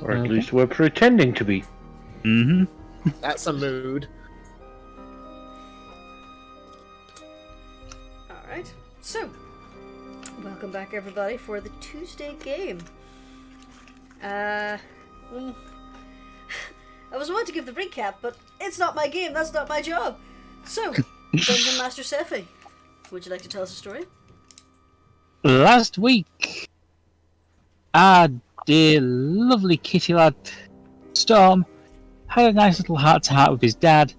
Or at least we're pretending to be. Mm-hmm. That's a mood. Alright, so, welcome back everybody for the Tuesday game. I was about to give the recap, but it's not my game, that's not my job. So, Dungeon Master Seph, would you like to tell us a story? Last week, our dear, lovely kitty lad, Storm, had a nice little heart-to-heart with his dad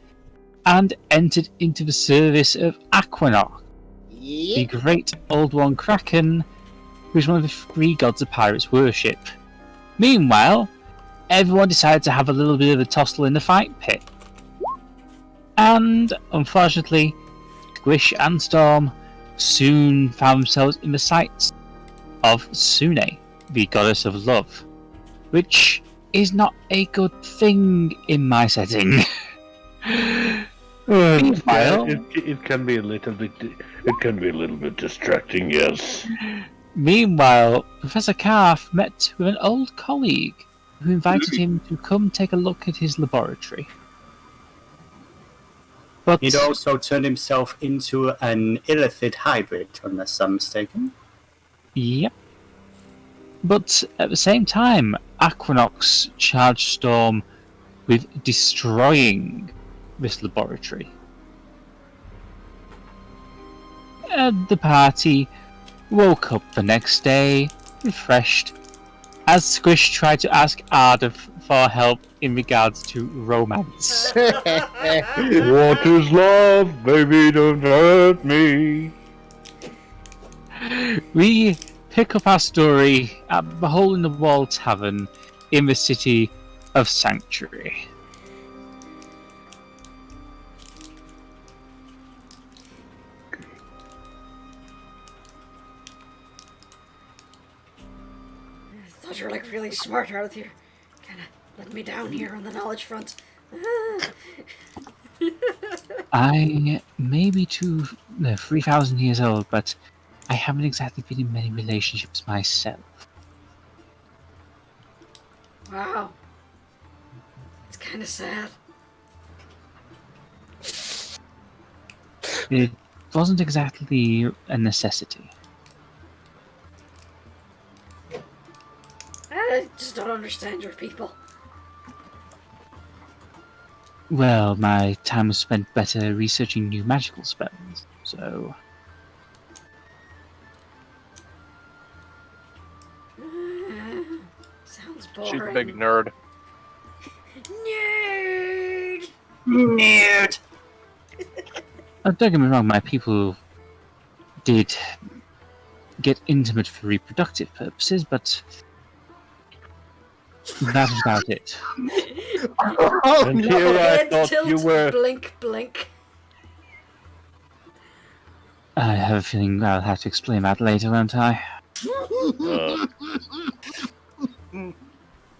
and entered into the service of Aquanok, the great old one Kraken, who is one of the three gods of pirates worship. Meanwhile, everyone decided to have a little bit of a tussle in the fight pit. And, unfortunately, Squish and Storm soon found themselves in the sights of Sune, the goddess of love, which is not a good thing in my setting. Meanwhile, it can be a little bit. It can be a little bit distracting, yes. Meanwhile, Professor Karth met with an old colleague who invited him to come take a look at his laboratory. But he'd also turned himself into an illithid hybrid, unless I'm mistaken. Yep. But at the same time, Aquanox charged Storm with destroying this laboratory. The party woke up the next day, refreshed, as Squish tried to ask Ardeth for help in regards to romance. What is love? Baby, don't hurt me. We pick up our story at the Hole in the Wall Tavern in the city of Sanctuary. I thought you were like really smart, Ardeth. You're kind of letting me down here on the knowledge front. I may be 3,000 years old, but I haven't exactly been in many relationships myself. Wow. It's kind of sad. It wasn't exactly a necessity. I just don't understand your people. Well, my time was spent better researching new magical spells, so... Sounds boring. She's a big nerd. Nerd! Nerd! Don't get me wrong, my people did get intimate for reproductive purposes, but that was about it. Oh, And no. here I Head thought tilt, you were. blink, blink. I have a feeling I'll have to explain that later, won't I?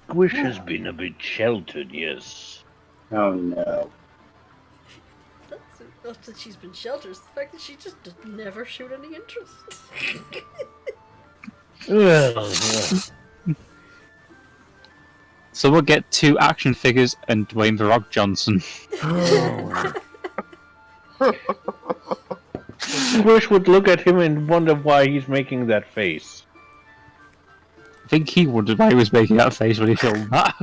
Squish has been a bit sheltered, yes. Oh no. That's not that she's been sheltered, it's the fact that she just never showed any interest. Well, So we'll get 2 action figures and Dwayne The Rock Johnson. Squish would look at him and wonder why he's making that face. I think he wondered why he was making that face when he filmed that.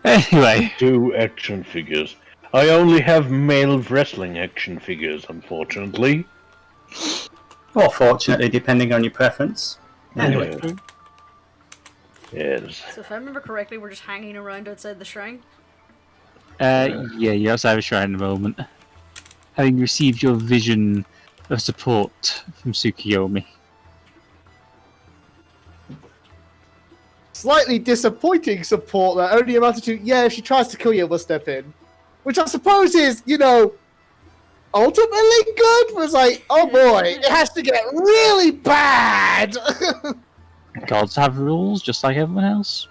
Anyway. 2 action figures. I only have male wrestling action figures, unfortunately. Or fortunately, depending on your preference. Anyway. Yes. So if I remember correctly, we're just hanging around outside the shrine. Yeah, you're outside the shrine at the moment. Having received your vision of support from Tsukiyomi. Slightly disappointing support that only amounted to, yeah, if she tries to kill you, we'll step in. Which I suppose is, ultimately good? Was like, oh boy, it has to get really bad! Gods have rules, just like everyone else.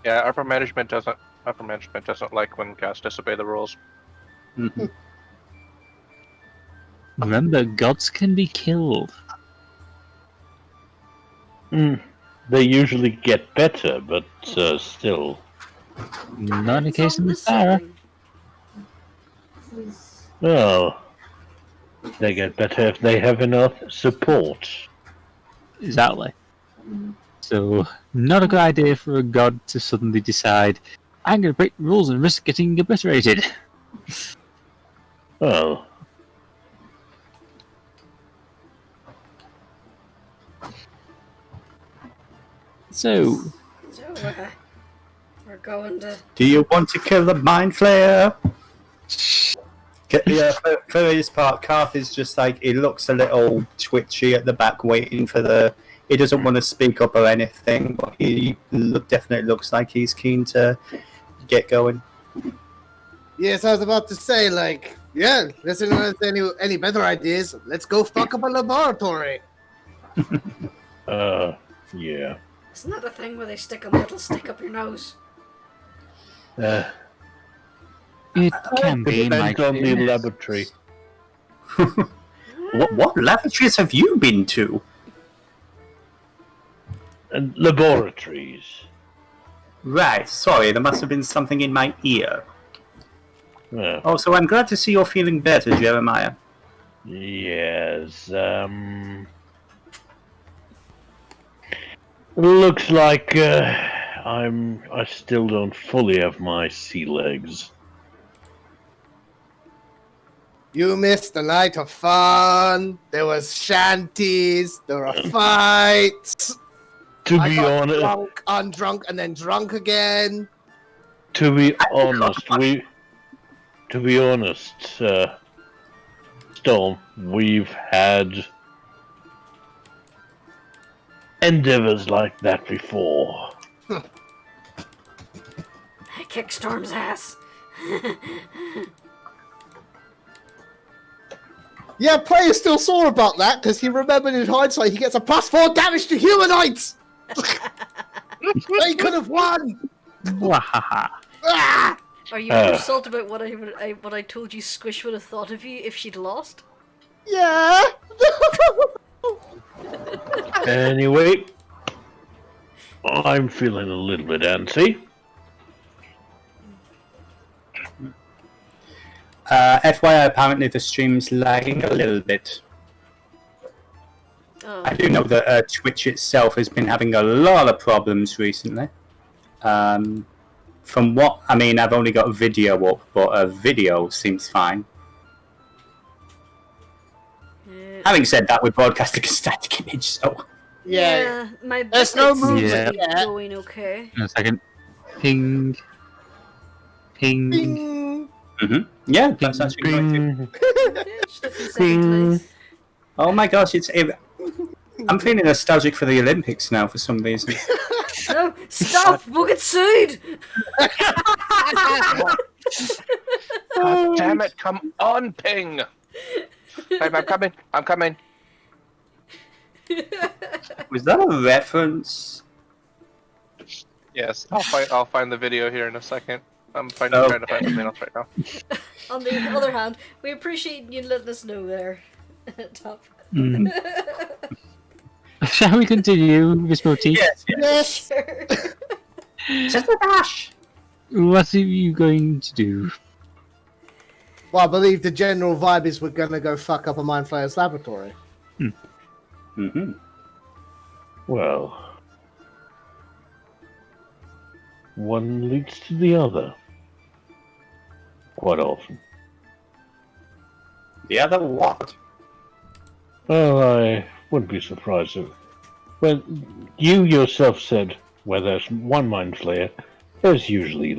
Yeah, upper management doesn't like when cast disobey the rules. Remember, gods can be killed. They usually get better, but still. Not the Depends case on in the the Sarah. setting. Well, they get better if they have enough support. Exactly. So, not a good idea for a god to suddenly decide, I'm going to break the rules and risk getting obliterated. Well, So, So, we're going to. Do you want to kill the mind flayer? Yeah, for his part, Krathe is just like, he looks a little twitchy at the back, waiting for the. He doesn't want to speak up or anything, but he definitely looks like he's keen to get going. Yes, I was about to say, like, yeah, listen, if there's any better ideas, let's go fuck up a laboratory. yeah. Isn't that a thing where they stick a metal stick up your nose? it can be my Depends on the experience. laboratory. What laboratories have you been to? And laboratories. Right, sorry, there must have been something in my ear. Well, Also, I'm glad to see you're feeling better, Jeremiah. yes, looks like I still don't fully have my sea legs. You missed a night of fun. There was shanties. There were fights. To I be got honest, drunk, undrunk, and then drunk again. to be honest, Storm, we've had endeavors like that before. I kick Storm's ass. Yeah, player's still sore about that because he remembered in hindsight he gets a +4 damage to humanoids. They could have won. Wahaha. Ah! Are you insulted about what I told you Squish would have thought of you if she'd lost? Yeah. Anyway, I'm feeling a little bit antsy. FYI, apparently the stream's lagging a little bit. Oh. I do know that Twitch itself has been having a lot of problems recently. From what, I mean, I've only got video up, but video seems fine. Having said that, we're broadcasting a static image, so... Yeah. My There's no seems movement to be yet. going okay. In a second. Ping. Ping. Bing. Yeah, that's actually going to... Just a few seconds, please. Oh my gosh, I'm feeling nostalgic for the Olympics now for some reason. No, stop! We'll get sued! God damn it, come on, Ping! Babe, I'm coming. Was that a reference? Yes, I'll find the video here in a second. I'm trying Okay. to find something else right now. On the other hand, we appreciate you letting us know there. Top. Shall we continue, Miss Motif? Yes. Sure. Just a dash! What are you going to do? Well, I believe the general vibe is we're gonna go fuck up a Mind Flayer's laboratory. Mm-hmm. Well, one leads to the other. Quite often. The other what? Well, I wouldn't be surprised if... Well, you yourself said where there's one Mind Flayer, there's usually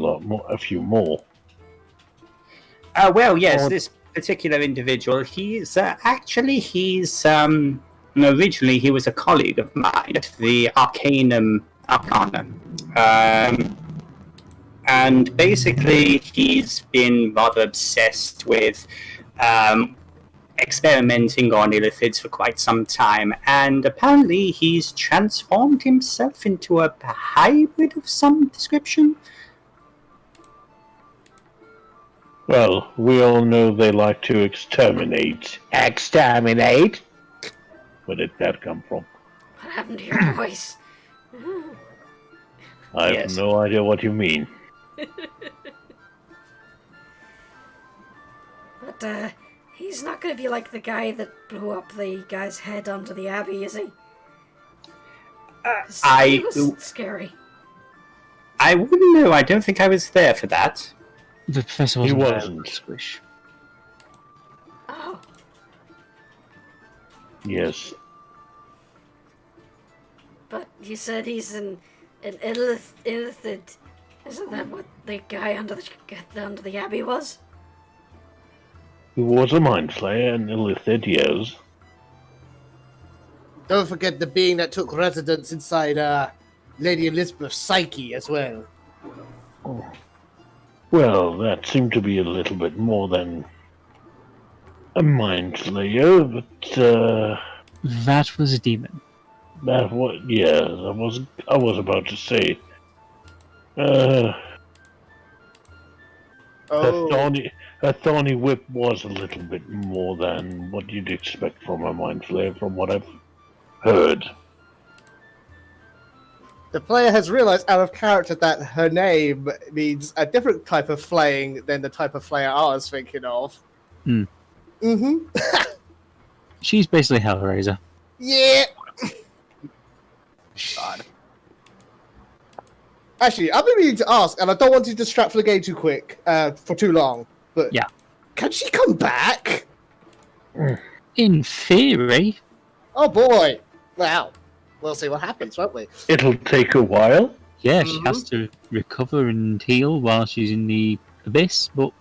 a few more. Well, yes, Or- this particular individual, he's originally he was a colleague of mine at the Arcana. And basically he's been rather obsessed with experimenting on illithids for quite some time, and apparently he's transformed himself into a hybrid of some description. Well, we all know they like to exterminate. Exterminate? Where did that come from? What happened to your voice? I have no idea what you mean. But, he's not going to be like the guy that blew up the guy's head onto the abbey, is he? He was scary. I wouldn't know. I don't think I was there for that. The professor wasn't. Squish. Oh. Yes. But you said he's an illithid. Isn't that what the guy under the abbey was? He was a mind flayer and illithid, yes. Don't forget the being that took residence inside Lady Elizabeth's psyche as well. Oh. Well, that seemed to be a little bit more than a mind flayer, but That was a demon. I was about to say. Her thorny whip was a little bit more than what you'd expect from a mind flayer, from what I've heard. The player has realized out of character that her name means a different type of flaying than the type of flayer I was thinking of. Hmm. Mm-hmm. She's basically Hellraiser. Yeah. God. Actually, I've been meaning to ask, and I don't want to distract from the game too quick, for too long. But yeah, can she come back? In theory. Oh boy! Well, we'll see what happens, won't we? It'll take a while. Yeah, she has to recover and heal while she's in the abyss, but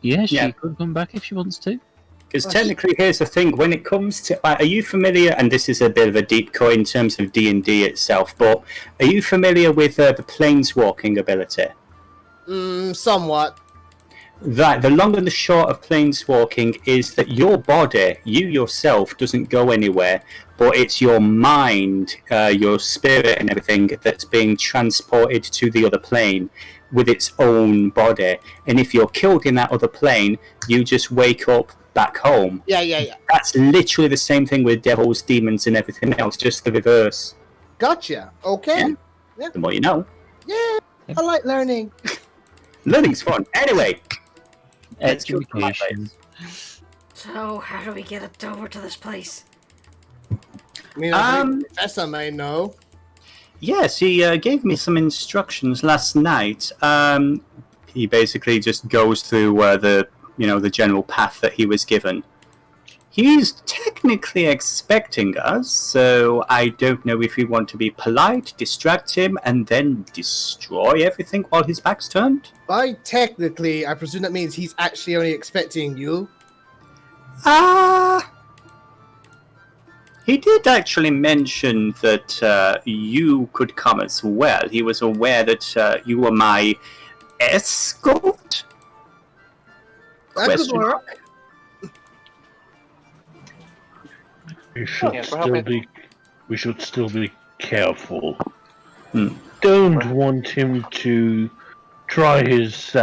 yeah, she could come back if she wants to. Because technically, here's the thing: when it comes to, are you familiar? And this is a bit of a deep cut in terms of D&D itself, but are you familiar with the planeswalking ability? Somewhat. Right. The long and the short of planeswalking is that your body, you yourself, doesn't go anywhere, but it's your mind, your spirit, and everything that's being transported to the other plane with its own body. And if you're killed in that other plane, you just wake up back home. Yeah. That's literally the same thing with devils, demons, and everything else, just the reverse. Gotcha. Okay. Yeah. The more you know. Yeah, I like learning. Learning's fun. Anyway. Education. So, how do we get it over to this place? I mean, the professor may know. Yes, he gave me some instructions last night. He basically just goes through the general path that he was given. He's technically expecting us, so I don't know if we want to be polite, distract him, and then destroy everything while his back's turned. By technically, I presume that means he's actually only expecting you. He did actually mention that you could come as well. He was aware that you were my escort. That could work. We should still be careful. Don't want him to try his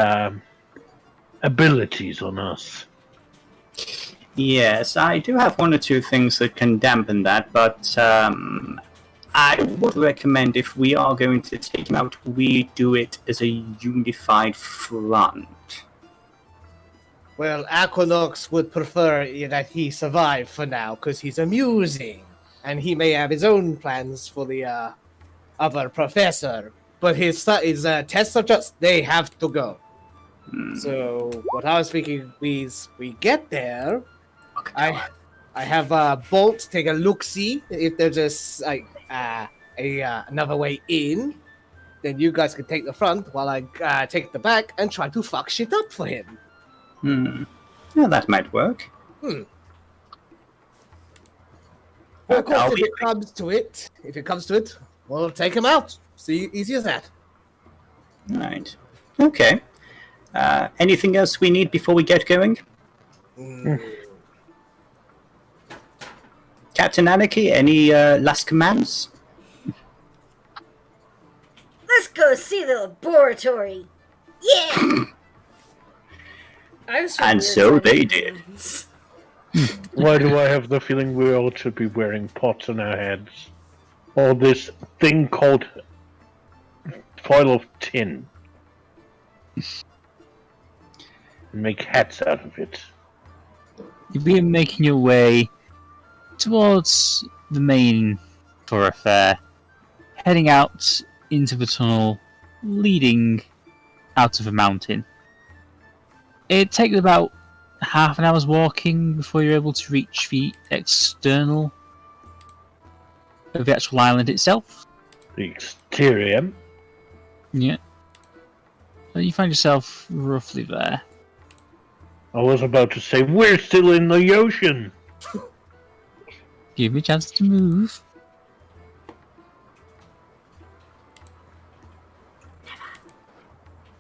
abilities on us. Yes, I do have one or two things that can dampen that, but I would recommend if we are going to take him out, we do it as a unified front. Well, Aquanox would prefer that he survive for now, because he's amusing, and he may have his own plans for the other professor. But his test subjects, they have to go. So what I was thinking is, we get there. I have Bolt take a look-see if there's just like another way in. Then you guys can take the front while I take the back and try to fuck shit up for him. Well, that might work. Well, of course, if it comes to it, we'll take him out. See, easy as that. Right. Okay. Anything else we need before we get going? Captain Anarchy, any last commands? Let's go see the laboratory. Yeah. And so they did. Why do I have the feeling we all should be wearing pots on our heads? Or this thing called foil of tin. And make hats out of it. You begin making your way towards the main thoroughfare, heading out into the tunnel leading out of a mountain. It takes about half an hour's walking before you're able to reach the external of the actual island itself. The exterior. Yeah. You find yourself roughly there. I was about to say, we're still in the ocean! Give me a chance to move.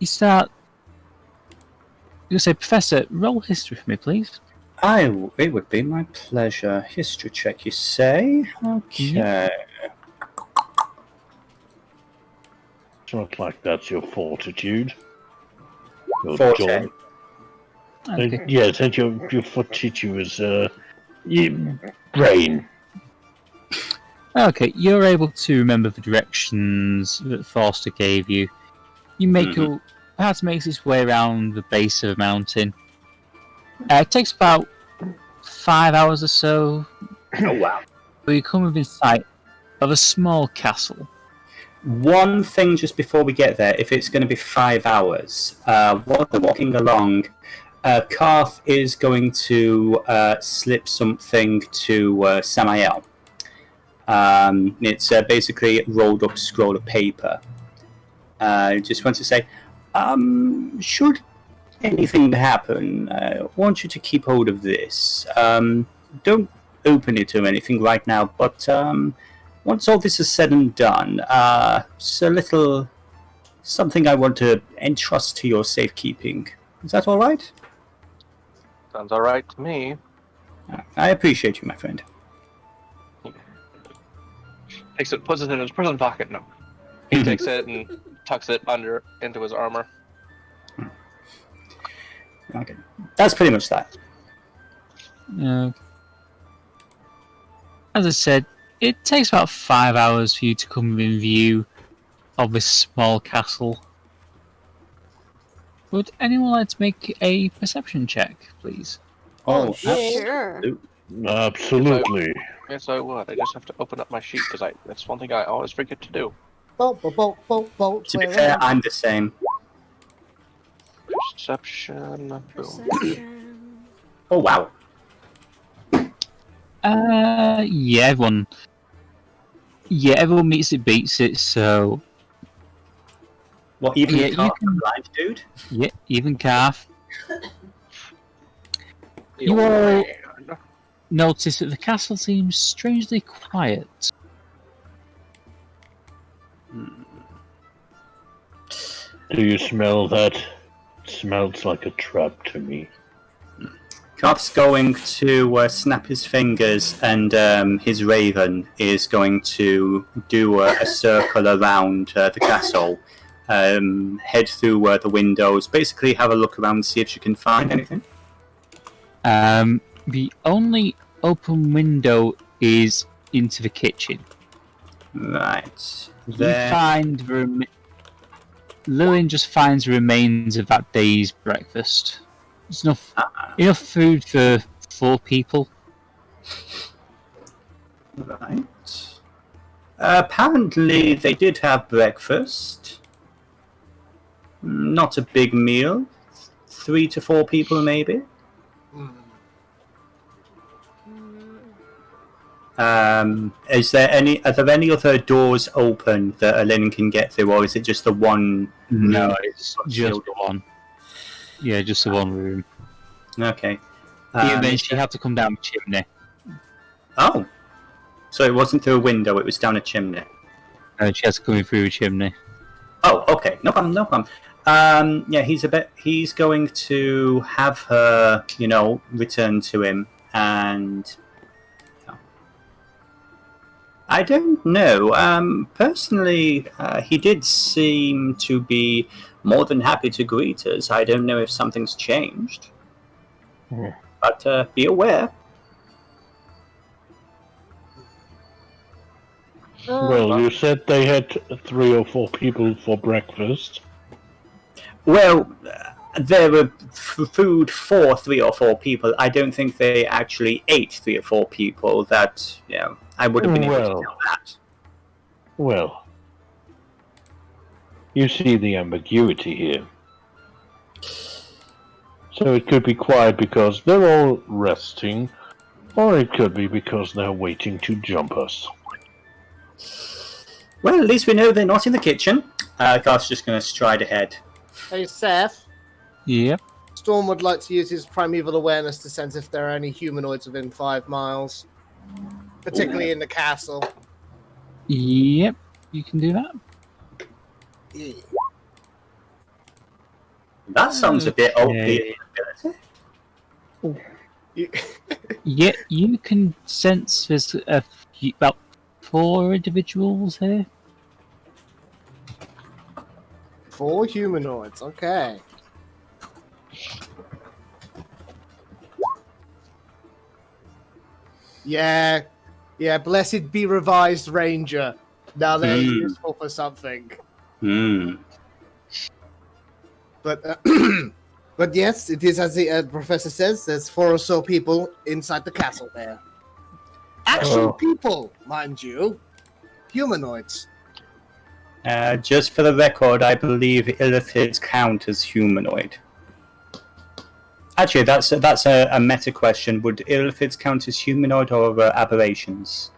You start... You say, Professor, roll history for me, please. It would be my pleasure. History check, you say? Okay. Yeah. It's not like that's your fortitude. Your Forte. jaw. Okay. Yes, and your fortitude is, brain. Okay, you're able to remember the directions that Forster gave you. You make your... Perhaps makes its way around the base of a mountain. It takes about 5 hours or so. Oh, wow. But you come within sight of a small castle. One thing just before we get there, if it's going to be 5 hours, while we're walking along, Krathe is going to slip something to Samael. It's basically a rolled up scroll of paper. I just want to say, should anything happen, I want you to keep hold of this. Don't open it or anything right now, but once all this is said and done, it's a little something I want to entrust to your safekeeping. Is that all right? Sounds alright to me. I appreciate you, my friend. Takes it, puts it in his prison pocket. No. He takes it and tucks it into his armor. Okay. That's pretty much that. As I said, it takes about 5 hours for you to come in view of this small castle. Would anyone like to make a perception check, please? Oh, Sure. Absolutely. Yes, I would. I just have to open up my sheet because that's one thing I always forget to do. Bolt. To be fair, I'm the same. Perception. Boom. Perception. Oh, wow. Yeah, everyone meets it, beats it, so... What, even Yeah, the you Krathe, can- blind dude? Yeah, even Krathe. You all notice that the castle seems strangely quiet. Do you smell that? It smells like a trap to me. Krathe's going to snap his fingers, and his raven is going to do a circle around the castle, head through the windows, basically have a look around, see if she can find anything. The only open window is into the kitchen. Right. You There. find Lillian just finds the remains of that day's breakfast. There's enough food for 4 people. Right. Apparently, they did have breakfast. Not a big meal. 3 to 4 people, maybe. Are there any other doors open that Lynn can get through, or is it just the one? No, it's just the one. Yeah, just the one room. Okay. Even then, she had to come down the chimney. Oh, so it wasn't through a window; it was down a chimney. She has to come in through a chimney. Oh, okay, no problem. Yeah, he's going to have her, return to him, and I don't know. Personally, he did seem to be more than happy to greet us. I don't know if something's changed. Hmm. But be aware, Well, you said they had 3 or 4 people for breakfast. Well, there were food for 3 or 4 people. I don't think they actually ate 3 or 4 people. That, I would have been able to tell that. Well, you see the ambiguity here. So it could be quiet because they're all resting, or it could be because they're waiting to jump us. Well, at least we know they're not in the kitchen. Garth's just going to stride ahead. Hey, Seph. Yep. Storm would like to use his primeval awareness to sense if there are any humanoids within 5 miles, particularly in the castle. Yep. You can do that. Yeah. That sounds a bit OP. Yeah, you can sense there's about 4 individuals here. 4 humanoids, okay. Yeah, blessed be revised ranger. Now they're useful for something. But but yes, it is as the professor says. There's 4 or so people inside the castle there. Actual people, mind you, humanoids. Just for the record, I believe illithids count as humanoid. Actually, that's a meta question. Would illithids count as humanoid or aberrations?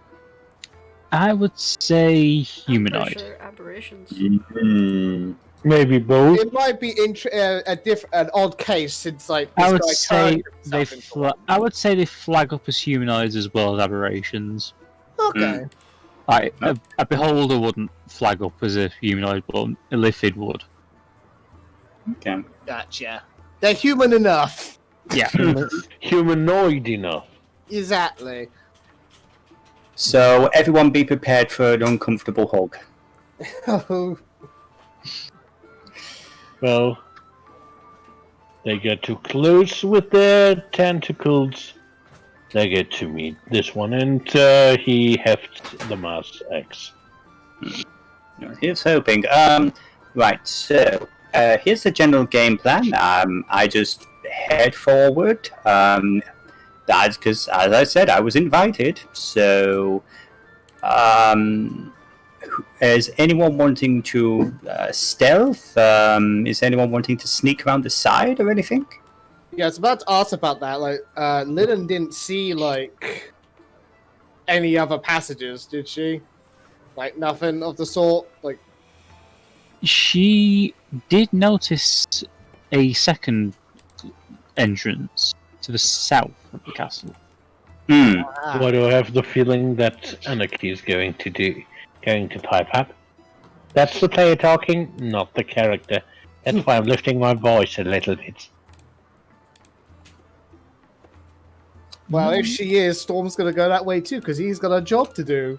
I would say humanoid. Sure, aberrations. Maybe both. It might be an odd case since like this I would guy say turned himself into one. I would say they flag up as humanoids as well as aberrations. Okay. Like, a beholder wouldn't flag up as a humanoid, but a illithid would. Okay. Gotcha. They're human enough. Yeah. Humanoid enough. Exactly. So everyone be prepared for an uncomfortable hug. Oh. Well, they get too close with their tentacles. They get to meet this one, and he hefts the Mass X. Here's hoping. Right, so here's the general game plan. I just head forward. That's because, as I said, I was invited. So, is anyone wanting to stealth? Is anyone wanting to sneak around the side or anything? Yeah, I was about to ask about that. Like, Lynn didn't see like any other passages, did she? Like nothing of the sort. Like, She did notice a second entrance to the south of the castle. Why do I have the feeling that Anarchy is going to pipe up? That's the player talking, not the character. That's why I'm lifting my voice a little bit. well, if she is, Storm's gonna go that way too because he's got a job to do.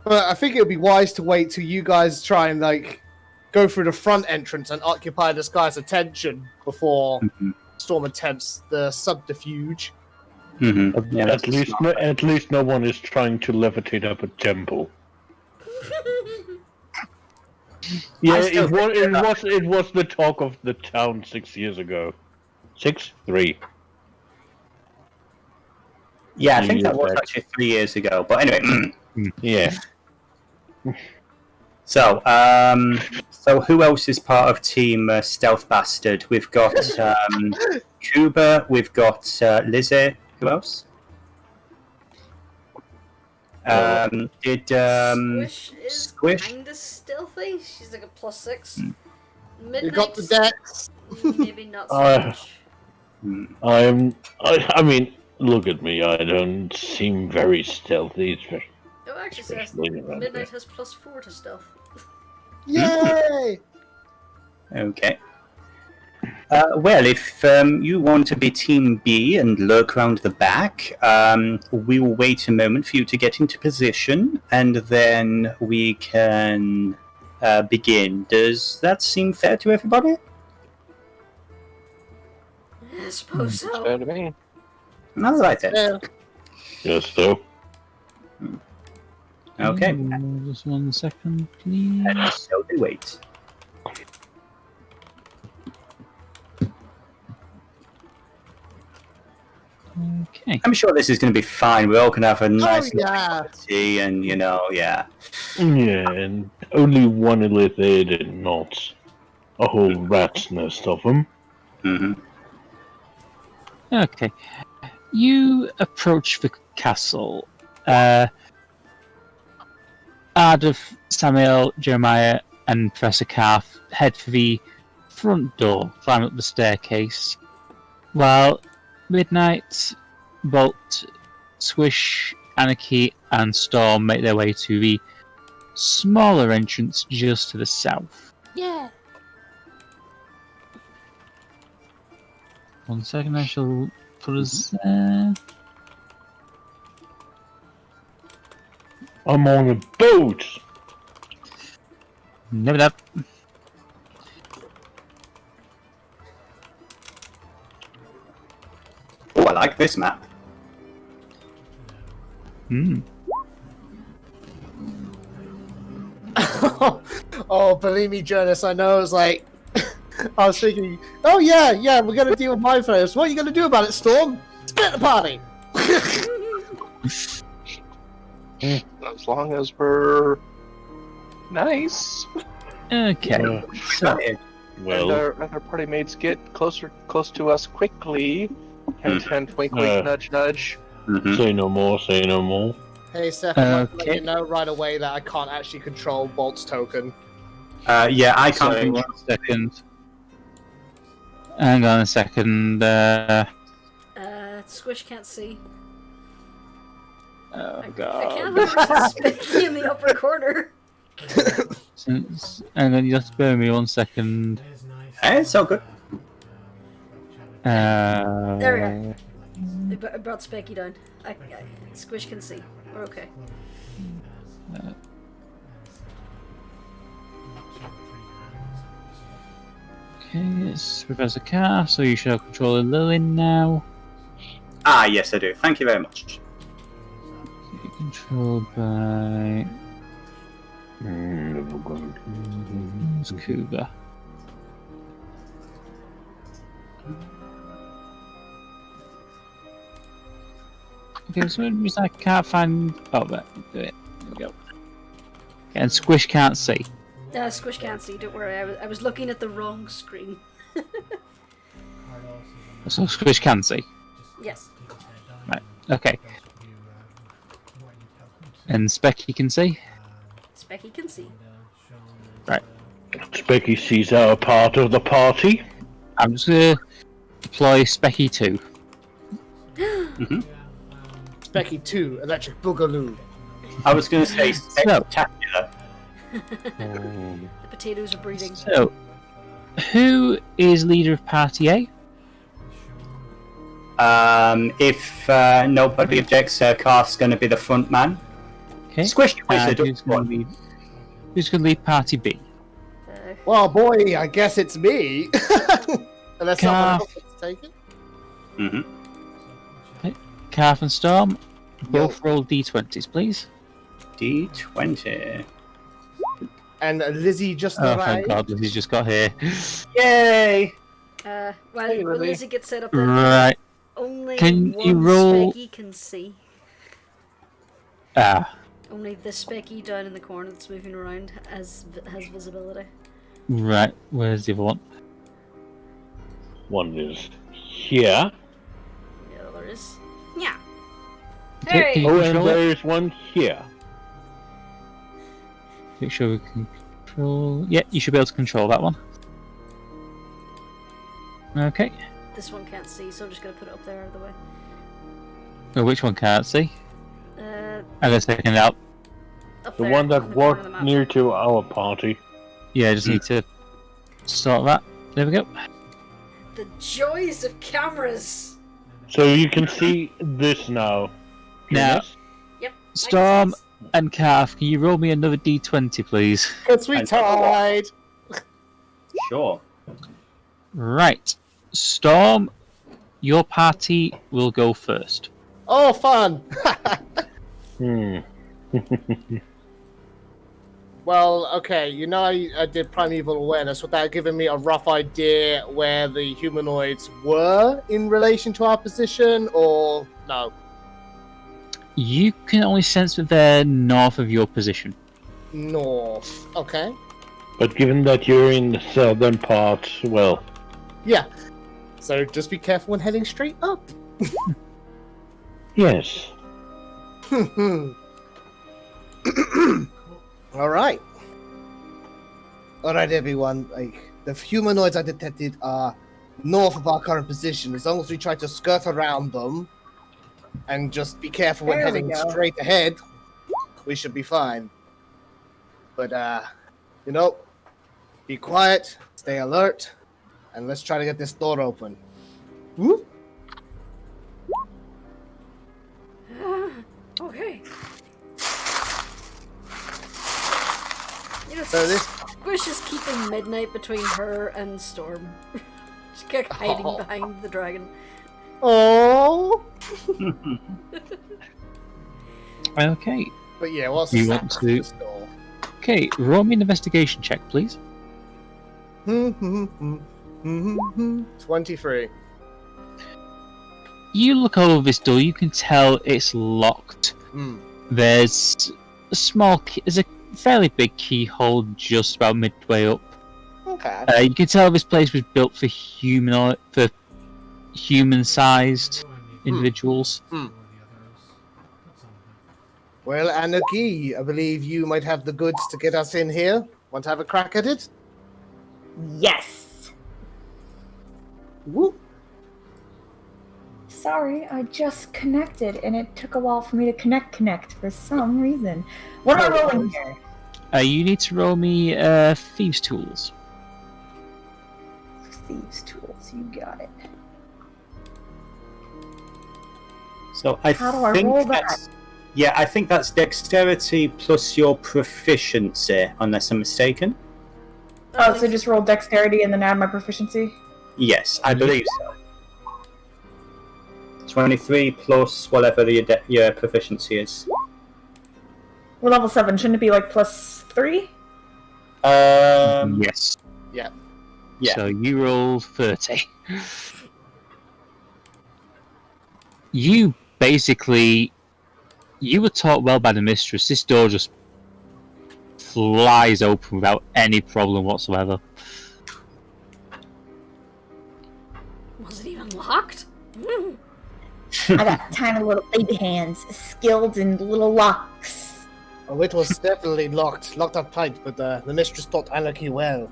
But I think it would be wise to wait till you guys try and like go through the front entrance and occupy this guy's attention before Storm attempts the subterfuge. Yeah, At least no one is trying to levitate up a temple. Yeah, it was the talk of the town 6 years ago. 3. Yeah, I think that was actually 3 years ago. But anyway. Yeah. So who else is part of Team Stealth Bastard? We've got Kubar, we've got Lizzie. Who else? Squish is Squish? kinda stealthy. She's like a +6. You got the dex. Maybe not so much. I mean, look at me. I don't seem very stealthy. Oh, actually says Especially around Midnight here. has +4 to stealth. Yay! Okay. Well, if you want to be Team B and lurk around the back, we will wait a moment for you to get into position, and then we can begin. Does that seem fair to everybody? I suppose so. Fair to me. All right then. Yeah. Yes, though. Okay. Just 1 second, please. And so they wait. Okay. I'm sure this is going to be fine. We're all going to have a nice yeah. tea and, yeah. Yeah, and only one illithid and not a whole rat's nest of them. Mm-hmm. Okay. You approach the castle. Ardeth, Samael, Jeremiah, and Professor Krathe head for the front door, climb up the staircase, while Midnight, Bolt, Squish, Anarchy, and Storm make their way to the smaller entrance just to the south. Yeah. 1 second, I shall put us there. I'm on a boat! Never that. Oh, I like this map. Hmm. Oh, believe me, Jurnis, I know. It's like I was thinking. Oh yeah, we're gonna deal with my first. What are you gonna do about it, Storm? Split the party. As long as we're nice. Okay. So, And Well, our other party mates get close to us quickly. Hint, hint, wink, wink, nudge, nudge. Mm-hmm. say no more, say no more. Hey, Seph, I'd like to let Okay. you know right away that I can't actually control Bolt's token. Yeah, I can't. sorry, 1 second. Hang on a second. Squish can't see. Oh I god. can't have Spiky in the upper corner. Hang on, you have to spare me 1 second. Hey, it's all good. There we are. I brought Specky down. Squish can see. We're okay. Okay, it's Professor Krathe, so you should have control of Lilin now. Ah, yes, I do. Thank you very much. Okay, controlled by Kubar. Okay, so the reason I can't find. Oh, there we go. Okay, and Squish can't see. Squish can't see. Don't worry. I was looking at the wrong screen. So Squish can see. Yes. Right. Okay. And Specky can see. Specky can see. Right. Specky sees our part of the party. I'm just gonna deploy Specky 2. Mm-hmm. Specky 2, Electric Boogaloo. I was going to say spectacular. The potatoes are breeding. So, who is leader of Party A? If nobody objects, Karth's going to be the front man. Okay. Squish your wizard Who's up going front. to lead? Who's going to lead Party B? Well, boy, I guess it's me. Unless someone else wants to take it. Mm-hmm. Krathe and Storm, both roll d20s, please. D20. And Lizzie just Oh, arrived. thank God, Lizzie's just got here. Yay! Well, Hey, when Lily. Lizzie gets set up, then Right. only Can one you roll- Specky can see. Ah, Only the Specky down in the corner that's moving around has visibility. right. Where's the other one? One is here. The other is. Yeah. Okay, Hey! can you Oh, and control it? there's one here. Make sure we can control. Yeah, you should be able to control that one. Okay. This one can't see, so I'm just gonna put it up there out of the way. So which one can't see? I'm gonna second it out. Up The there, one that on the corner of the walked map. near to our party. Yeah, I just need to start that. There we go. The joys of cameras! So you can see this now. Now, Jurnis? Yep. Storm and Krathe, can you roll me another d20, please? Because we tied. Sure. Right. Storm, your party will go first. Oh, fun. Hmm. Well, okay, you know I did primeval awareness without giving me a rough idea where the humanoids were in relation to our position, or no? You can only sense that they're north of your position. North. Okay. But given that you're in the southern part, well, Yeah. So just be careful when heading straight up. yes. Alright. Alright, everyone. The humanoids I detected are north of our current position. As long as we try to skirt around them and just be careful when There we heading go. straight ahead, we should be fine. But, be quiet, stay alert, and let's try to get this door open. Whoop. Okay. You know, So this... Squish is keeping midnight between her and Storm. She's kind of hiding behind the dragon. Oh. Okay. But yeah, what's You the want sound to- of this door? Okay, roll me an investigation check, please. 23. You look over this door, you can tell it's locked. Hmm. There's a small there's a fairly big keyhole just about midway up. Okay. You can tell this place was built for human-sized individuals. Well, Anarchy, I believe you might have the goods to get us in here. Want to have a crack at it? Yes. Whoop. Sorry, I just connected, and it took a while for me to connect for some reason. What am I rolling here? You need to roll me Thieves' Tools. Thieves' tools, you got it. So I How do I think roll that? that's, yeah, I think that's dexterity plus your proficiency, unless I'm mistaken. Oh, so just roll dexterity and then add my proficiency? Yes, I believe so. 23 plus whatever your proficiency is. We're level 7, shouldn't it be like +3? Yes. Yeah. Yeah. So you roll 30. You basically... You were taught well by the mistress. This door just flies open without any problem whatsoever. Was it even locked? I got tiny little baby hands, skilled in little locks. Oh, it was definitely locked up tight, but the mistress taught Anarchy well.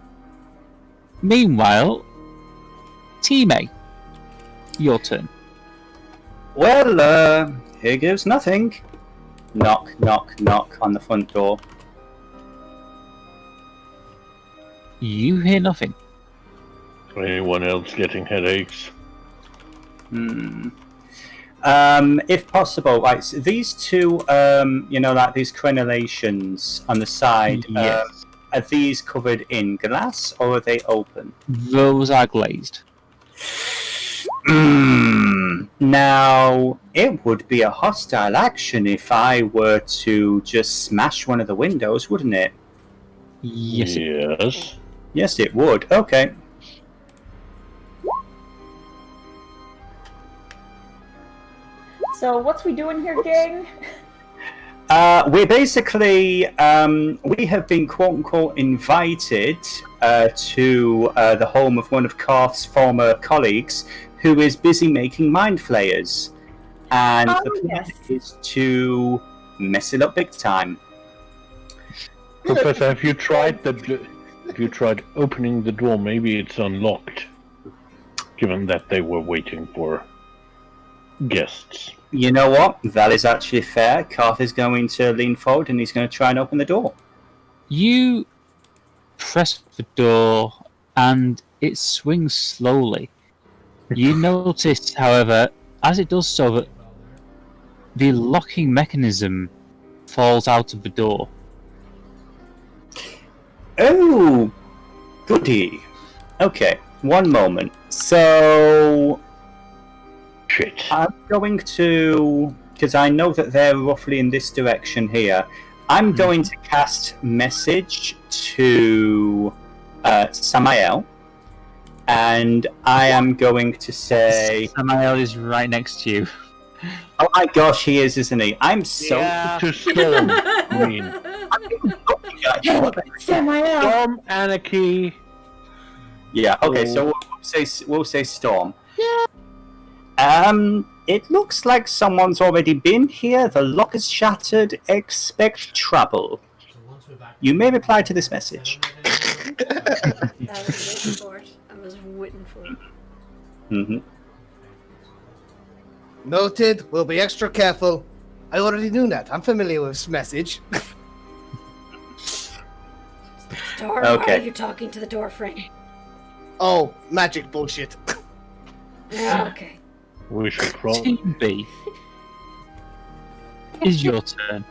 Meanwhile, Team A, your turn. Well, here goes nothing. Knock, knock, knock on the front door. You hear nothing. Anyone else getting headaches? If possible, right, so these two, like these crenellations on the side, Yes. are these covered in glass or are they open? Those are glazed. Now, it would be a hostile action if I were to just smash one of the windows, wouldn't it? Yes. Yes. Yes, it would. Okay. So what's we doing here, gang? We're basically, we have been quote-unquote invited to the home of one of Krathe's former colleagues who is busy making mind flayers. And the plan is to mess it up big time. Professor, have you tried opening the door? Maybe it's unlocked, given that they were waiting for guests. You know what? That is actually fair. Krathe is going to lean forward and he's going to try and open the door. You press the door and it swings slowly. You notice, however, as it does so, that the locking mechanism falls out of the door. Oh, goody. Okay, one moment. So, Shit. I'm going to because I know that they're roughly in this direction here. I'm going to cast message to Samael, and I am going to say... Samael is right next to you. Oh my gosh, he is, isn't he? I'm so... To Storm. I mean, Samael. Storm, Anarchy. Yeah, okay, so we'll say Storm. Yeah. It looks like someone's already been here. The lock is shattered. Expect trouble. You may reply to this message. I was waiting for it. I was waiting for it. Mm-hmm. Noted. We'll be extra careful. I already knew that. I'm familiar with this message. Door, Okay. are you talking to the door frame? Oh, magic bullshit. Okay. We should probably. Team B. Is your turn.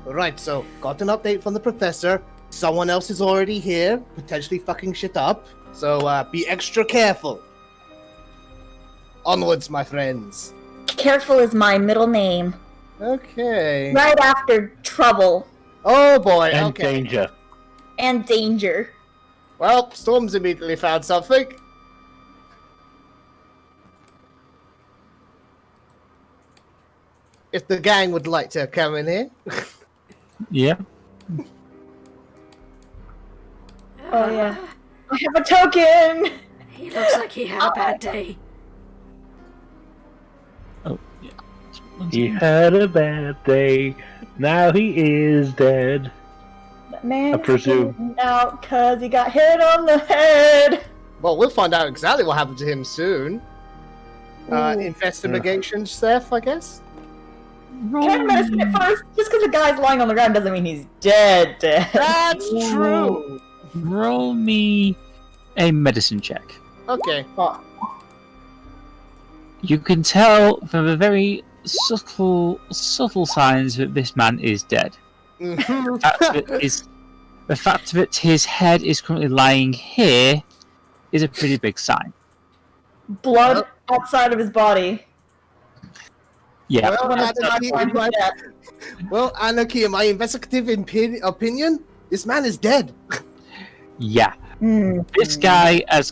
Right, so got an update from the professor. Someone else is already here, potentially fucking shit up. So be extra careful. Onwards, my friends. Careful is my middle name. Okay. Right after trouble Oh boy, And okay. danger. and danger. Well, Storm's immediately found something. If the gang would like to come in here. Yeah. Oh yeah. I have a token! He looks like he had a bad day. Oh, yeah. He had a bad day. Now he is dead. That man I presume. is getting out cause he got hit on the head. Well, we'll find out exactly what happened to him soon. Investigation, Seph, I guess? Can I medicine it first? Just because the guy's lying on the ground doesn't mean he's dead. That's true! Roll me a medicine check. Okay. You can tell from the very subtle signs that this man is dead. Mhm. The fact that his head is currently lying here is a pretty big sign. Blood outside of his body. Yeah. Well, Anarchy, in my investigative opinion, this man is dead. Yeah. This guy has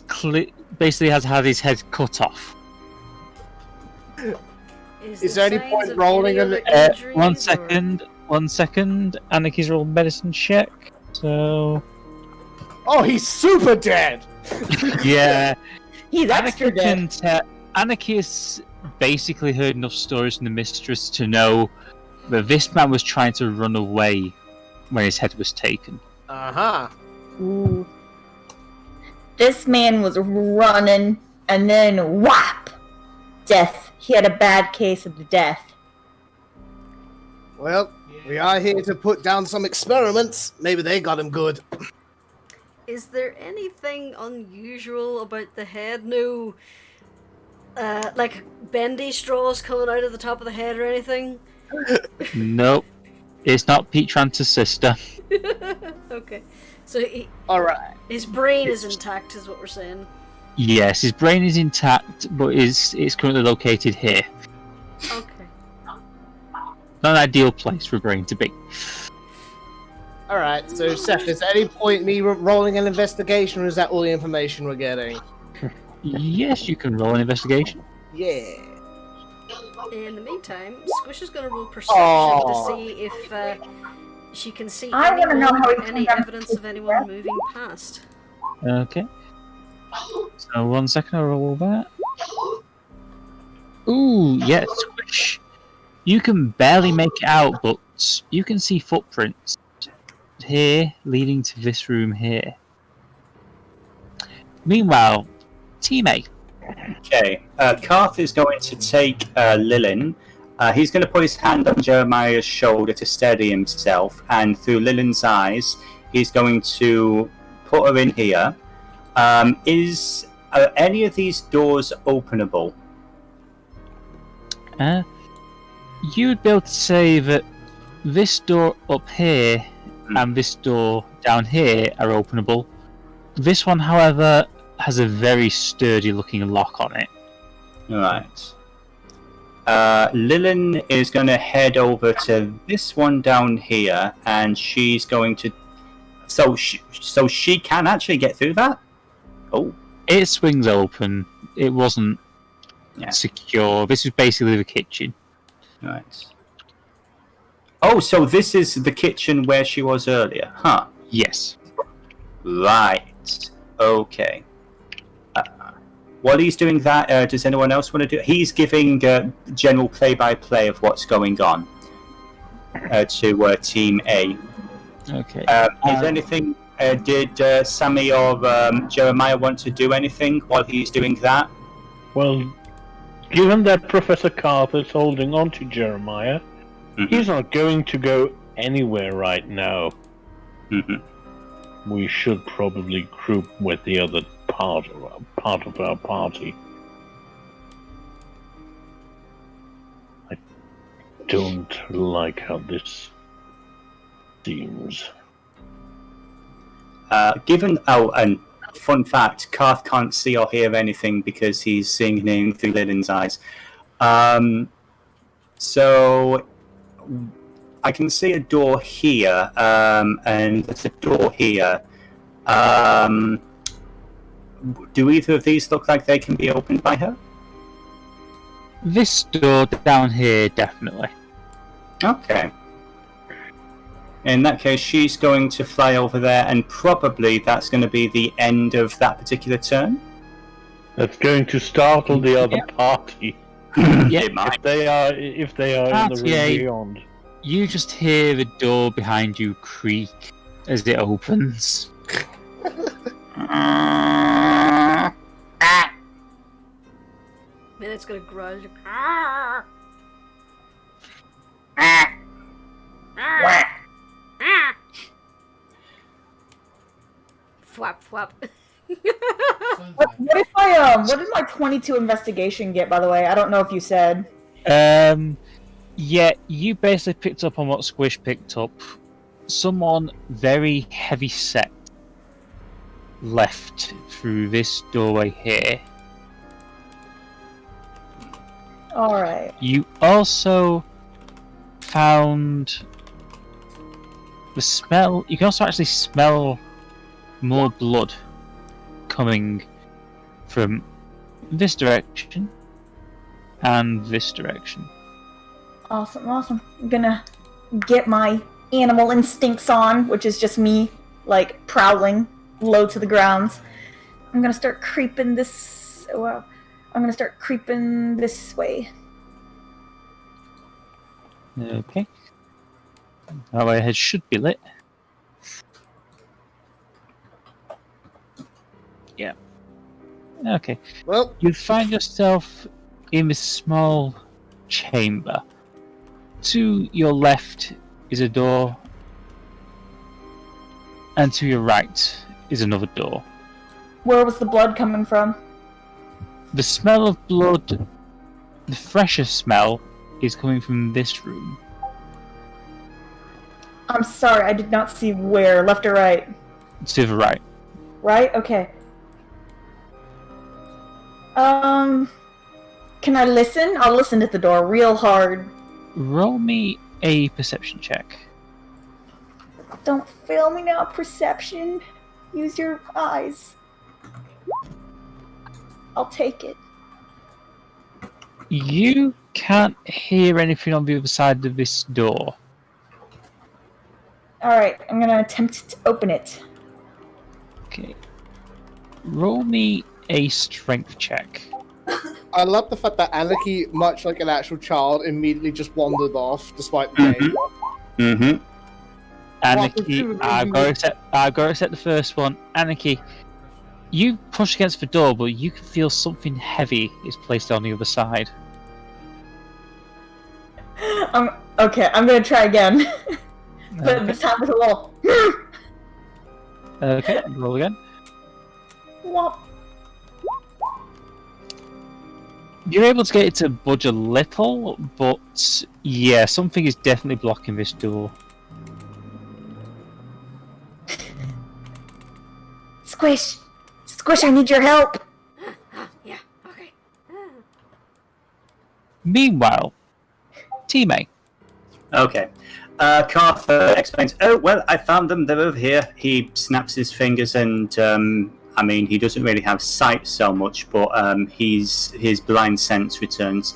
basically has had his head cut off. Is there any point rolling in One second. Anarchy's roll medicine check. So Oh, he's super dead! yeah, He's extra dead. Anarchy has basically heard enough stories from the mistress to know that this man was trying to run away when his head was taken. Uh-huh. Ooh. This man was running, and then whap! Death. He had a bad case of the death. Well, we are here to put down some experiments. Maybe they got him good. Is there anything unusual about the head? No, like bendy straws coming out of the top of the head or anything? Nope, it's not Pete Tranter's sister. Okay, so Alright. his brain is intact, is what we're saying. Yes, his brain is intact, but it's currently located here. Okay. Not an ideal place for a brain to be. Alright, so Seph, is there any point me rolling an investigation, or is that all the information we're getting? Yes, you can roll an investigation. Yeah. In the meantime, Squish is going to roll perception to see if she can see I wanna know how he any can- evidence of anyone moving past. Okay. So 1 second, I'll roll that. Ooh, yeah, Squish. You can barely make it out, but you can see footprints here leading to this room here. Meanwhile, Team A. Okay, Krathe is going to take Lilin. He's going to put his hand on Jeremiah's shoulder to steady himself, and through Lilin's eyes, he's going to put her in here. Are any of these doors openable? You would be able to say that this door up here and this door down here are openable. This one, however, has a very sturdy looking lock on it. Right. Lillian is going to head over to this one down here, and she's going to. So she can actually get through that. Oh, It swings open. It wasn't secure. This is basically the kitchen. right. Oh, so this is the kitchen where she was earlier, huh? Yes. Right. Okay. While he's doing that, does anyone else want to do it? He's giving general play-by-play of what's going on to Team A. Okay. Is anything... did Sammy or Jeremiah want to do anything while he's doing that? Well, given that Professor Krathe is holding on to Jeremiah, he's not going to go anywhere right now. We should probably group with the other part of our party. I don't like how this seems. And fun fact, Krathe can't see or hear anything because he's seeing him through Lillian's eyes. So I can see a door here, and there's a door here. Do either of these look like they can be opened by her? This door down here, definitely. Okay. In that case, she's going to fly over there, and probably that's going to be the end of that particular turn. That's going to startle the other party. Yeah. If they are in the room beyond. You just hear the door behind you creak as it opens. Then it's gonna growl. Flap, flap. What did my 22 investigation get, by the way? I don't know if you said. Yeah, you basically picked up on what Squish picked up. Someone very heavy set left through this doorway here. Alright. You also found the smell. You can also actually smell more blood coming from this direction and this direction. Awesome, awesome. I'm gonna get my animal instincts on, which is just me, like, prowling low to the ground. I'm gonna start creeping this... Well, I'm gonna start creeping this way. Okay. That way ahead should be lit. Yeah. Okay. Well, You find yourself in this small chamber. To your left is a door, and to your right is another door. Where was the blood coming from? The smell of blood, the fresher smell, is coming from this room. I'm sorry, I did not see where. Left or right? To the right. Right? Okay. Can I listen? I'll listen at the door real hard. Roll me a perception check. Don't fail me now, perception. Use your eyes. I'll take it. You can't hear anything on the other side of this door. Alright, I'm gonna attempt to open it. Okay. Roll me a strength check. I love the fact that Anarchy, much like an actual child, immediately just wandered off despite the game. Mm-hmm. Anarchy, I've got to accept the first one. Anarchy, you push against the door, but you can feel something heavy is placed on the other side. Okay, I'm gonna try again. But this time with a little... Okay, roll again. Whop. You're able to get it to budge a little, but yeah, something is definitely blocking this door. Squish! Squish, I need your help! Yeah, okay. Meanwhile, Team A. Okay. Krathe explains, oh, well, I found them. They're over here. He snaps his fingers and, he doesn't really have sight so much, but his blind sense returns.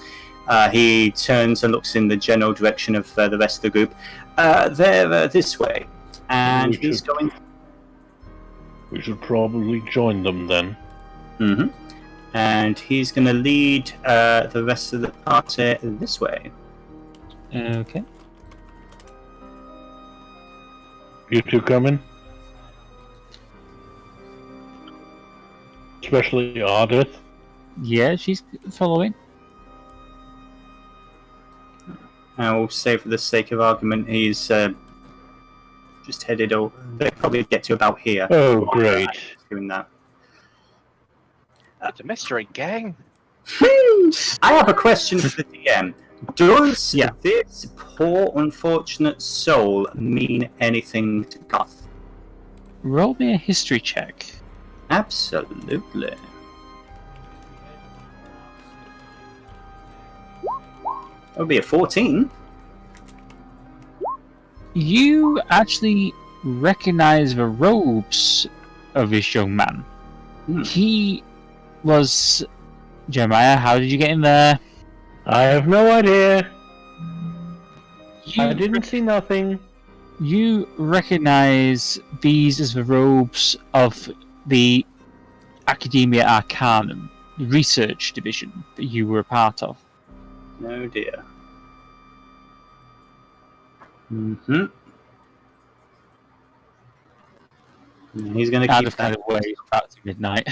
He turns and looks in the general direction of the rest of the group. They're this way. And he's going... We should probably join them then. Mm-hmm. And he's going to lead the rest of the party this way. Okay. You two coming? Especially Ardeth. Yeah, she's following. I will say, for the sake of argument, he's just headed over. They'll probably get to about here. Oh, great. Doing that. It's a mystery, gang. I have a question for the DM. Does this poor, unfortunate soul mean anything to Goth? Roll me a history check. Absolutely. That would be a 14. You actually recognize the robes of this young man. He was... Jeremiah, how did you get in there? I have no idea. I didn't see nothing. You recognize these as the robes of the Academia Arcanum, the research division that you were a part of. No dear. Mm-hmm. He's going to keep kind of way back to midnight.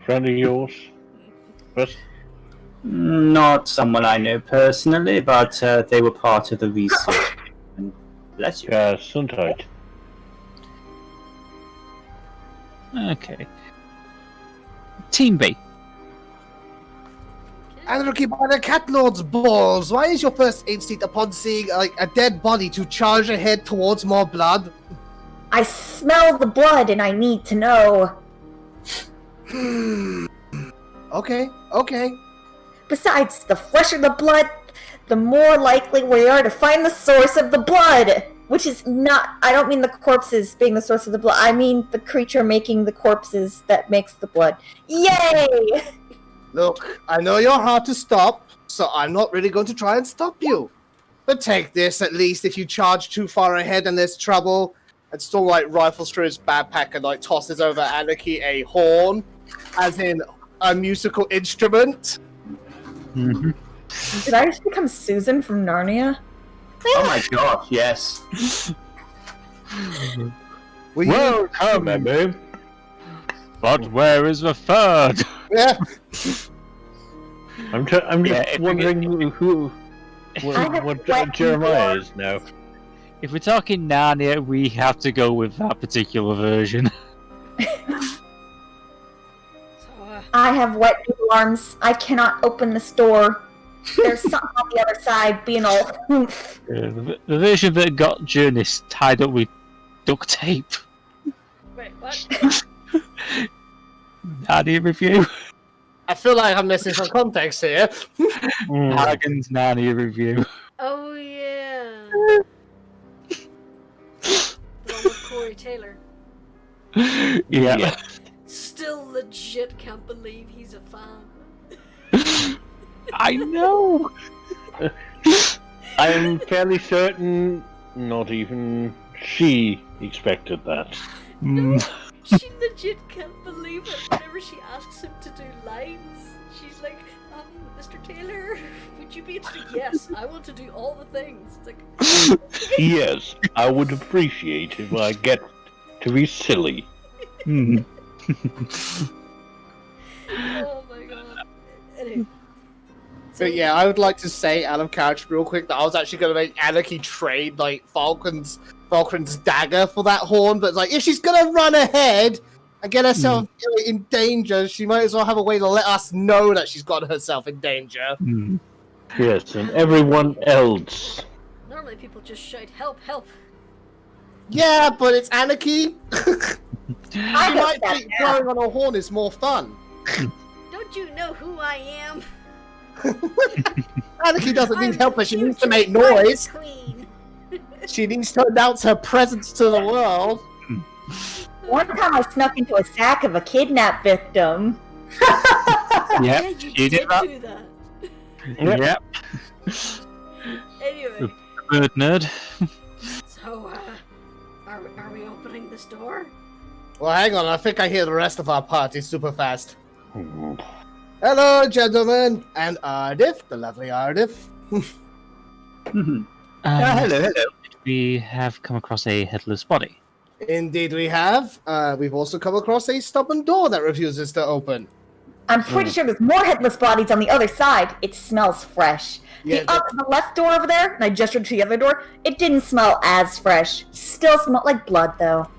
Friend of yours? First? Not someone I know personally, but they were part of the research. Bless you. Gesundheit. Okay. Team B. Anarchy by the Cat Lord's balls. Why is your first instinct upon seeing a dead body to charge ahead towards more blood? I smell the blood and I need to know. Okay. Besides, the fresher the blood, the more likely we are to find the source of the blood. Which is not... I don't mean the corpses being the source of the blood. I mean the creature making the corpses that makes the blood. Yay! Look, I know you're hard to stop, so I'm not really going to try and stop you. But take this, at least, if you charge too far ahead and there's trouble. And Stormlight rifles through his backpack and tosses over Anarchy a horn, as in a musical instrument. Mm-hmm. Did I just become Susan from Narnia? Oh my gosh, yes. Welcome, babe. But where is the third? Yeah. I'm just wondering what Jeremiah is now. If we're talking Narnia, we have to go with that particular version. I have wet noodle arms. I cannot open this door. There's something on the other side being all oomph. The version that got Jurnis tied up with duct tape. Wait, what? Narnia review. I feel like I'm missing some context here. Hagen's Narnia review. Oh, yeah. The one with Corey Taylor. Yeah. Still legit can't believe he's a fan. I know! I'm fairly certain not even she expected that. She legit can't believe it whenever she asks him to do lines. She's like, Mr. Taylor, would you be interested? Yes, I want to do all the things. It's like... Yes, I would appreciate if I get to be silly. Oh my god. Anyway. So yeah, I would like to say out of character real quick that I was actually going to make Anarchy trade Falcon's dagger for that horn, but if she's going to run ahead and get herself in danger, she might as well have a way to let us know that she's got herself in danger. Yes, and everyone else. Normally people just shout, help, help. Yeah, but it's Anarchy. I She might think blowing on a horn is more fun. Don't you know who I am? Anarchy doesn't I'm need help, but the she needs to future make pirate noise. Queen. She needs to announce her presence to the world. One time I snuck into a sack of a kidnap victim. Yeah, Yep, you you did that. do that. Yep. Anyway, Bird nerd. so are we opening this door? Well, hang on. I think I hear the rest of our party super fast. Hello, gentlemen, and Ardeth, the lovely Ardeth. hello, hello. We have come across a headless body. Indeed, we have. We've also come across a stubborn door that refuses to open. I'm pretty sure there's more headless bodies on the other side. It smells fresh. Yeah, The left door over there, and I gestured to the other door, it didn't smell as fresh. Still smelled like blood, though.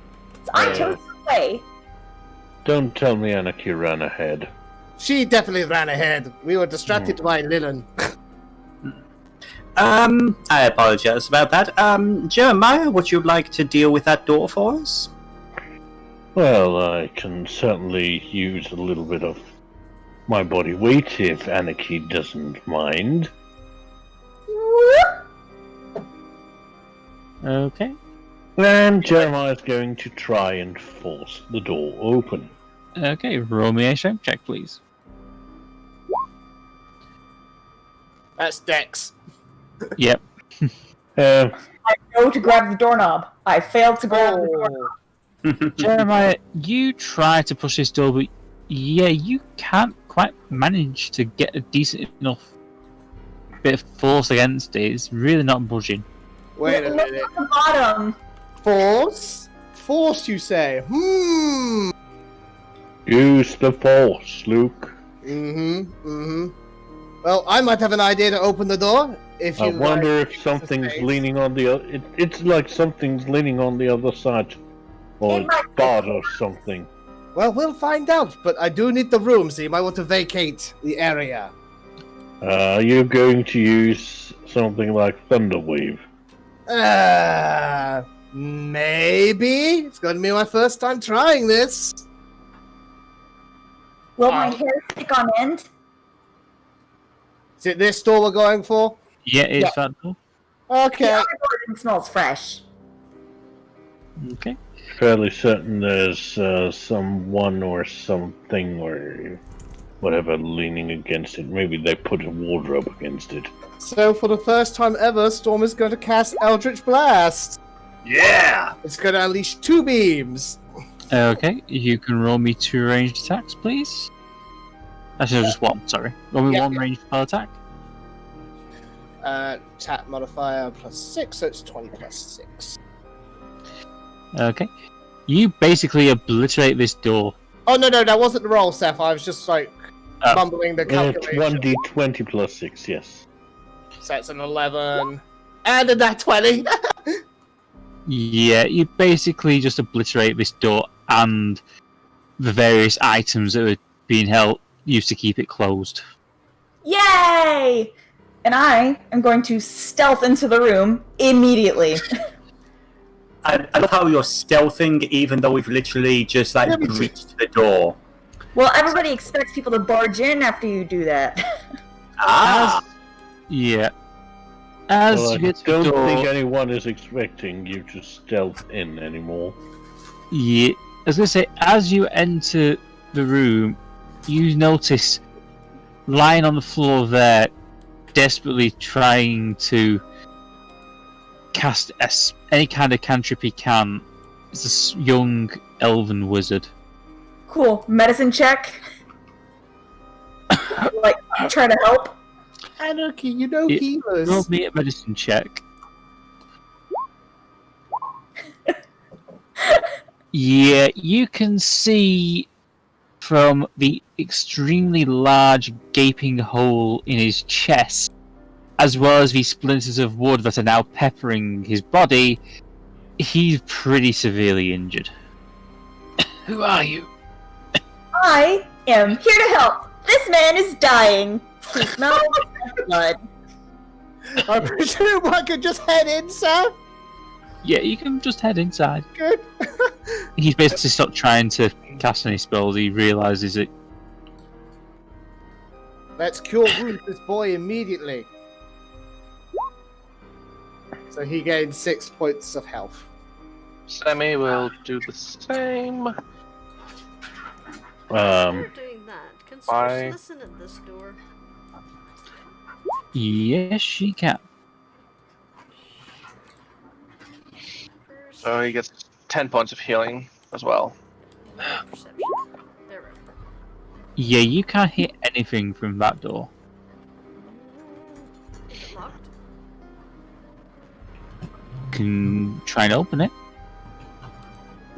So I chose the way. Don't tell me Anarchy ran ahead. She definitely ran ahead. We were distracted by Lillian. I apologize about that. Jeremiah, would you like to deal with that door for us? Well, I can certainly use a little bit of my body weight if Anarchy doesn't mind. Okay. And Jeremiah's going to try and force the door open. Okay, roll me a strength check, please. That's Dex. Yep. I go to grab the doorknob. I failed to grab the doorknob. Jeremiah, you try to push this door, but yeah, you can't quite manage to get a decent enough bit of force against it. It's really not budging. Wait a Look minute. at the bottom. Force? Force, you say? Use the force, Luke. Well, I might have an idea to open the door. If you I wonder like, if something's space. leaning on the other... It's like something's leaning on the other side. Or It might be. barred or something. Well, we'll find out, but I do need the room, so you might want to vacate the area. Are you going to use something like Thunderwave? Maybe. It's going to be my first time trying this. Will my hair stick on end? Is it this door we're going for? Yeah, it's that door. Okay. The other door smells fresh. Okay. Fairly certain there's someone or something or whatever leaning against it. Maybe they put a wardrobe against it. So, for the first time ever, Storm is going to cast Eldritch Blast. Yeah! It's going to unleash 2 beams. Okay, you can roll me 2 ranged attacks, please. Actually, no, just 1, sorry. Roll me 1 ranged spell attack. Attack modifier plus 6, so it's 20 plus 6. Okay. You basically obliterate this door. Oh, no, that wasn't the roll, Seph. I was just, mumbling the It's calculation. 1d20 plus 6, yes. So it's an 11. And a nat 20. Yeah, you basically just obliterate this door and the various items that were being used to keep it closed. Yay! And I am going to stealth into the room immediately. I love how you're stealthing, even though we've literally just breached the door. Well, everybody expects people to barge in after you do that. Yeah. As Well, you I get to the don't door, think anyone is expecting you to stealth in anymore. yeah, I was going to say, as you enter the room, you notice lying on the floor there, desperately trying to cast any kind of cantrip he can. It's this young elven wizard. Cool. Medicine check. Try to help. Anarchy, you know Yeah, healers. Roll me a medicine check. Yeah, you can see from the extremely large gaping hole in his chest, as well as the splinters of wood that are now peppering his body, he's pretty severely injured. Who are you? I am here to help. This man is dying. He smells like blood. I presume I could just head in, Sam? Yeah, you can just head inside. Good. He's basically stopped trying to cast any spells. He realizes it. Let's cure wound this boy immediately. So he gained 6 points of health. Sammy will do the same. While you're doing that, can Bye. Squish listen at this door? Yes, she can. So he gets 10 points of healing as well. Perception. There we go. Yeah, you can't hear anything from that door. Is it locked? Can try and open it.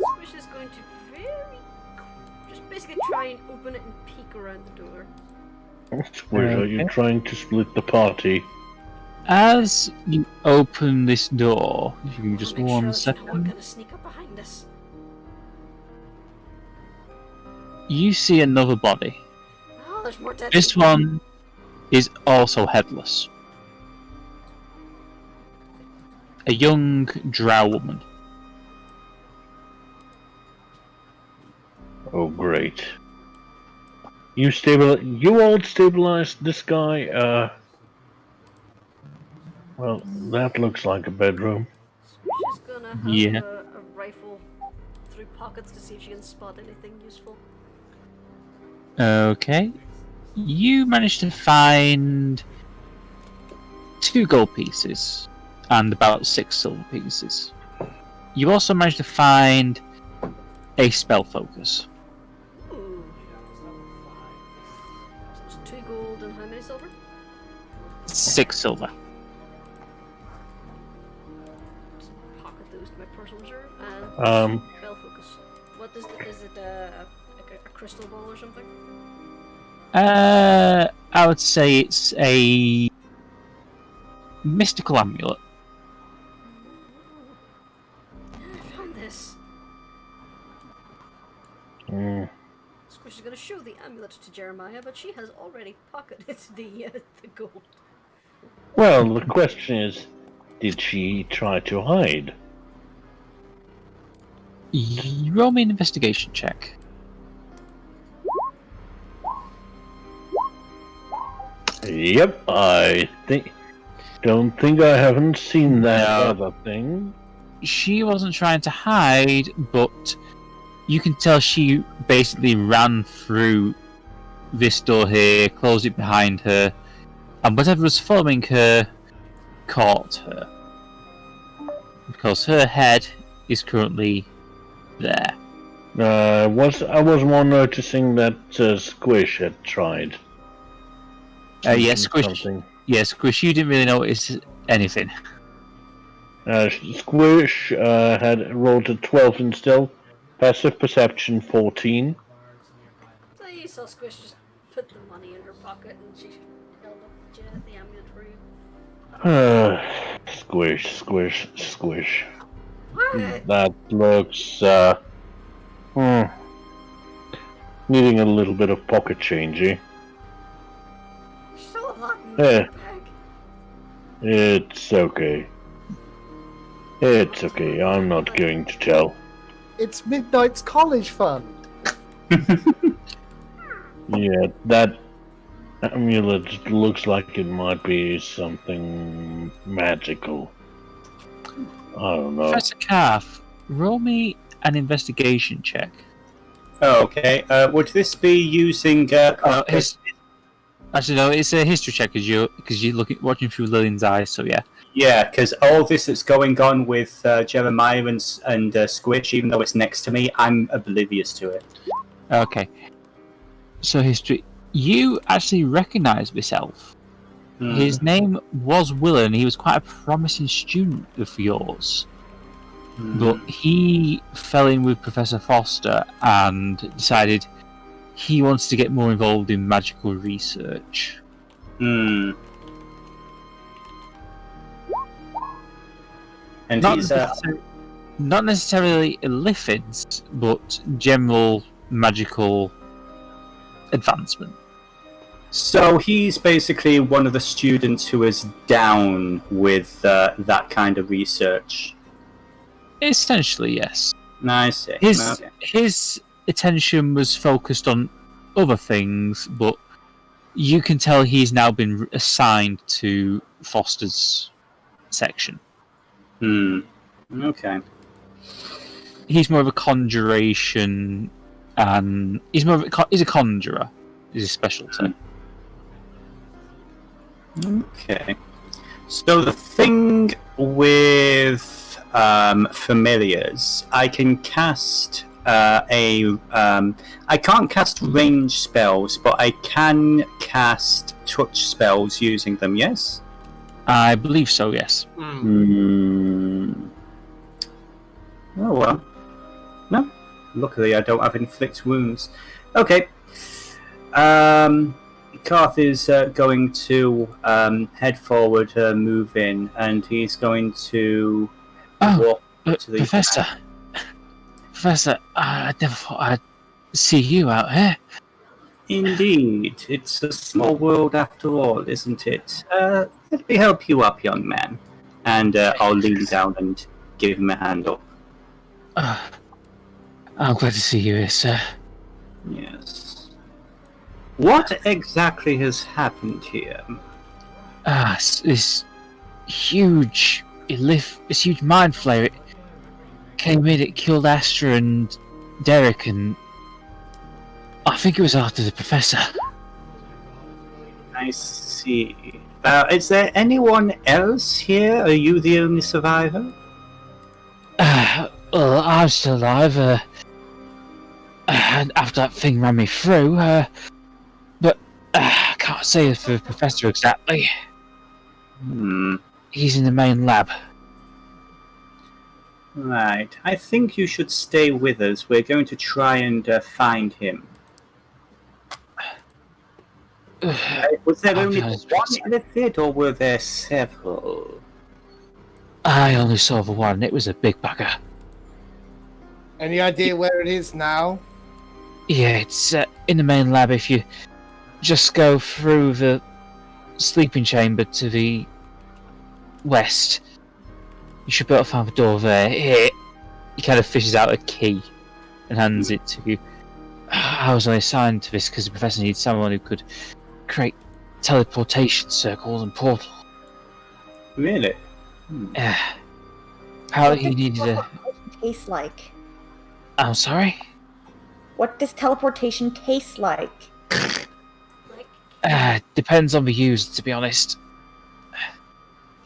Squish is going to just basically try and open it and peek around the door. Squish, are you trying to split the party? As you open this door, if you can just Make sure one there's no one second, gonna sneak up behind us. you see another body. Oh, there's more dead This people. one is also headless. A young drow woman. Oh, great. You all stabilized this guy, Well, that looks like a bedroom. Squish is gonna have Yeah. a rifle through pockets to see if she can spot anything useful. Okay. You managed to find 2 gold pieces and about 6 silver pieces. You also managed to find a spell focus. Ooh. So it's 2 gold and how many silver? 6 silver. Just pocket those to my personal reserve. And spell focus. What is it like a crystal ball or something? I would say it's a mystical amulet. I found this. Squish is going to show the amulet to Jeremiah, but she has already pocketed the gold. Well, the question is, did she try to hide? Roll me an investigation check. Yep, don't think I haven't seen that other thing. She wasn't trying to hide, but you can tell she basically ran through this door here, closed it behind her, and whatever was following her caught her. Because her head is currently there. I was more noticing that Squish had tried. Yes, Squish. Something. Yes, Squish, you didn't really notice anything. Squish had rolled a 12 and still. Passive perception 14. So you saw Squish just put the money in her pocket and she held up the amulet for you. Squish. What? That looks needing a little bit of pocket changey. Still a lot in the bag. It's okay. It's okay. I'm not going to tell. It's Midnight's college fund. Yeah, that amulet looks like it might be something magical. I don't know. Professor Krathe, roll me an investigation check. Oh, okay. Would this be using? Actually, no, it's a history check because you're watching through Lillian's eyes. So yeah. Yeah, because all this that's going on with Jeremiah and Squish, even though it's next to me, I'm oblivious to it. Okay. So history. You actually recognise this elf. His name was Willen. He was quite a promising student of yours. But he fell in with Professor Foster and decided he wants to get more involved in magical research. And not necessarily illithids, but general magical advancement. So he's basically one of the students who is down with that kind of research. Essentially, yes. Nice. His attention was focused on other things, but you can tell he's now been assigned to Foster's section. Okay. He's more of a conjuration, and he's a conjurer. Is his specialty. Okay. So the thing with familiars, I can cast I can't cast range spells, but I can cast touch spells using them. Yes. I believe so. Yes. Oh well. No. Luckily, I don't have inflict wounds. Okay. Krathe is going to head forward, move in, and he's going to walk to the Professor. Professor, I never thought I'd see you out here. Indeed, it's a small world after all, isn't it? Let me help you up, young man. And I'll lean down and give him a hand up. I'm glad to see you here, sir. Yes. What exactly has happened here? This huge mind flayer. It came in, it killed Astra and Derek, and I think it was after the Professor. I see. Is there anyone else here? Are you the only survivor? Well, I'm still alive. After that thing ran me through, but I can't say for the Professor exactly. He's in the main lab. Right. I think you should stay with us. We're going to try and find him. Was there only one elephant, or were there several? I only saw the one. It was a big bugger. Any idea where it is now? Yeah, it's in the main lab. If you just go through the sleeping chamber to the west, you should be able to find the door there. Here, he kind of fishes out a key and hands it to you. I was only assigned to this because the Professor needs someone who could create teleportation circles and portals. Really? Apparently he needed a... Taste like? I'm sorry? What does teleportation taste like? Depends on the user, to be honest.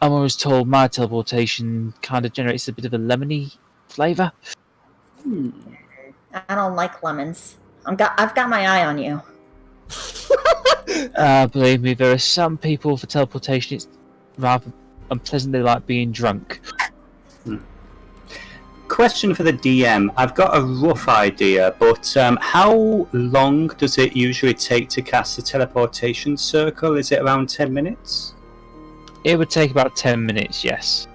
I'm always told my teleportation kind of generates a bit of a lemony flavour. I don't like lemons. I've got my eye on you. Believe me, there are some people for teleportation it's rather unpleasantly like being drunk. Question for the DM. I've got a rough idea, but how long does it usually take to cast a teleportation circle? Is it around 10 minutes? It would take about 10 minutes, yes.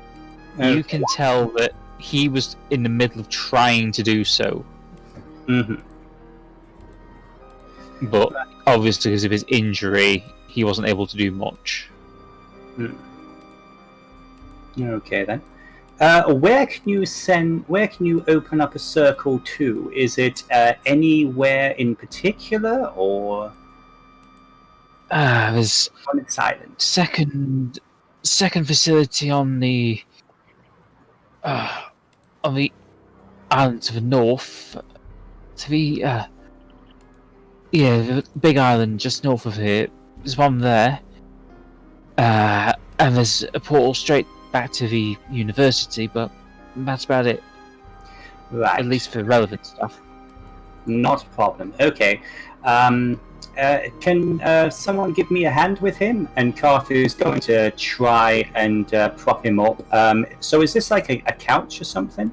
Okay. You can tell that he was in the middle of trying to do so. But obviously because of his injury, he wasn't able to do much. Okay then. Where can you open up a circle to? Is it anywhere in particular, or there's on its island? Second facility on the island to the north, to the the big island just north of here. There's one there, and there's a portal straight back to the university, but that's about it. Right. At least for relevant stuff. Not a problem. Okay. Can someone give me a hand with him? And Krathe is going to try and prop him up. So is this like a couch or something?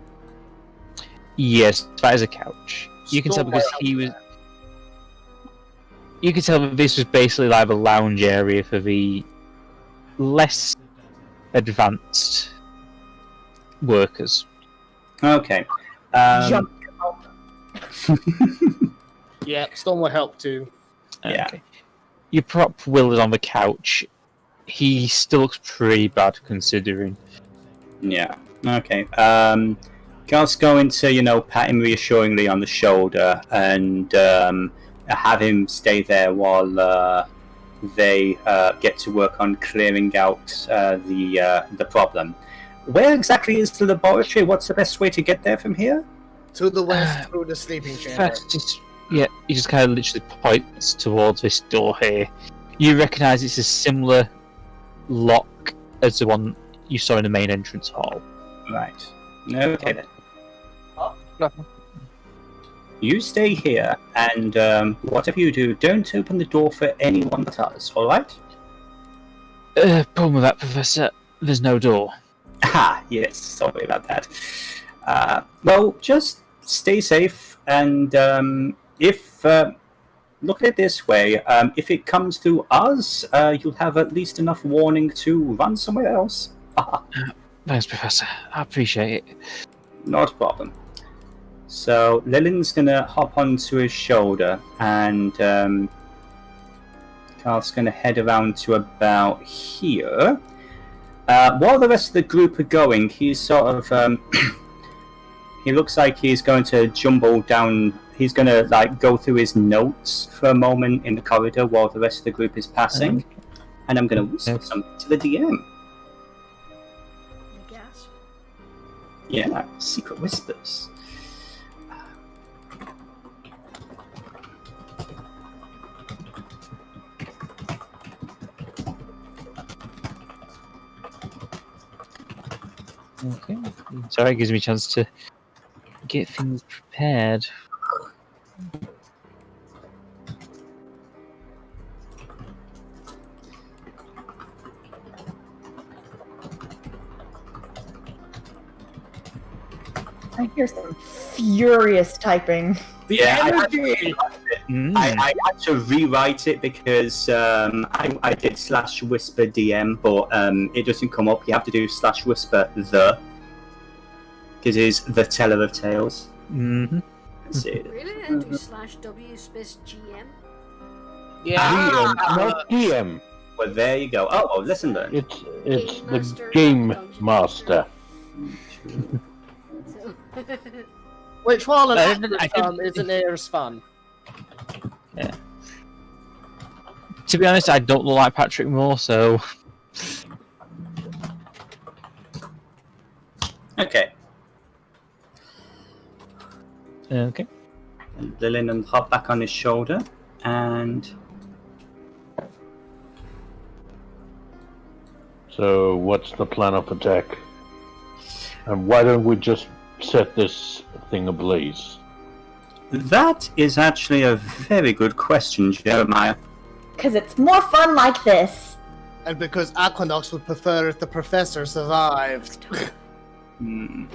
Yes, that is a couch. You can tell because he was. You can tell that this was basically like a lounge area for the less advanced workers. Okay. Jump. Yeah, Storm will help too. Yeah. Okay. You prop Willard on the couch. He still looks pretty bad considering. Yeah. Okay. Garth's going to, pat him reassuringly on the shoulder and have him stay there while they get to work on clearing out the problem. where exactly is the laboratory? What's the best way to get there from here? To the west, through the sleeping chamber. First, he just kind of literally points towards this door here. You recognise it's a similar lock as the one you saw in the main entrance hall. Right. Okay then. Nothing. You stay here, and whatever you do, don't open the door for anyone but us, alright? Problem with that, Professor, there's no door. Ah, yes, sorry about that. Well, just stay safe, and if... look at it this way, if it comes to us, you'll have at least enough warning to run somewhere else. Thanks, Professor. I appreciate it. Not a problem. So, Lillian's gonna hop onto his shoulder, and Carl's gonna head around to about here. While the rest of the group are going, he's sort of... he looks like he's going to jumble down... He's going to like go through his notes for a moment in the corridor while the rest of the group is passing. And I'm going to whisper something to the DM. Gas. Yeah, secret whispers. Okay. Sorry, it gives me a chance to get things prepared. I hear some furious typing. Yeah, energy! I had to rewrite it because I did /whisper DM, but it doesn't come up. You have to do /whisper the, because it's the teller of tales. Mm-hmm. Let's see. Really? And do /W space GM? DM, not DM. Well, there you go. Oh, listen then. It's Game the Master, Game Dungeon Master. So... Which one of I that didn't- isn't near as fun? Yeah. To be honest, I don't look like Patrick Moore, so... Okay. Okay. And Lillian will hop back on his shoulder, and So what's the plan of attack? And why don't we just set this thing ablaze? that is actually a very good question, Jeremiah. Because it's more fun like this. And because Aquanox would prefer if the professor survived. Hmm.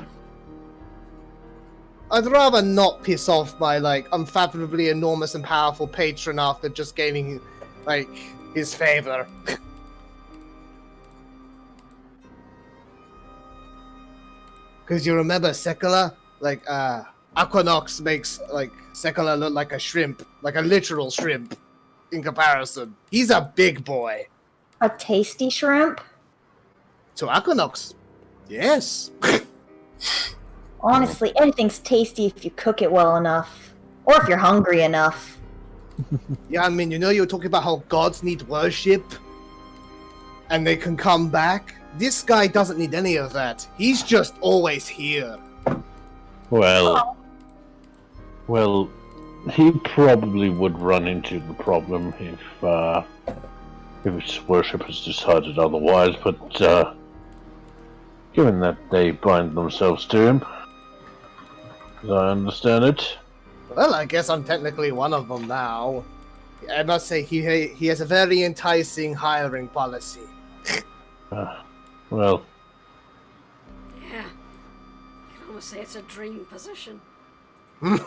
I'd rather not piss off my, unfathomably enormous and powerful patron after just gaining, his favor. Because you remember Sekala? Aquanox makes, Sekala look like a shrimp. Like a literal shrimp, in comparison. He's a big boy. A tasty shrimp? To Aquanox. Yes. Honestly, anything's tasty if you cook it well enough. Or if you're hungry enough. Yeah, I mean, you were talking about how gods need worship. And they can come back. This guy doesn't need any of that. He's just always here. Well, he probably would run into the problem if his worshippers decided otherwise, but given that they bind themselves to him, as I understand it. Well, I guess I'm technically one of them now. I must say, he has a very enticing hiring policy. Well, Yeah. I can almost say it's a dream position. ooh,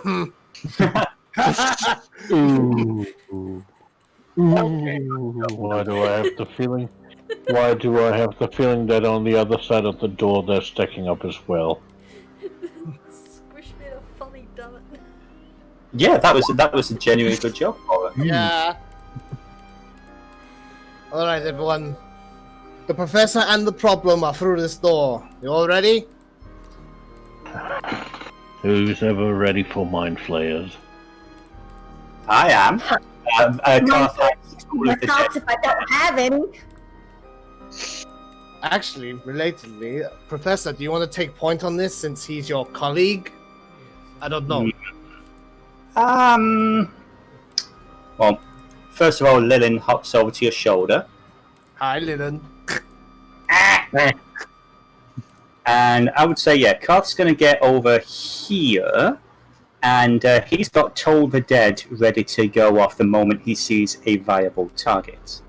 why do I have the feeling? Why do I have the feeling that on the other side of the door they're stacking up as well? Squish made a funny damn it. Yeah, that was a genuine good job for her. Yeah. Alright, everyone. The professor and the problem are through this door. You all ready? Who's ever ready for mind flayers? I am. Krathe has all My of the thoughts if I don't have any. Actually, relatedly, Professor, do you want to take point on this since he's your colleague? I don't know. Well, first of all, Lillian hops over to your shoulder. Hi, Lillian. And I would say, yeah, Krathe's going to get over here, and he's got Toll the Dead ready to go off the moment he sees a viable target.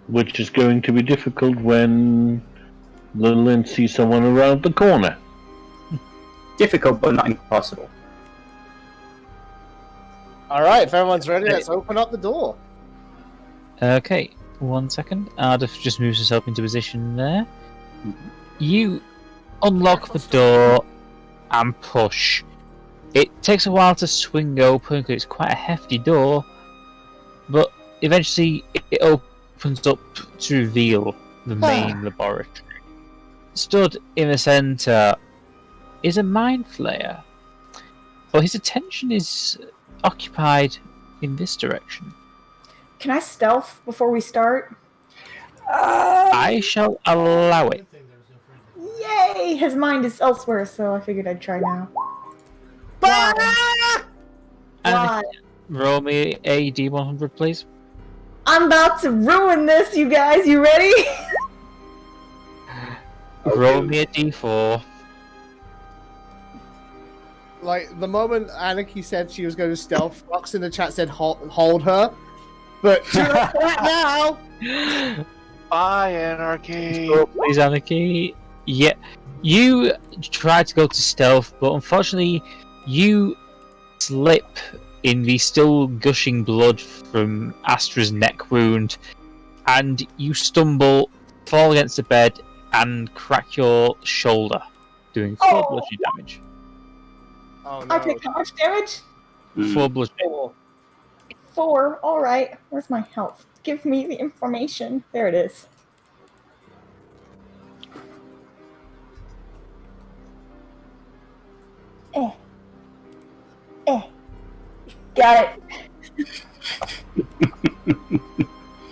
Which is going to be difficult when Lillian sees someone around the corner. Difficult, but not impossible. Alright, if everyone's ready, let's open up the door. Okay, 1 second. Ardeth just moves herself into position there. You unlock the door and push. It takes a while to swing open because it's quite a hefty door, but eventually it opens up to reveal the main laboratory. Stood in the centre is a mind flayer, but his attention is occupied in this direction. Can I stealth before we start? I shall allow it. Yay! His mind is elsewhere, so I figured I'd try now. And Why? roll me a D100, please. I'm about to ruin this, you guys. You ready? Roll me a D4. Like, the moment Anarchy said she was going to stealth, Fox in the chat said hold her. But too late for that now! Bye, Anarchy. Roll, please, Anarchy. Yeah. You try to go to stealth, but unfortunately, you slip in the still gushing blood from Astra's neck wound, and you stumble, fall against the bed, and crack your shoulder, doing 4 bludgeoning damage. Oh no. I take how much damage? 4 bludgeoning. 4. Alright. Where's my health? Give me the information. There it is. Got it.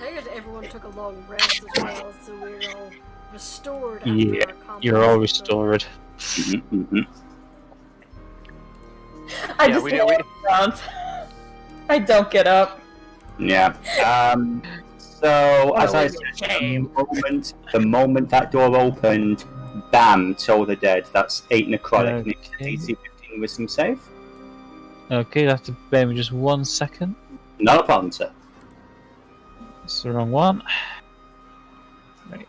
I guess everyone took a long rest as well, so we're all restored. After Yeah, our combat. you're all restored. I Yeah, just we lay do, on the ground. I don't get up. Yeah. So, as I said, the moment that door opened, bam, Toll the Dead. That's 8 necrotic. Okay. DC 15 wisdom save. Okay, you have to bear me just 1 second. Not a problem, sir. It's the wrong one. Right.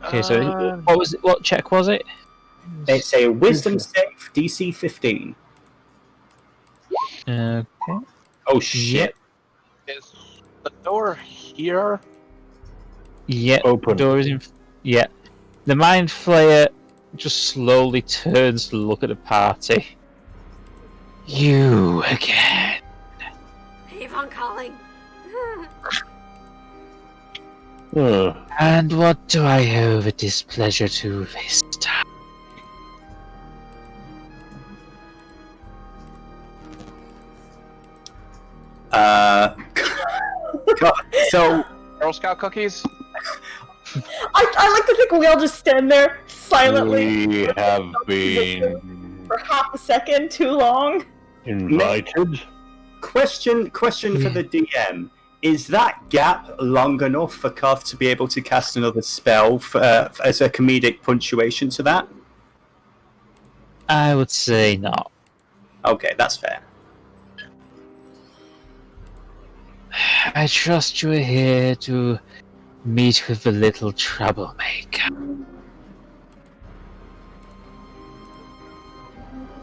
Okay, so what was it? What check was it? It's a wisdom save, DC 15. Okay. Oh, shit. Is the door here? Yeah. Open. Door is in. Yeah. The mind flayer just slowly turns to look at the party. You again. Avon calling. And what do I owe the displeasure to this time? So, Girl Scout cookies? I like to think we all just stand there silently We have been for half a second too long. invited. question for the DM. Is that gap long enough for Krathe to be able to cast another spell as a comedic punctuation to that? I would say not. Okay, that's fair. I trust you are here to meet with the little troublemaker.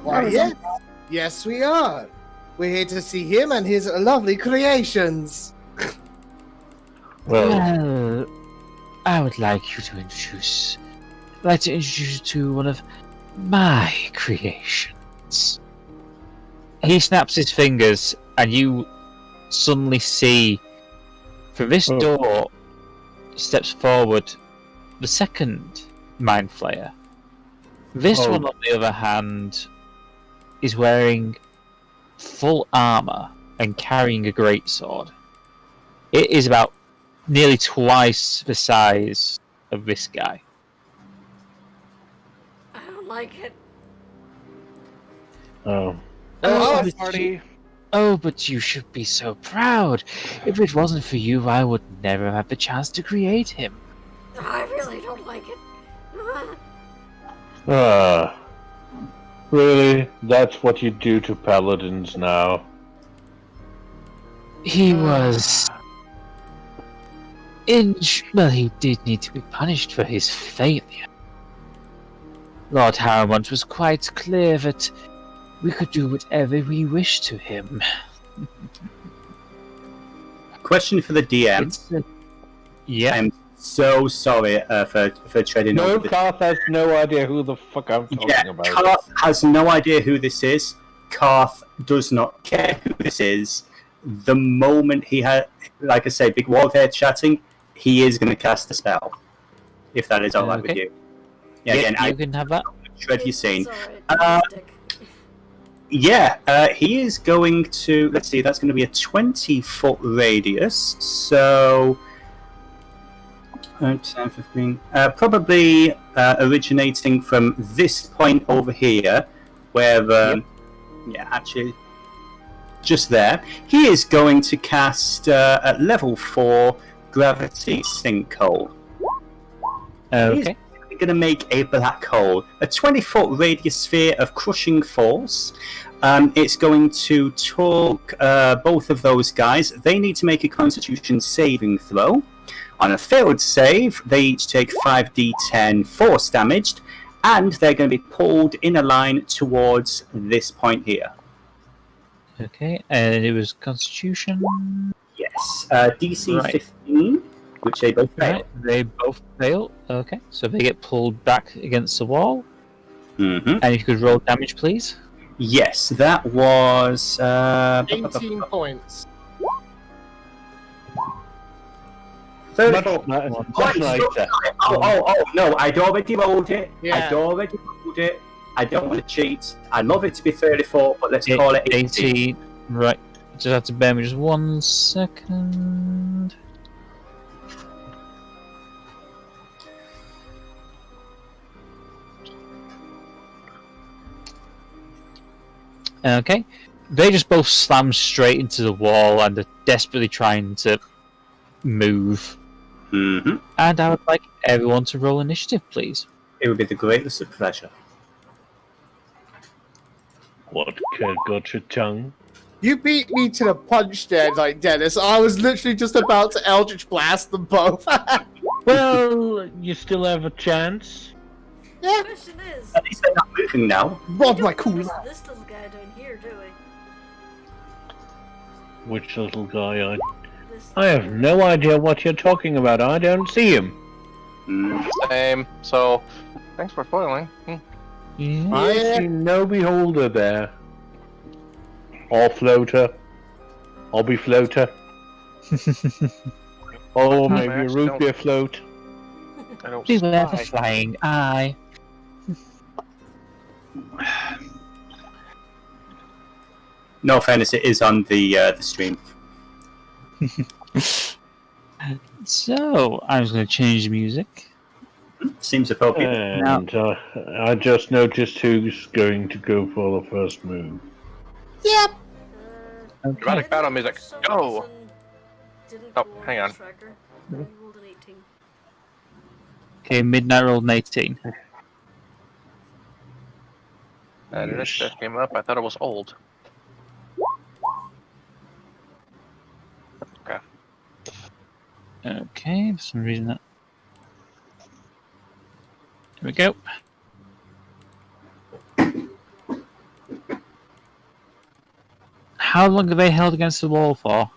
Why, yes. Yes, we are. We're here to see him and his lovely creations. Well, I would like you to introduce you to one of my creations. He snaps his fingers, and you suddenly see from this door steps forward the second mind flayer. This one, on the other hand, is wearing full armor and carrying a greatsword. It is about nearly twice the size of this guy. I don't like it. Oh. Oh, but party. Oh, but you should be so proud. If it wasn't for you, I would never have the chance to create him. I really don't like it. Ah. Really? That's what you do to paladins now? He was... Well, he did need to be punished for his failure. Lord Harrowmont was quite clear that we could do whatever we wished to him. Question for the DM. Yeah. I'm so sorry for treading No, over the... Krathe has no idea who the fuck I'm talking about. Krathe has no idea who this is. Krathe does not care who this is. The moment he had, like I say, Big Wall there chatting, he is going to cast a spell. If that is alright with you. Yeah, again, you can have that. Shred your scene. Sorry, He is going to, let's see, that's going to be a 20-foot radius, so 10, 15, probably originating from this point over here, where, actually, just there. He is going to cast at level 4 Gravity Sinkhole. Okay. He's going to make a black hole, a 20-foot radius sphere of crushing force. It's going to talk both of those guys. They need to make a Constitution saving throw. On a failed save, they each take 5d10 force damaged, and they're going to be pulled in a line towards this point here. Okay, and it was Constitution. Yes, DC 15, which they both fail. Right. They both fail. Okay, so they get pulled back against the wall. Mm-hmm. And if you could roll damage, please. Yes, that was 18 points. 34. Much nicer. Oh, no, I'd already rolled it. Yeah. I don't want to cheat. I'd love it to be 34, but let's call it 18. Right. Just have to bear me just 1 second. Okay. They just both slam straight into the wall and are desperately trying to move. Mm-hmm. And I would like everyone to roll initiative, please. It would be the greatest of pleasure. What got your tongue? You beat me to the punch there, like Dennis. I was literally just about to Eldritch Blast them both. Well, you still have a chance. Yeah. Question is, At least they're not moving now. Rod we my don't cool notice laugh. this little guy down here, do we? Which little guy? This I have no idea what you're talking about. I don't see him. Same. So, thanks for spoiling. Yeah. I see no beholder there. Or floater. Or be floater. Or maybe a actually root beer float. I don't Beware the spy. flying eye. No offense, it is on the stream. So, I'm just going to change the music. Seems appropriate. And I just noticed who's going to go for the first move. Yep. Dramatic battle music. For some Go! reason, didn't Oh, go hang the on. tracker. He rolled an 18. Okay, Midnight rolled an 18. And initiative came up. I thought it was old. Okay. Okay, for some reason that... Here we go. How long have they held against the wall for?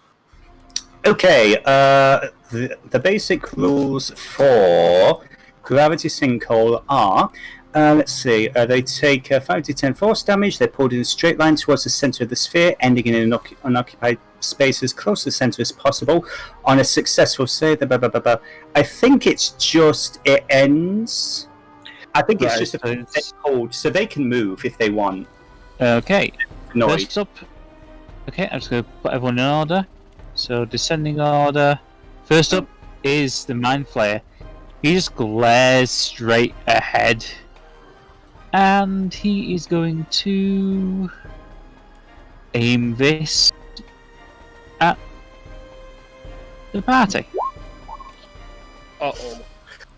Okay, the basic rules for Gravity Sinkhole are, let's see, they take 5d10 force damage, they're pulled in a straight line towards the center of the sphere, ending in an unoccupied space as close to the center as possible. On a successful save, I think it's just, it ends... I think it's Right, just a so it's- hold, so they can move if they want. Okay, Noise. first up... Okay, I'm just going to put everyone in order. So, descending order. First up, is the Mind Flayer. He just glares straight ahead. And he is going to aim this at the party. Uh-oh.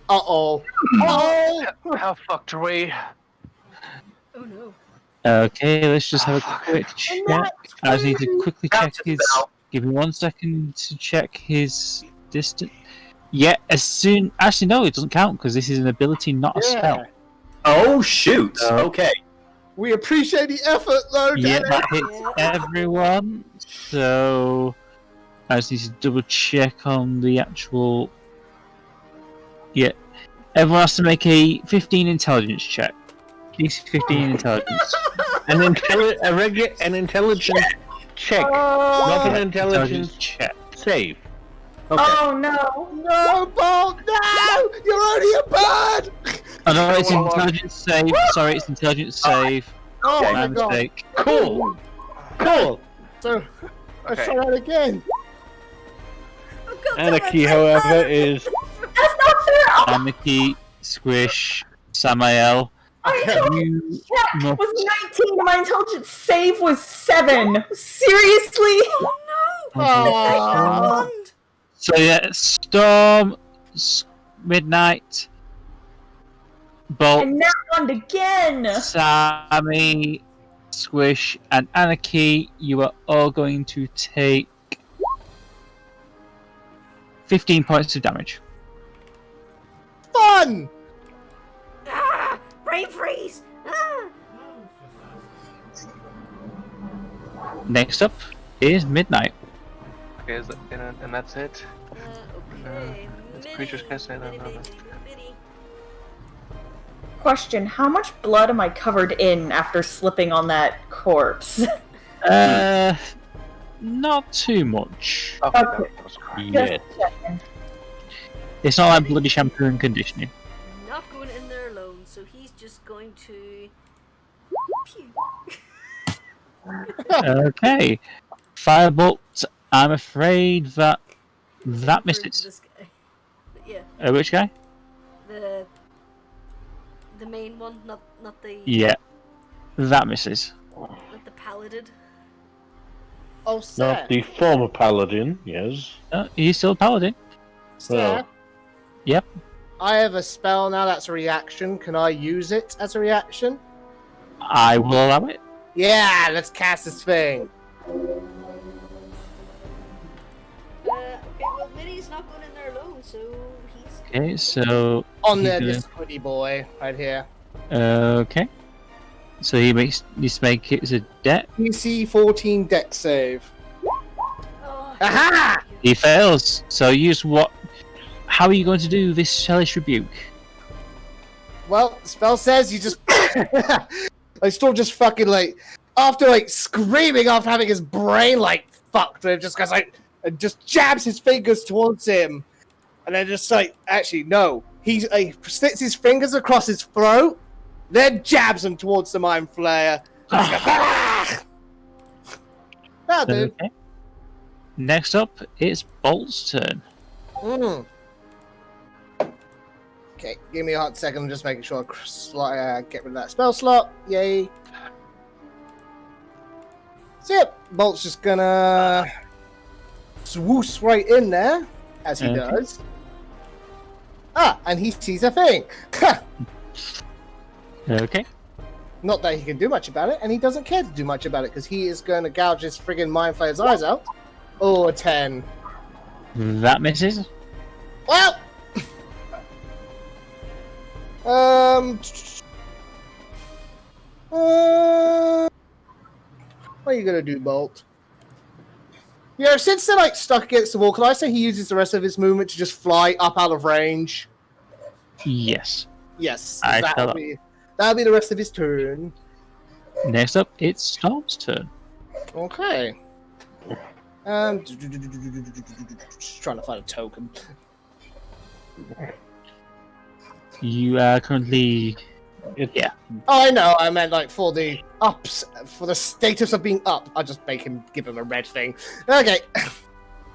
Uh-oh. Uh-oh! How fucked are we? Oh no. Okay, let's just have a quick check. I just need to quickly check his... Give me 1 second to check his distance. Yeah, as soon... Actually, no, it doesn't count because this is an ability, not a spell. Oh, shoot. Okay. We appreciate the effort, though. Yeah, damn it. that hits everyone. So I just need to double check on the actual. Yeah, everyone has to make a 15 intelligence check. DC 15 intelligence. An intelligence check, not an intelligence check. save. Okay. Oh no! No, Bolt! No! You're only a bird! Oh no, it's intelligence save. Sorry, it's intelligence save. Oh My my god. mistake. Cool. Cool. So, let's Okay. try that again. Oh, God, Anarchy, damn it. however, is That's not fair! Oh, Anarchy, Squish, Samael. my intelligence check was 19 and my intelligence save was 7. Seriously? Oh no! Oh. Bond. So yeah, Storm, Midnight, Bolt, And that one again! Sammy, Squish, and Anarchy, you are all going to take 15 points of damage. Fun! Ah! Brain freeze! Ah! Next up is Midnight. Okay, and that's it. Okay. It's creatures can say that. Mini. Question, how much blood am I covered in after slipping on that corpse? Not too much. Okay, Okay. that was great. yeah. Just checking. It's not like bloody shampoo and conditioning. Not going in there alone, so he's just going to. Pew. Okay. Firebolt, I'm afraid that misses. This guy. But yeah, Which guy? the main one, not the Yeah. That misses. not the paladin. Oh, Not Seth. the former paladin, yes. He's still a paladin. Seth. Yep. I have a spell now that's a reaction. Can I use it as a reaction? I will allow it. Yeah, let's cast this thing. Okay, well, Minnie's not going in there alone, so he's. Okay, so On he's there, gonna- this goody boy, right here. Okay. So he needs to make it as a deck. PC 14 deck save. Oh, Aha! He fails. So use what? How are you going to do this hellish rebuke? Well, the spell says you just. I still just fucking like. After like screaming after having his brain like fucked, it just goes like. And just jabs his fingers towards him. And then just like. Actually, no. He slits his fingers across his throat, then jabs him towards the Mind Flayer. That'll do. Okay. Next up, it's Bolt's turn. Okay, give me a hot second. I'm just making sure I get rid of that spell slot. Yay. So, yep, Bolt's just gonna swoosh right in there, as he Okay. does. Ah, and he sees a thing. Okay. Not that he can do much about it, and he doesn't care to do much about it, because he is going to gouge his friggin' Mind Flayer's eyes out. Oh, a 10. That misses. Well! What are you gonna do, Bolt? Yeah, since they're like stuck against the wall, can I say he uses the rest of his movement to just fly up out of range? Yes. Yes, I that'll be the rest of his turn. Next up, it's Storm's turn. Okay. Just trying to find a token. You are currently. It's Oh, I know. I meant like for the ups, for the status of being up. I'll just give him a red thing. Okay.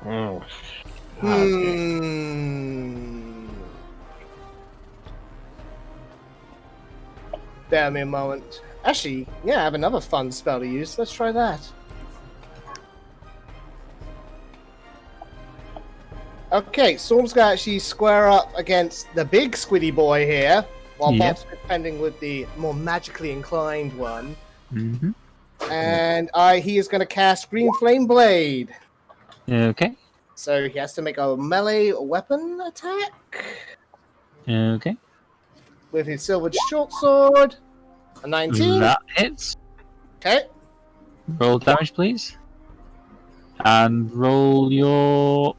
oh. Bear me a moment. Actually, yeah, I have another fun spell to use. Let's try that. Okay, Storm's gonna actually square up against the big squiddy boy here, while Bob's defending with the more magically inclined one. Mm-hmm. And he is gonna cast Green Flame Blade. Okay. So he has to make a melee weapon attack Okay. with his silver short sword. A 19. That hits. Okay. Roll damage, please. And roll your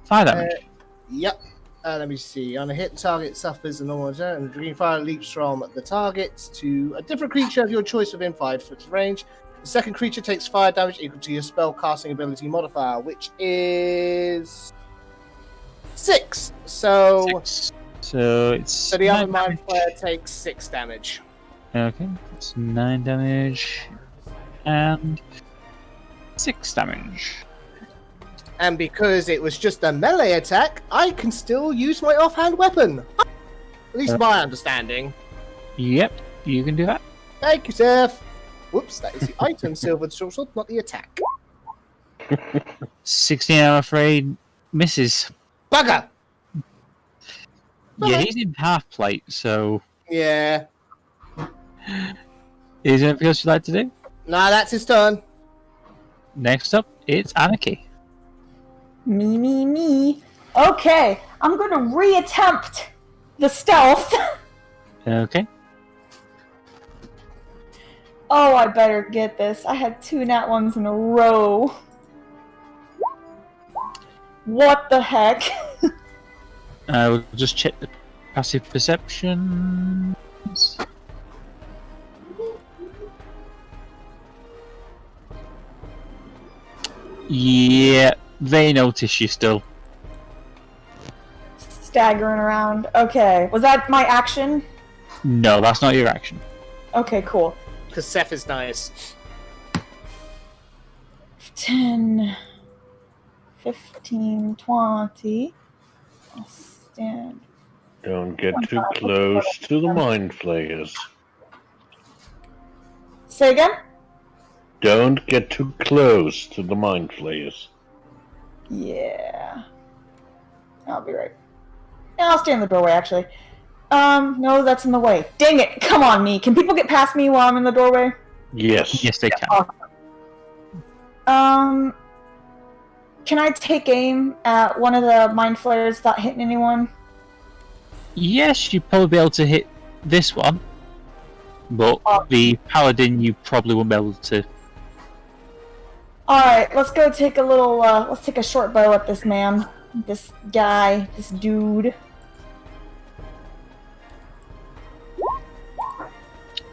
fire damage. Yep. Let me see. On a hit, the target suffers a normal attack, and green fire leaps from the target to a different creature of your choice within 5 foot range. The second creature takes fire damage equal to your spell casting ability modifier, which is 6. So So the other mind player takes 6 damage. Okay, it's 9 damage and 6 damage. And because it was just a melee attack, I can still use my offhand weapon. At least my understanding. Yep, you can do that. Thank you, Seph. Whoops, that is the item, silver short sword, not the attack. 16, I'm afraid, misses. Bugger! Yeah, he's in half plate, so. Yeah. Is there anything else you'd like to do? Nah, that's his turn. Next up, it's Anarchy. Me. Okay, I'm gonna reattempt the stealth. Okay. Oh, I better get this. I had 2 nat ones in a row. What the heck? We'll just check the passive perceptions. Yeah, they notice you still. Staggering around. Okay, was that my action? No, that's not your action. Okay, cool. Because Seph is nice. 10, 15, 20. I'll stand. Don't get too close to the mind flayers. Say again? Don't get too close to the mind flayers. Yeah. I'll be right. Yeah, I'll stay in the doorway, actually. No, that's in the way. Dang it! Come on, me. Can people get past me while I'm in the doorway? Yes. Yes, they can. Awesome. Can I take aim at one of the mind flayers without hitting anyone? Yes, you'd probably be able to hit this one, but the paladin you probably won't be able to. Alright, let's go take a little, let's take a short bow at this man. This guy, this dude.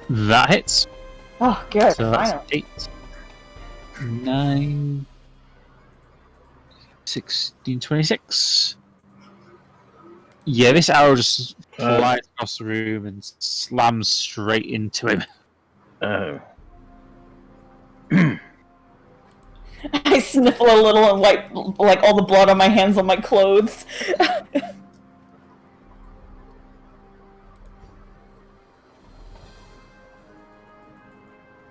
That hits. Oh, good. So Finally. that's 8, 9, 16, 26. Yeah, this arrow just flies across the room and slams straight into him. Oh. I sniffle a little and wipe like all the blood on my hands on my clothes.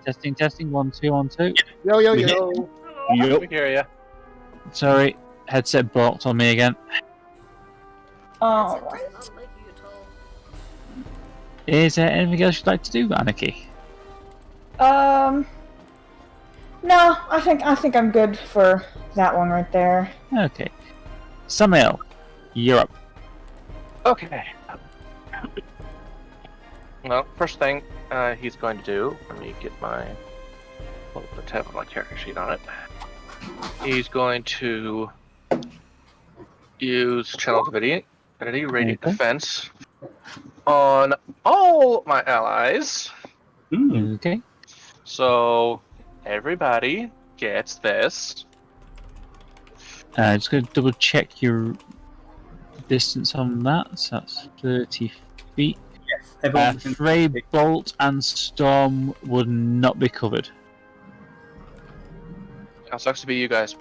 Testing, 1, 2, 1, 2. Yo. Yep. We hear ya. Sorry, headset balked on me again. Oh, Does not like you at all. Is there anything else you'd like to do, Anarchy? no, I think I'm good for that one right there. Okay. Samael, you're up. Okay. Well, first thing he's going to do, let me get the tab of my character sheet on it. He's going to use Channel Divinity, Radiant Defense, on all my allies. Okay. So, everybody gets this. Just going to double check your distance on that. So that's 30 feet. Yes, everyone can Fray, Bolt, and Storm would not be covered. How sucks to be you guys.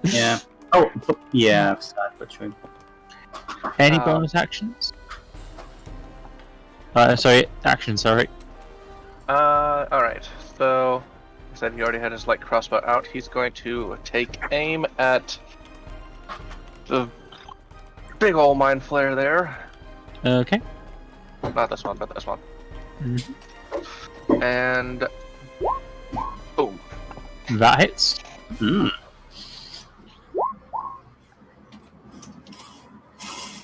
Yeah. Oh, yeah. Sad but true. Any bonus actions? Sorry, action. Sorry. Alright. So, he said he already had his light crossbow out. He's going to take aim at the big old mind flare there. Okay. Not this one, but this one. Mhm. And boom. That hits.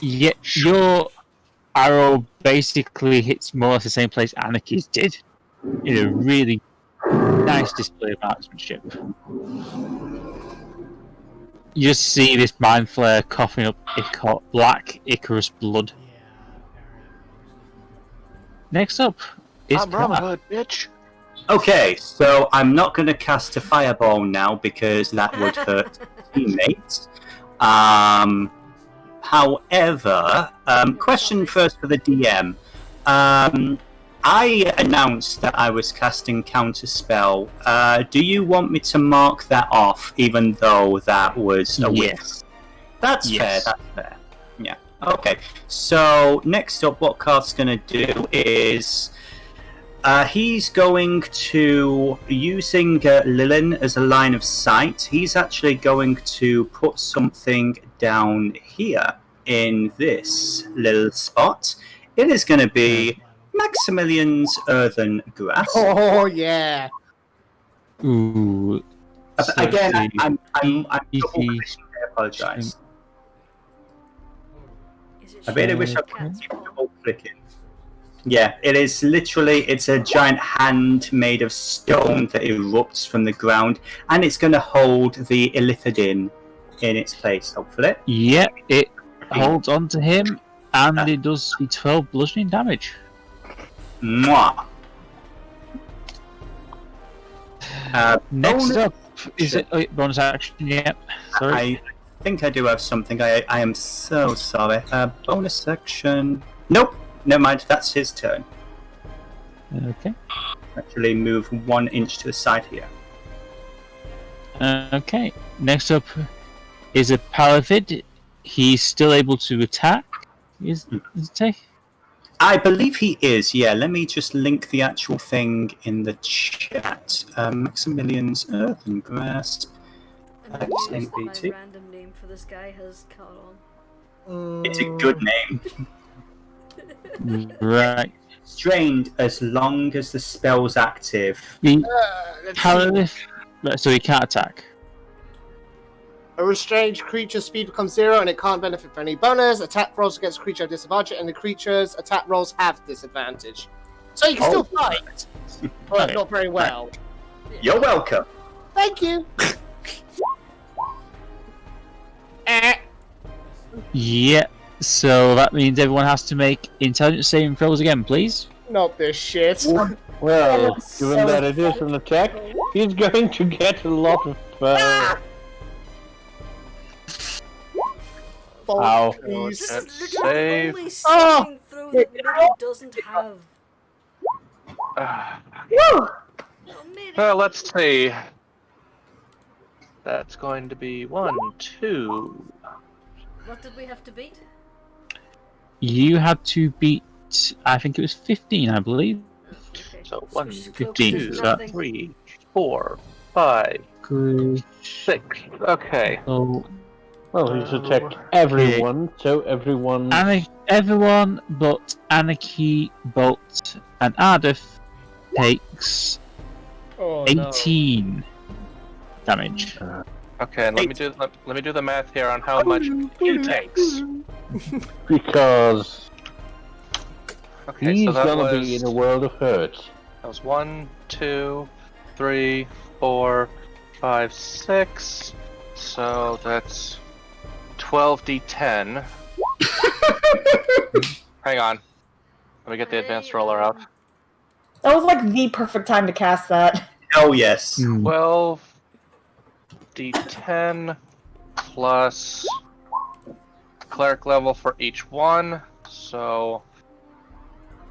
Yeah, your arrow basically hits more or less the same place Anarchy's did. In a really nice display of marksmanship. You just see this mind flare coughing up black Icarus blood. Next up is I'm Robin Hood, bitch. Okay, so I'm not going to cast a fireball now because that would hurt teammates. However, question first for the DM. I announced that I was casting Counterspell. Do you want me to mark that off, even though that was a Yes. That's fair, that's fair. Yeah. Okay, so next up, what Karth's going to do is... he's going to, using Lilin as a line of sight, he's actually going to put something down here in this little spot. It is going to be Maximilian's Earthen Grasp. Oh yeah. Ooh. Again, I'm Easy. double-clicking, I apologise. Is it I really showing wish I the could cat's keep paw? double-clicking. Yeah, it is literally, it's a giant hand made of stone that erupts from the ground, and it's going to hold the Illithidin in its place, hopefully. Yeah, it holds on to him, and it does the 12 bludgeoning damage. Mwah! Next bonus up, is action. it bonus action? Yeah, sorry. I think I do have something. I am so sorry. Bonus action. Nope. Never mind. That's his turn. Okay. Actually, move 1 inch to the side here. Okay. Next up is a Palavid. He's still able to attack. Is it? I believe he is. Yeah. Let me just link the actual thing in the chat. Maximilian's Earthen Grasp. I'm amused that my XMBT. random name for this guy has caught on. It's a good name. Right. Strained as long as the spell's active. The Let's see. Palavid. So he can't attack. A restrained creature's speed becomes 0 and it can't benefit from any bonus. Attack rolls against a creature have disadvantage, and the creature's attack rolls have disadvantage. So you can still fight, but Okay. not very well. You're welcome. Thank you. Yeah. So that means everyone has to make intelligence saving throws again, please. Not this shit. Well, That's given so that it is an attack, he's going to get a lot of. Ow. Please. This is Let's literally save. the only saving throw that Midi doesn't have. Woo! Oh, Midi. Well, let's see. That's going to be 1, 2. What did we have to beat? You had to beat. I think it was 15, I believe. Okay. So 1, Squish's 15, focus is so nothing. 3, 4, 5, Good. 6. Okay. So Well, he's attacked everyone, so everyone. everyone but Anarchy, Bolt, and Ardeth takes Oh, no. 18 damage. Okay, and let me do the math here on how much he takes. Because Okay, he's so that gonna was be in a world of hurt. that was 1, 2, 3, 4, 5, 6. So that's 12d10. Hang on. Let me get the advanced roller out. That was like the perfect time to cast that. Oh yes. 12d10 plus cleric level for each one. So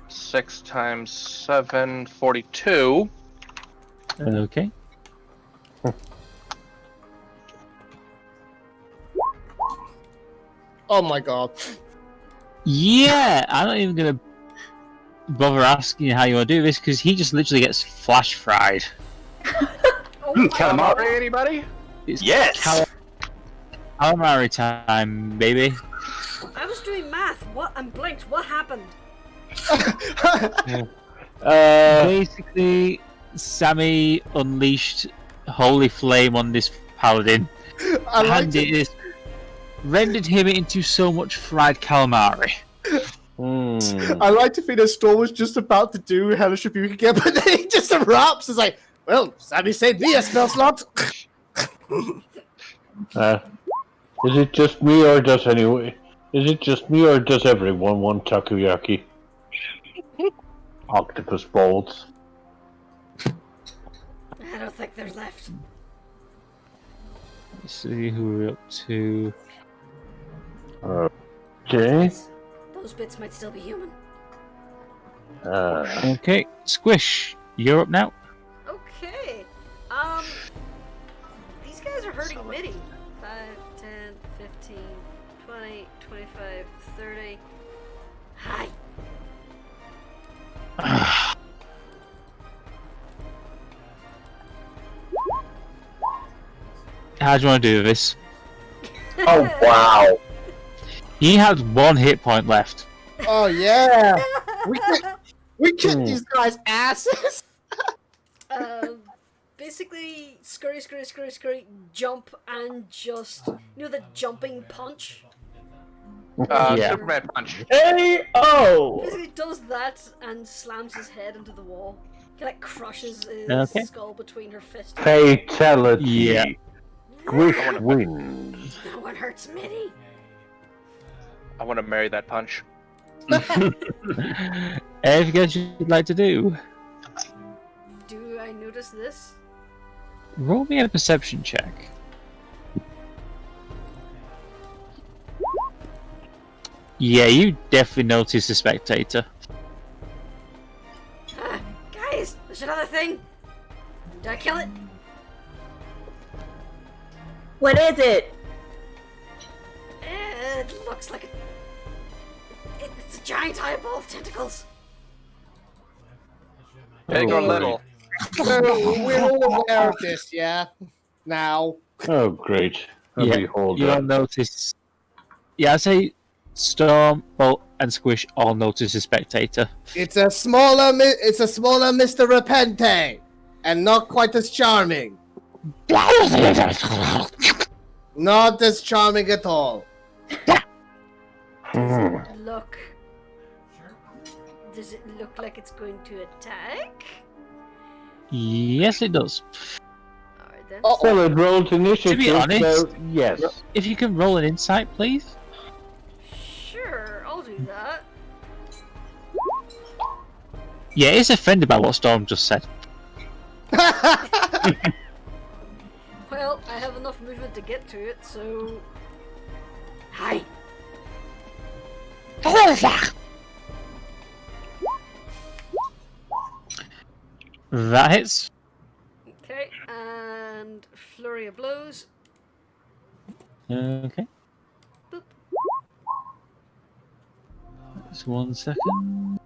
6 times 7, 42. Okay. Oh my god. Yeah, I'm not even gonna bother asking you how you want to do this because he just literally gets flash fried. Oh my calamari, God. Anybody? It's Yes! calamari time, baby. I was doing math. What? I'm blinked. What happened? Basically, Sammy unleashed holy flame on this paladin, I like and to, it is rendered him into so much fried calamari. I like to think that Storm was just about to do Hellish Rebuke again, but then he just erupts. It's like, well, Sammy said me a spell slot. Is it just me or does everyone want takoyaki? Octopus balls. I don't think there's left. Let's see who we're up to. Okay. Those bits might still be human. Okay, Squish, you're up now. Okay. These guys are hurting Mitty. 5, 10, 15, 20, 25, 30. Hi. How do you want to do this? Oh, wow. He has 1 hit point left. Oh yeah, we kick these guys' asses. Basically, scurry, jump, and just the jumping punch. Yeah. Superman punch. Hey-oh! Basically, does that and slams his head into the wall. He like crushes his Okay. skull between her fists. Fatality. Yeah. Squish wins. No one hurts Mitty. I want to marry that punch. Anything else you'd like to do? Do I notice this? Roll me a perception check. Yeah, you definitely notice the spectator. Guys, there's another thing. Did I kill it? What is it? It looks like it's a giant eyeball of tentacles. Big or little? We're all aware of this, yeah. Now. Oh, great. Yeah, you'll notice. Yeah, I say Storm, Bolt, and Squish all notice the spectator. It's a smaller Mr. Repente, and not quite as charming. Not as charming at all. Does it look like it's going to attack? Yes, it does. Alright then. Well, it rolled initiative, To be honest, so yes. If you can roll an insight, please. Sure, I'll do that. Yeah, it's offended by what Storm just said. Well, I have enough movement to get to it, so... Hi! That hits. Okay, and flurry of blows. Okay. Boop. Just 1 second.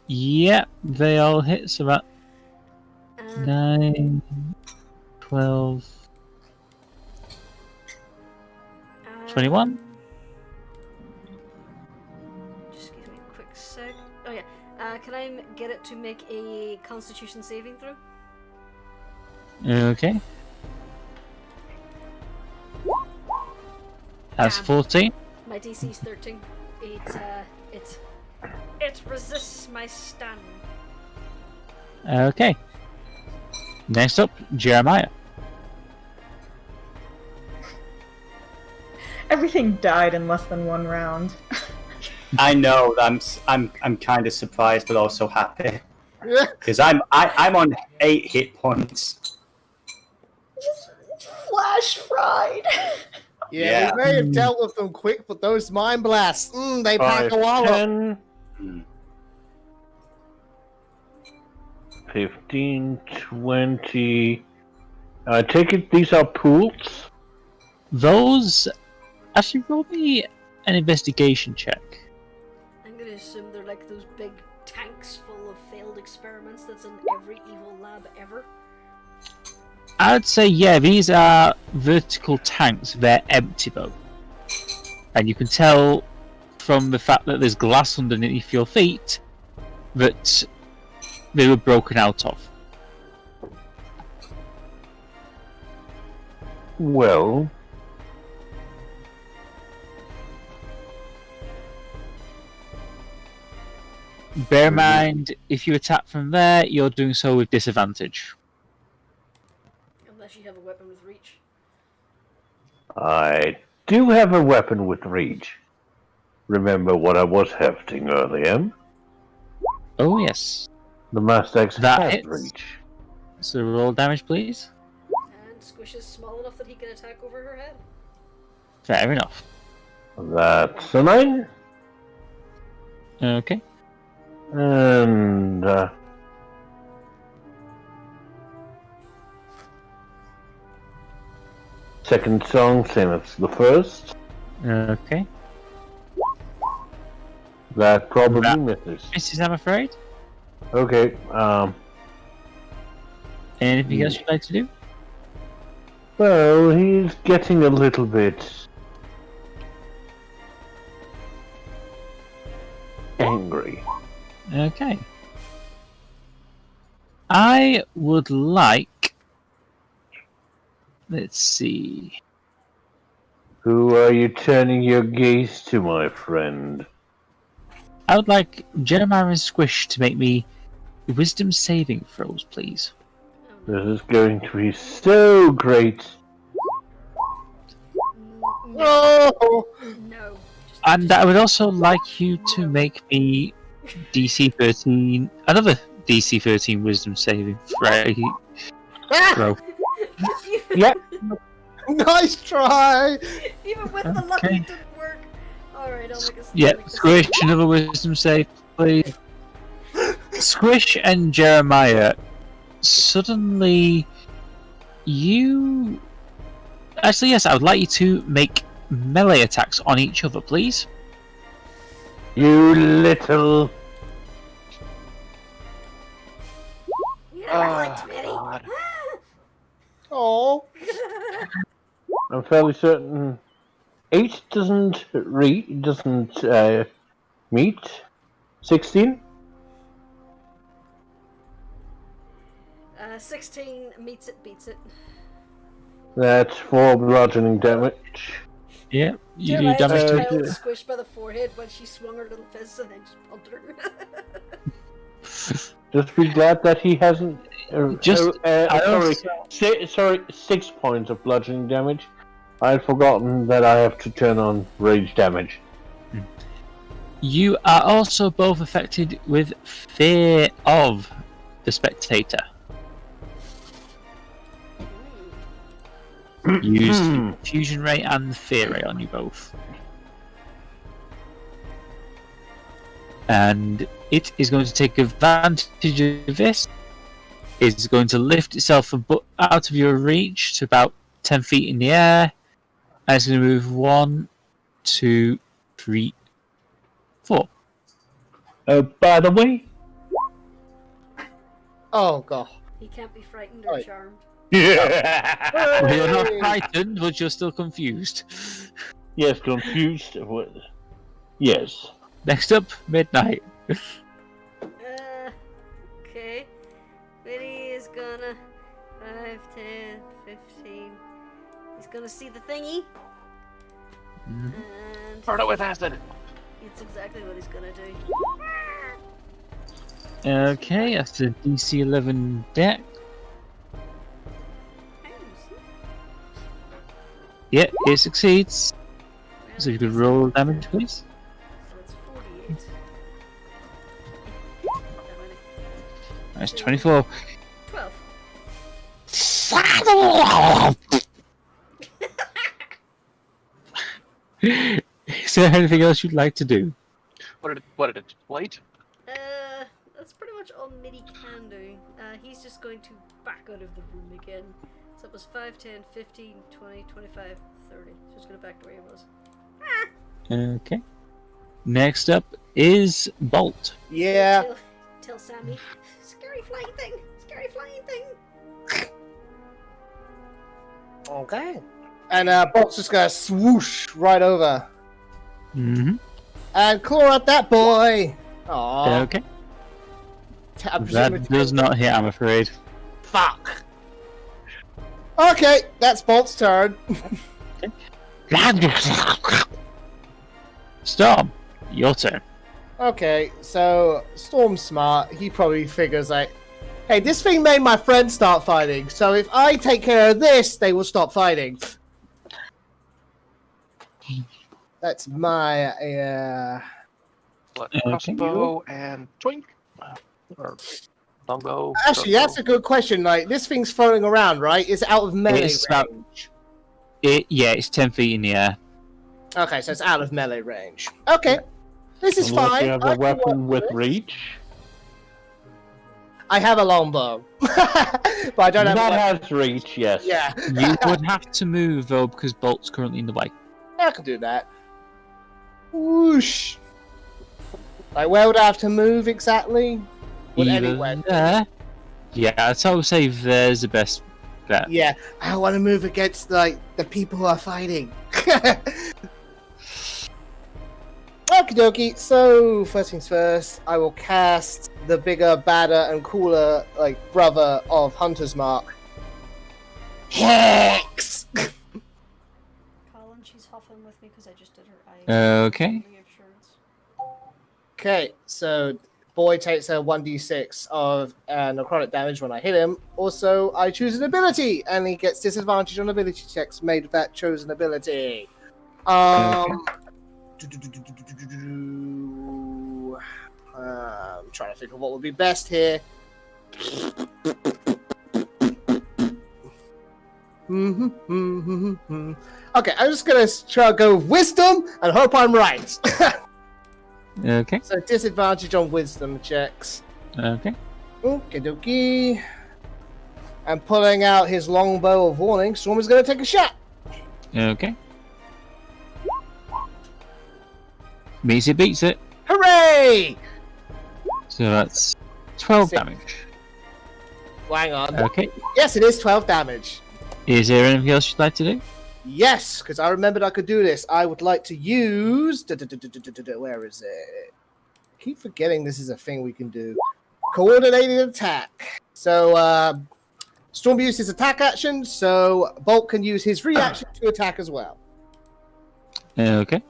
Yeah, they all hit, so about 9, 12, 21. Just give me a quick sec. Oh yeah, can I get it to make a Constitution saving throw? Okay. That's 14. My DC's 13. It resists my stun. Okay. Next up, Jeremiah. Everything died in less than 1 round. I know. I'm kind of surprised, but also happy because I'm on 8 hit points. Flash fried. Yeah, we may have dealt with them quick, but those mind blasts, they pack a wallop. 10, 15, 20. I take it these are pools? those actually roll me an investigation check. I'm gonna assume they're like those big tanks full of failed experiments that's in every evil lab ever. I'd say, yeah, these are vertical tanks. They're empty, though. And you can tell from the fact that there's glass underneath your feet that they were broken out of. Well, Bear in mind, if you attack from there, you're doing so with disadvantage. Unless you have a weapon with reach. I do have a weapon with reach. Remember what I was hefting earlier? Oh, yes. The Master Axe That has hits. reach. So roll damage, please. And Squish is small enough that he can attack over her head. Fair enough. That's a 9. Okay. And second song, same as the first. Okay. That probably That- misses. Misses, I'm afraid. Okay, Anything else you'd like to do? well, he's getting a little bit angry. Okay. I would like... Let's see... Who are you turning your gaze to, my friend? I would like Jeremiah and Squish to make me wisdom saving throws, please. This is going to be so great. No. Oh! No. And I would also like you to make me DC 13, another DC 13 wisdom saving throw. Yep. Nice try! Even with the luck, Okay. it didn't work. Alright, I'll make a Yeah, make this- Squish, another wisdom save, please. Squish and Jeremiah, suddenly you... Actually, yes, I would like you to make melee attacks on each other, please. You little... You never liked me. God. Oh! I'm fairly certain 8 doesn't meet 16. 16 meets it, beats it. That's 4 bludgeoning damage. Yeah, you do Jeremiah damage just to to- held Squish by the forehead when she swung her little fist and then just pumped her. Just be glad that he hasn't. Sorry, 6 points of bludgeoning damage. I had forgotten that I have to turn on rage damage. You are also both affected with fear of the spectator. Use the confusion ray and the fear ray on you both. And it is going to take advantage of this. It's going to lift itself out of your reach to about 10 feet in the air. And it's going to move 1, 2, 3, 4. By the way, Oh god. He can't be frightened or Right. charmed. Well, you're not Hey! frightened, but you're still confused. yes, confused. Yes. Next up, Midnight. Okay. Vinny is gonna 5, 10, 15. He's gonna see the thingy. And Burn it with acid. it's exactly what he's gonna do. Okay, that's a DC 11 deck. Yeah, it succeeds. So you could roll damage, please. So it's 48. That's 24. 12. Is there anything else you'd like to do? What did it deflate? That's pretty much all Mitty can do. He's just going to back out of the room again. So it was 5, 10, 15, 20, 25, 30. So just go back to where he was. Okay. Next up is Bolt. Yeah. Tell Sammy. Scary flying thing! Scary flying thing! Okay. And Bolt's just gonna swoosh right over. Mm-hmm. And claw at that boy! Aww. Okay. That does not hit, I'm afraid. Fuck! Okay, that's Bolt's turn. Storm, your turn. Okay, so Storm's smart. He probably figures like, hey, this thing made my friends start fighting, so if I take care of this, they will stop fighting. That's my crossbow and twink. Or longbow. Actually, that's a good question. Like, this thing's floating around, right? Is it out of melee It's about- range? It's 10 feet in the air. Okay, so it's out of melee range. Okay, this is Unless fine. you have I a can weapon work with this. reach. I have a longbow, but I don't have. That a weapon. has reach, yes. Yeah, You would have to move, though, because Bolt's currently in the way. I can do that. Whoosh. Like, where would I have to move exactly? Would Either anywhere? there. Yeah, so I would say there's the best bet. Yeah, I want to move against like the people who are fighting. Okie dokie. So first things first, I will cast the bigger, badder, and cooler like brother of Hunter's Mark. Hex. Colin, she's huffing with me because I just did her Okay. reassurance. Okay, so boy takes a 1d6 of necrotic damage when I hit him. Also, I choose an ability, and he gets disadvantage on ability checks made with that chosen ability. I'm trying to think of what would be best here. Okay, I'm just gonna try to go with wisdom and hope I'm right. Okay. So disadvantage on wisdom checks. Okay. Okie dokie. And pulling out his longbow of warning, Storm is going to take a shot. Okay. Means it beats it. Hooray! So that's 12 Six. damage. Hang on. Okay. Yes, it is 12 damage. Is there anything else you'd like to do? Yes, because I remembered I could do this. I would like to use... Where is it? I keep forgetting this is a thing we can do. Coordinated attack. So, Storm used his attack action, so Bolt can use his reaction to attack as well. Okay.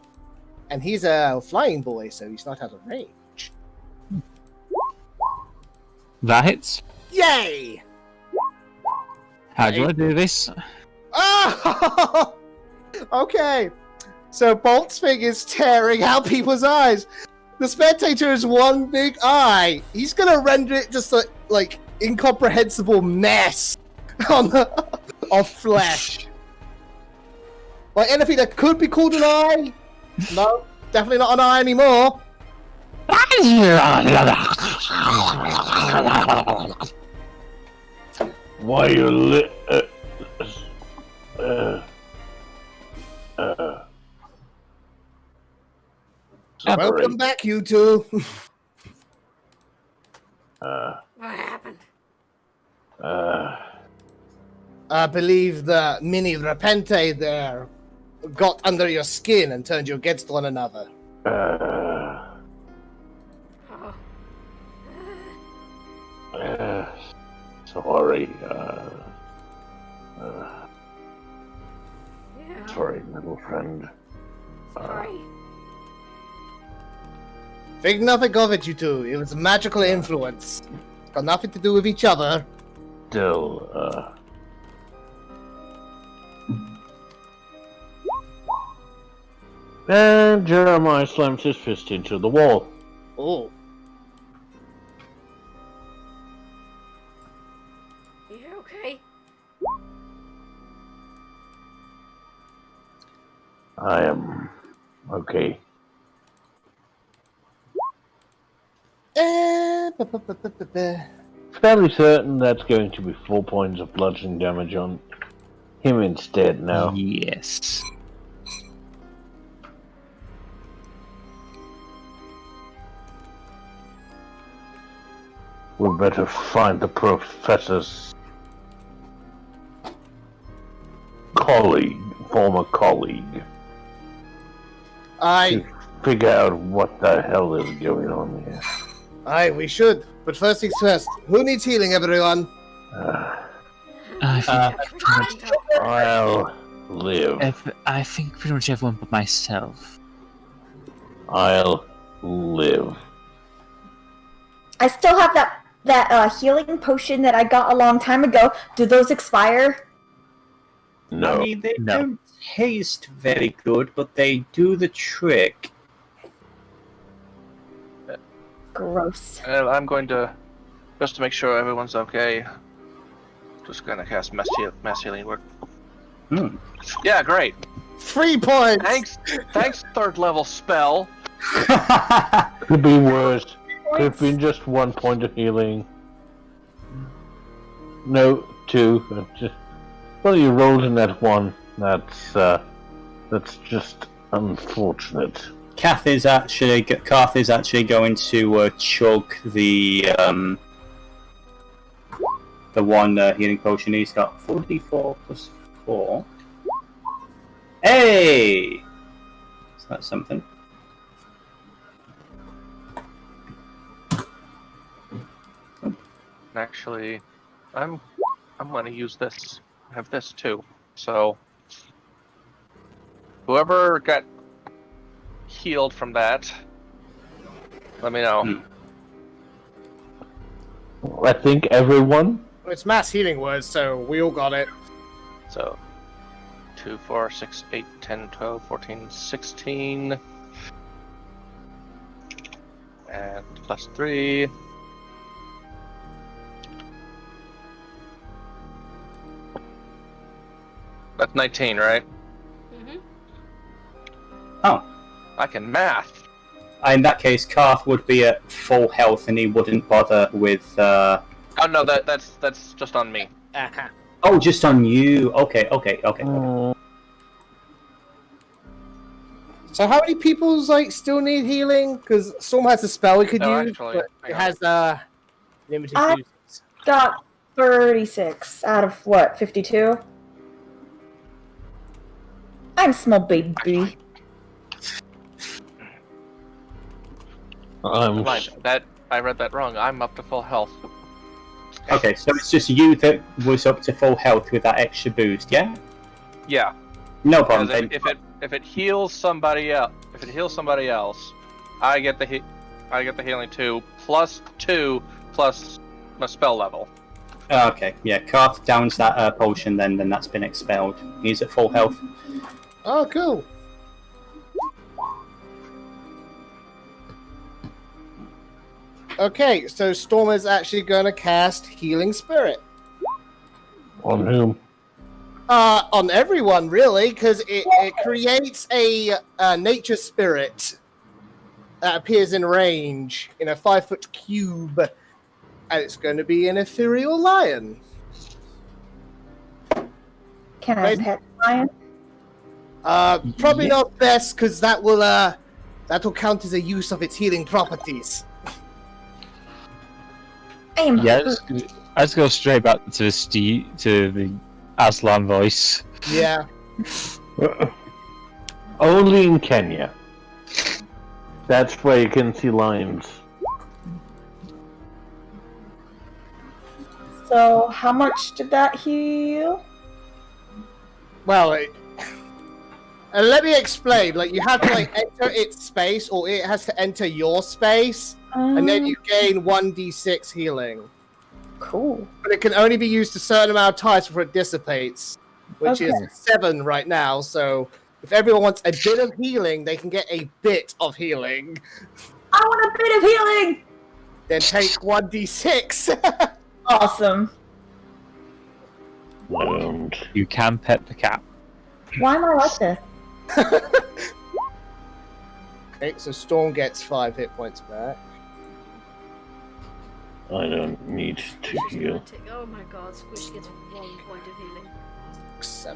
And he's a flying boy, so he's not out of range. That hits. Yay! How do you want to do this? Oh! Okay. So Bolt's thing is tearing out people's eyes. The spectator is one big eye. He's gonna render it just a like incomprehensible mess of flesh. Like anything that could be called an eye. No, definitely not an eye anymore. Why you Welcome back, you two. What happened? I believe the mini Repente there got under your skin and turned you against one another. Oh. Sorry. Yeah. Sorry, little friend. Sorry. Think nothing of it, you two. It was a magical influence. Got nothing to do with each other. Still, And Jeremiah slams his fist into the wall. Oh. You okay? I am okay. Ba-ba-ba-ba-ba. Fairly certain that's going to be 4 points of bludgeoning damage on him instead now. Yes. We better find the professor's former colleague, Aye, to figure out what the hell is going on here. aye, we should. But first things first, who needs healing, everyone? I think, I'll live. I think pretty much everyone but myself. I'll live. I still have that healing potion that I got a long time ago. Do those expire? No. I mean, they No. don't taste very good, but they do the trick. Gross. And I'm going to, just to make sure everyone's okay, just gonna cast mass healing word. Hmm. Yeah, great. 3 points! Thanks, third level spell. Could be worse. Could have been just 1 point of healing. No, 2. Well, you rolled in that 1. That's just unfortunate. Krathe is actually going to chug the one healing potion. He's got 44 plus 4. Hey! So that's something. Actually, I'm gonna use this. I have this too. So whoever got healed from that, let me know. I think everyone. It's mass healing words, so we all got it. So 2, 4, 6, 8, 10, 12, 14, 16. And plus 3. That's 19, right? Mm-hmm. Oh. I can math. In that case, Krathe would be at full health and he wouldn't bother with... Oh no, that's just on me. Uh-huh. Oh, just on you. Okay. So how many people still need healing? Because Storm has a spell we could use, Actually, but it has limited I- uses. Got 36 out of what, 52? I'm small baby. That I read that wrong. I'm up to full health. Okay, so it's just you that was up to full health with that extra boost, yeah? Yeah. No problem. Because if it heals somebody else, I get the healing 2 plus 2 plus my spell level. Okay, yeah, Krathe downs that potion then that's been expelled. He's at full health. Oh, cool. Okay, so Storm is actually going to cast Healing Spirit. On whom? On everyone, really, because it creates a nature spirit that appears in range in a 5-foot cube, and it's going to be an ethereal lion. Can I pet lion? Probably not best, because that'll count as a use of its healing properties. I am. Yeah, let's go straight back to the Aslan voice. Yeah. Only in Kenya. That's where you can see lions. So, how much did that heal? Well, let me explain. You have to enter its space, or it has to enter your space, and then you gain 1d6 healing. Cool. But it can only be used a certain amount of times before it dissipates, which is 7 right now. So if everyone wants a bit of healing, they can get a bit of healing. I want a bit of healing! Then take 1d6. Awesome. You can pet the cat. Why am I like this? Okay, so Storm gets 5 hit points back. I don't need to heal. Oh my god, Squish gets 1 point of healing. 6,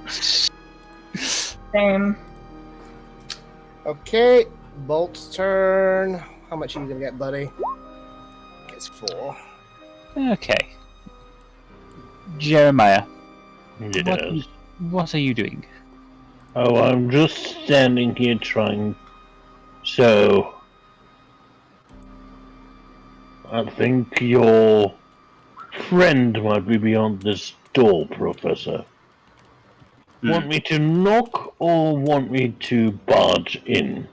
7. Same. Okay, Bolt's turn. How much are you gonna get, buddy? It's 4. Okay. Jeremiah, Yes. what are you doing? Oh, I'm just standing here trying. So, I think your friend might be beyond this door, Professor. Want me to knock or want me to barge in?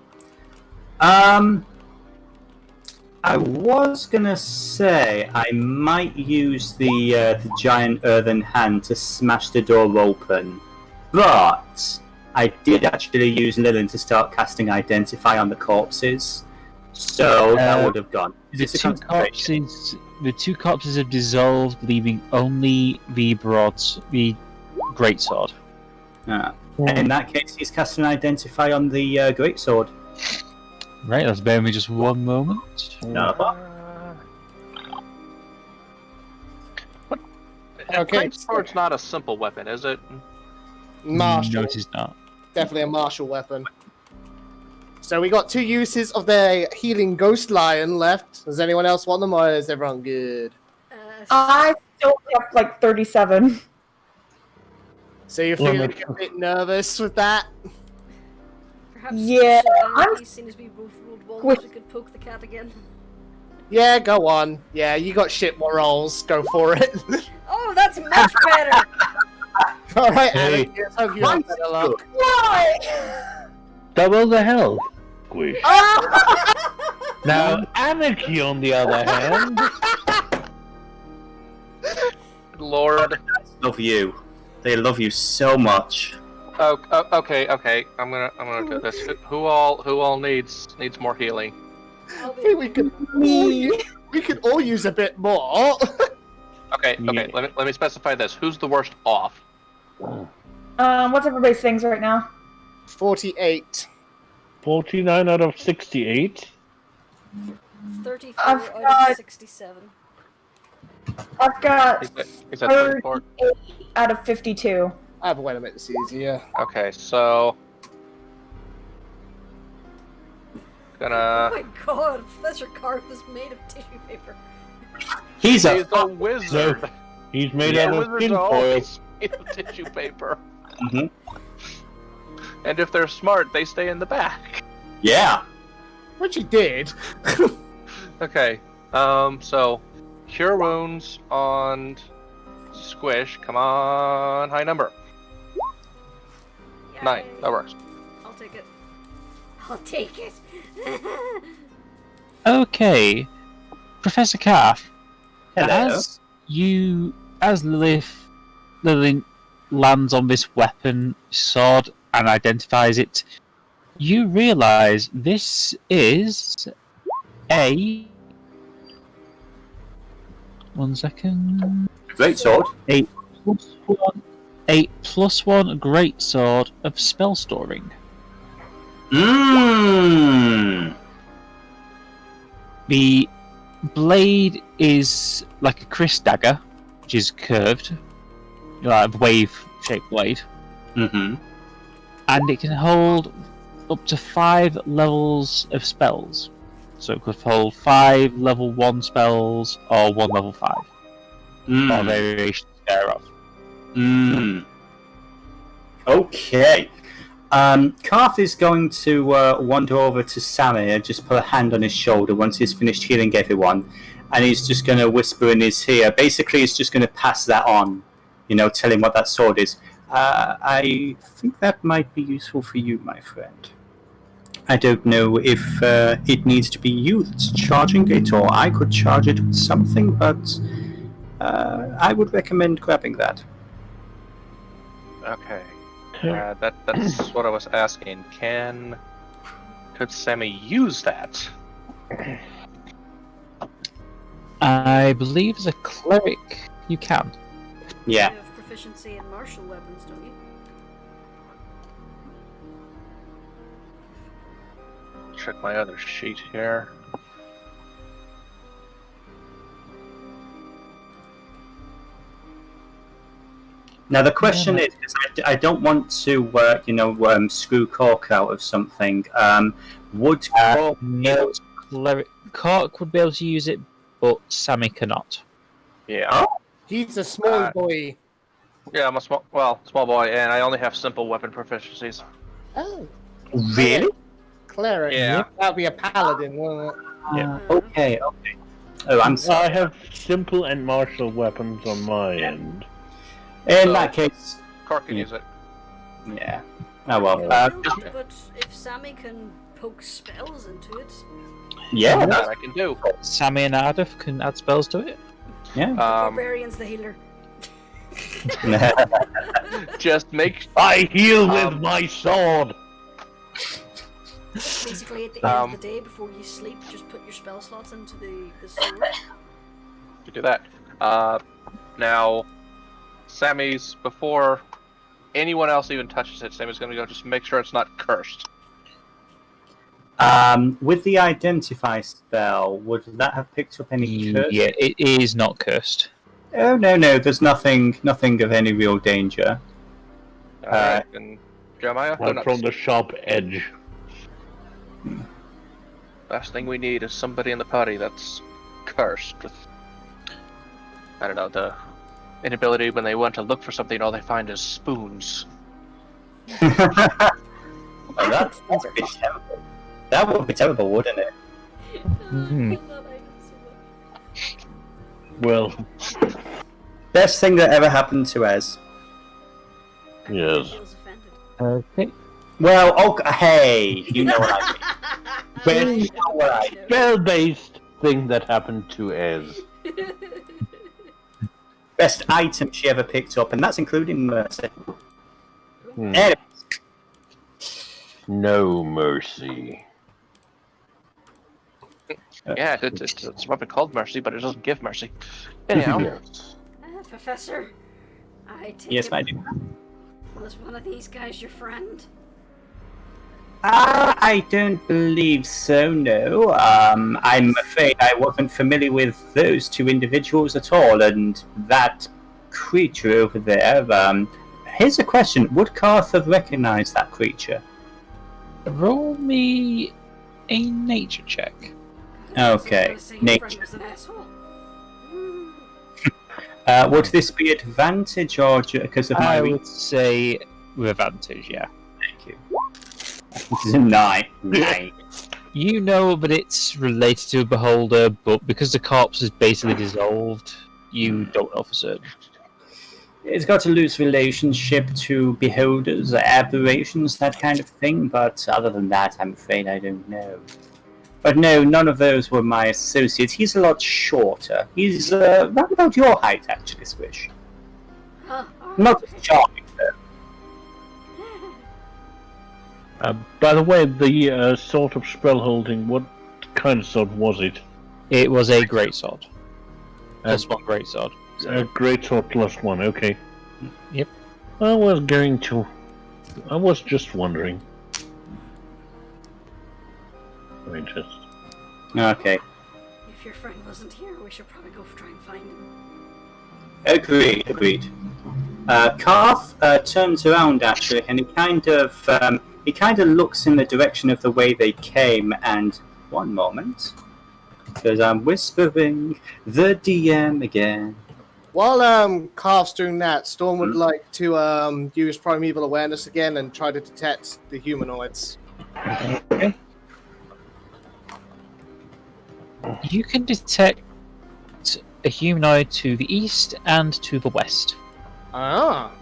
I was gonna say I might use the giant earthen hand to smash the door open, but I did actually use Lillian to start casting Identify on the corpses, so that would have gone. The two corpses have dissolved, leaving only the greatsword. In that case, he's casting Identify on the greatsword. Right, let's bear with me just one moment. No. Okay. Greatsword's not a simple weapon, is it? Martial. No, it is not. Definitely a martial weapon. So we got 2 uses of the healing ghost lion left. Does anyone else want them, or is everyone good? I still have like 37. So you're feeling a bit nervous with that? Perhaps Yeah, I'm seeing as we both rolled ones, we could poke the cat again. Yeah, go on. Yeah, you got shit more rolls. Go for it. Oh, that's much better! Alright, Hey. Anarchy, let's hope you have better luck. Why? Double the health. Squish. Now, Anarchy, on the other hand. Lord. Love you. They love you so much. Oh, okay. I'm gonna do this. Who all needs more healing? I think we could all use a bit more. Okay. Yeah. Let me specify this. Who's the worst off? What's everybody's things right now? 48. 49 out of 68. 34 I've out got- of 67. I've got Is that 34? 38 out of 52. I have a way to make this easier. Okay, so Oh gonna. my god, Professor Karp is made of tissue paper. He's a He's a wizard. He's made Yeah, out of Wizards are tinfoil. always made of tissue paper. Mhm. And if they're smart, they stay in the back. Yeah. Which you did. Okay. So cure wounds on Squish. Come on, high number. 9. Yay. That works. I'll take it. I'll take it. Okay, Professor Karth. Hello. As Lillian lands on this weapon sword and identifies it, you realise this is a. 1 second. Great sword. A +1 greatsword of spell storing. Mmm. The blade is like a Chris dagger, which is curved, like a wave-shaped blade, Mm-hmm. and it can hold up to 5 levels of spells. So it could hold 5 level 1 spells or 1 level 5, or variations thereof. Okay. Krathe is going to wander over to Samael and just put a hand on his shoulder once he's finished healing everyone, and he's just going to whisper in his ear. Basically, he's just going to pass that on, tell him what that sword is. I think that might be useful for you, my friend. I don't know if it needs to be you that's charging it, or I could charge it with something, but I would recommend grabbing that. Okay. That's what I was asking. Could Sammy use that? I believe as a cleric you can. Yeah. You have proficiency in martial weapons, don't you? Check my other sheet here. Now the question is, because I don't want to, screw Cork out of something. Would Cork No, Cork would be able to use it, but Sammy cannot. Yeah. He's a small boy. Yeah, I'm a small boy, and I only have simple weapon proficiencies. Oh. really? Cleric. Yeah. That'd be a paladin, wouldn't it? Yeah. Okay. Oh, I'm sorry. I have simple and martial weapons on my end. In that case, Cork can use it. yeah. Oh well. But if Sammy can poke spells into it, Yeah. That I can do. Sammy and Ardeth can add spells to it. Yeah. Barbarian's the healer. Just make. I heal with my sword! Basically, at the end of the day, before you sleep, just put your spell slots into the sword. To do that. Now, Sammy's, before anyone else even touches it, Sammy's gonna go just make sure it's not cursed. With the identify spell, would that have picked up any curse? Yeah, it is not cursed. Oh no, there's nothing of any real danger. And Jeremiah? One from the sharp edge. Last thing we need is somebody in the party that's cursed with, I don't know, the inability when they want to look for something, all they find is spoons. That would be terrible. That would be terrible, wouldn't it? Well, Best thing that ever happened to Ez. yes. Okay. Well, hey, you know what I mean. Spell-based thing that happened to Ez. Best item she ever picked up, and that's including Mercy. Hmm. Anyway, No mercy. Yeah, it's a weapon called Mercy, but it doesn't give mercy. Anyhow, Yes. Professor, I take yes, it, I do. was one of these guys your friend? I don't believe so, no. I'm afraid I wasn't familiar with those two individuals at all, and that creature over there, here's a question. Would Krathe have recognized that creature? Roll me a nature check. Okay, nature. Friend was an asshole. Would this be advantage or because of my I would say with advantage, yeah. Thank you. This is a 9. You know that it's related to a beholder, but because the corpse is basically dissolved, you don't know for certain. It's got a loose relationship to beholders, aberrations, that kind of thing, but other than that, I'm afraid I don't know. But no, none of those were my associates. He's a lot shorter. He's round about your height, actually, Squish. Huh? Not as charming, though. By the way, the sort of spell holding, what kind of sword was it? It was a greatsword. Plus one greatsword. A great sword plus one, okay. Yep. I was just wondering. Let me just... Okay. If your friend wasn't here, we should probably go try and find him. Agreed. Krathe turns around, actually, and he kind of looks in the direction of the way they came, and one moment, because I'm whispering the DM again. While Carve's doing that, Storm would like to use Primeval Awareness again and try to detect the humanoids. Okay. You can detect a humanoid to the east and to the west. Ah.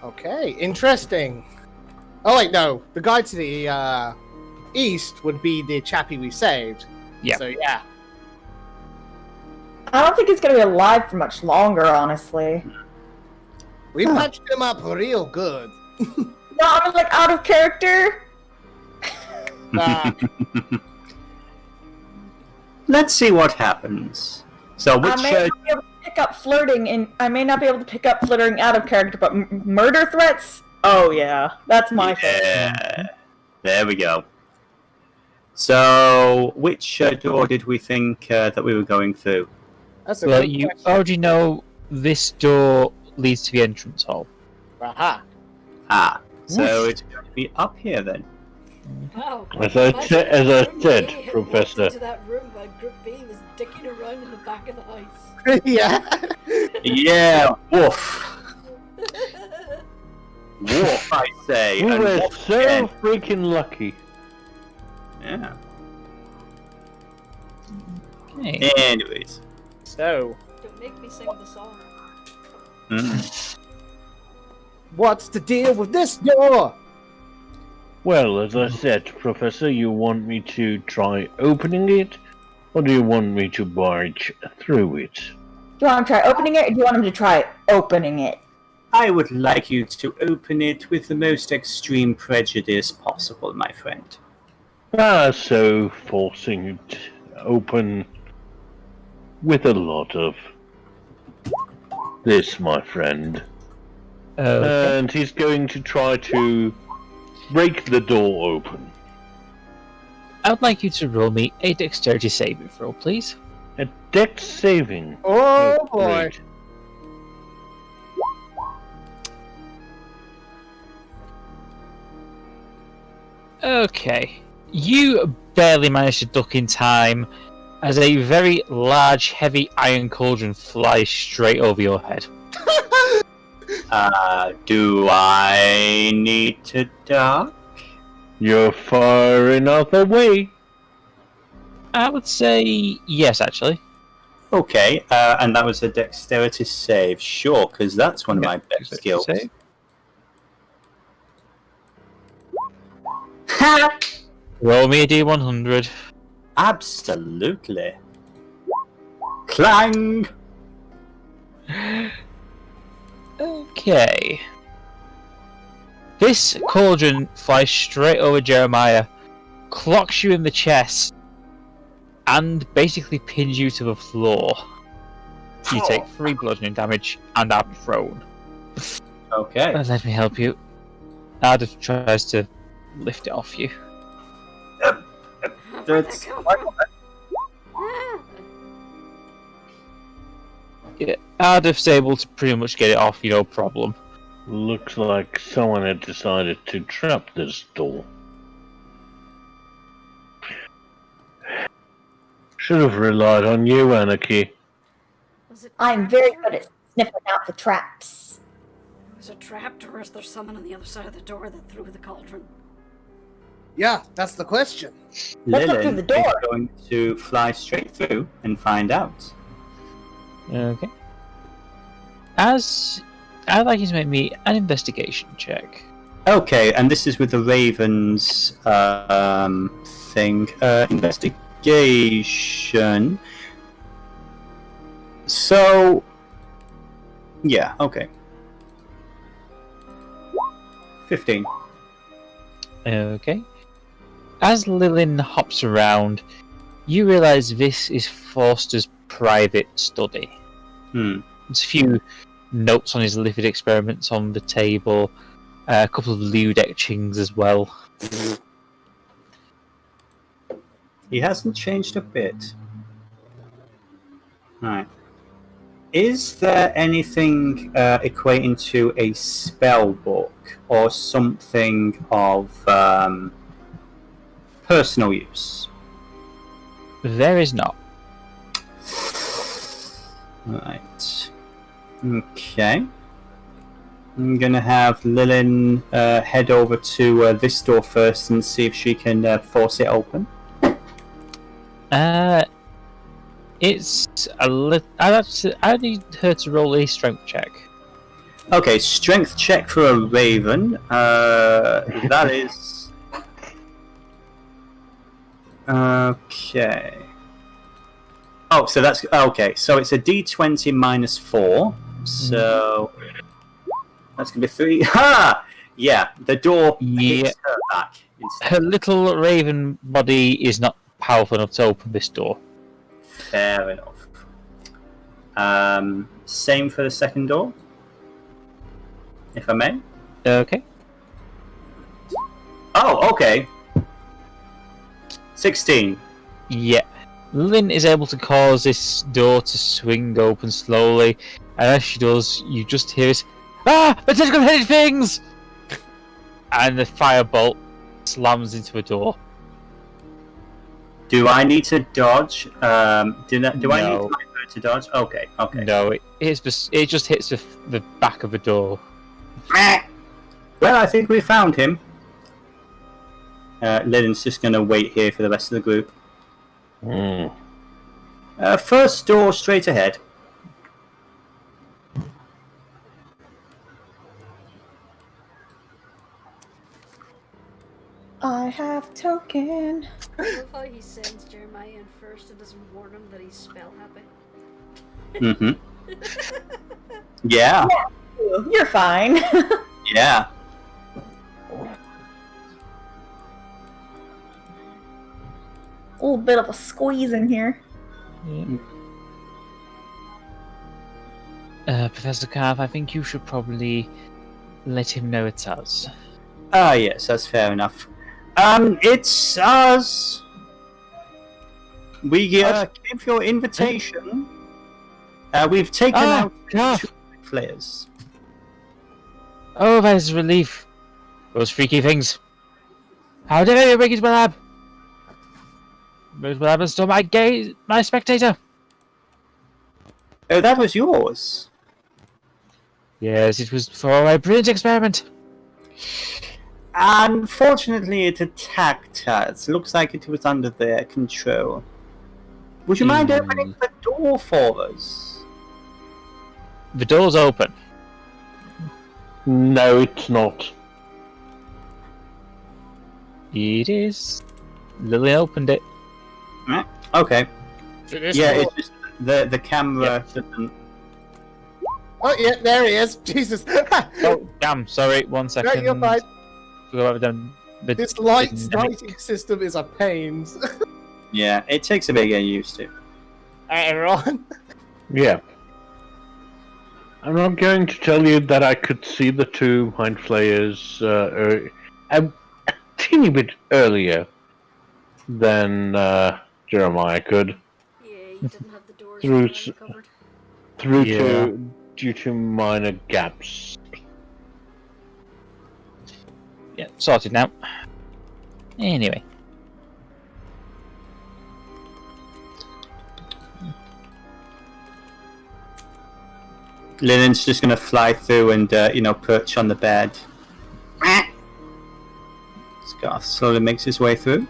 Okay, interesting. Oh wait, no. The guy to the east would be the chappie we saved. Yeah. So yeah. I don't think he's gonna be alive for much longer, honestly. We patched him up real good. No, I mean, like, out of character. Let's see what happens. So, which I may not be able to pick up flirting, and I may not be able to pick up flirting out of character, but murder threats? Oh yeah, that's my thing. Yeah, there we go. So, which door did we think that we were going through? That's a Well, good you question. already know this door leads to the entrance hall. Aha. So it's going to be up here then. Wow. As I Imagine said, Group A had Professor. walked into that room while Group B was dicking around in the back of the house. Yeah. Yeah, woof. Woof, I say. We and were woof so again. freaking lucky. Yeah. Okay. Anyways. So, Don't make me sing the song. what's the deal with this door? Well, as I said, Professor, you want me to try opening it, or do you want me to barge through it? Do you want him to try opening it, or do you want him to try opening it? I would like you to open it with the most extreme prejudice possible, my friend. So forcing it open with a lot of this, my friend. Okay. And he's going to try to break the door open. I'd like you to roll me a dexterity saving throw, please. A dex saving. Oh boy. Great. Okay. You barely manage to duck in time as a very large, heavy iron cauldron flies straight over your head. Do I need to duck? You're far enough away. I would say yes, actually. Okay, and that was a dexterity save. Sure, because that's one of my best skills. Save. Ha! Roll me a d100. Absolutely. Clang! Okay. This cauldron flies straight over Jeremiah, clocks you in the chest, and basically pins you to the floor. You take 3 bludgeoning damage and are prone. Okay. Let me help you. Ardeth tries to lift it off you. That's Yeah, Ardeth's able to pretty much get it off, no problem. Looks like someone had decided to trap this door. Should have relied on you, Anarchy. Was it I'm trapped, very sir? good at sniffing out the traps. Was it trapped, or is there someone on the other side of the door that threw the cauldron? Yeah, that's the question. Let's look through Lilin the door. is going to fly straight through and find out. Okay. As I'd like you to make me an investigation check. Okay, and this is with the Ravens thing. Investigation. So, yeah, okay. 15. Okay. As Lilin hops around, you realise this is Forster's private study. There's a few notes on his lipid experiments on the table, a couple of lewd etchings as well. He hasn't changed a bit. Right. Is there anything equating to a spell book or something of personal use? There is not. Right. Okay. I'm gonna have Lilin head over to this door first and see if she can force it open. It's a little. I need her to roll a strength check. Okay, strength check for a raven. That is. Okay. Oh, so that's okay. So it's a D20 minus 4. So that's gonna be 3. Ha! Yeah, the door hits her back. Instead. Her little raven body is not powerful enough to open this door. Fair enough. Same for the second door, if I may. Okay. Oh, okay. 16. Yeah. Lynn is able to cause this door to swing open slowly, and as she does, you just hear this, tentacle-headed things! And the firebolt slams into a door. Do I need to dodge? Do I need No. my bird to dodge? Okay. No, it just hits the back of the door. Well, I think we found him. Lynn's just going to wait here for the rest of the group. First door straight ahead. I have token. I love how he sends Jeremiah in first and doesn't warn him that he's spell happy. Yeah. You're fine. Yeah. A little bit of a squeeze in here. Professor Krathe, I think you should probably let him know it's us. Ah, yes, that's fair enough. It's us. We came for your invitation. We've taken out Krathe. 2 flayers. Oh, that is a relief. Those freaky things. How dare you break into my lab? Break my lab and stole my spectator. Oh, that was yours. Yes, it was for a brilliant experiment. Unfortunately, it attacked us. Looks like it was under their control. Would you mind opening the door for us? The door's open. No, it's not. It is. Lily opened it. Okay. Yeah, door. it's just the camera doesn't. Oh, yeah, there he is. Jesus. Oh, damn, sorry, 1 second. No, you're fine. Forgot about them. This lighting system is a pain. Yeah, it takes a bit getting used to. Aaron. Yeah. I'm not going to tell you that I could see the 2 mind flayers a teeny bit earlier than Jeremiah could. Yeah, you didn't have the doors covered. Due to minor gaps. Yeah, sorted now. Anyway. Lennon's just gonna fly through and perch on the bed. Scarf slowly makes his way through.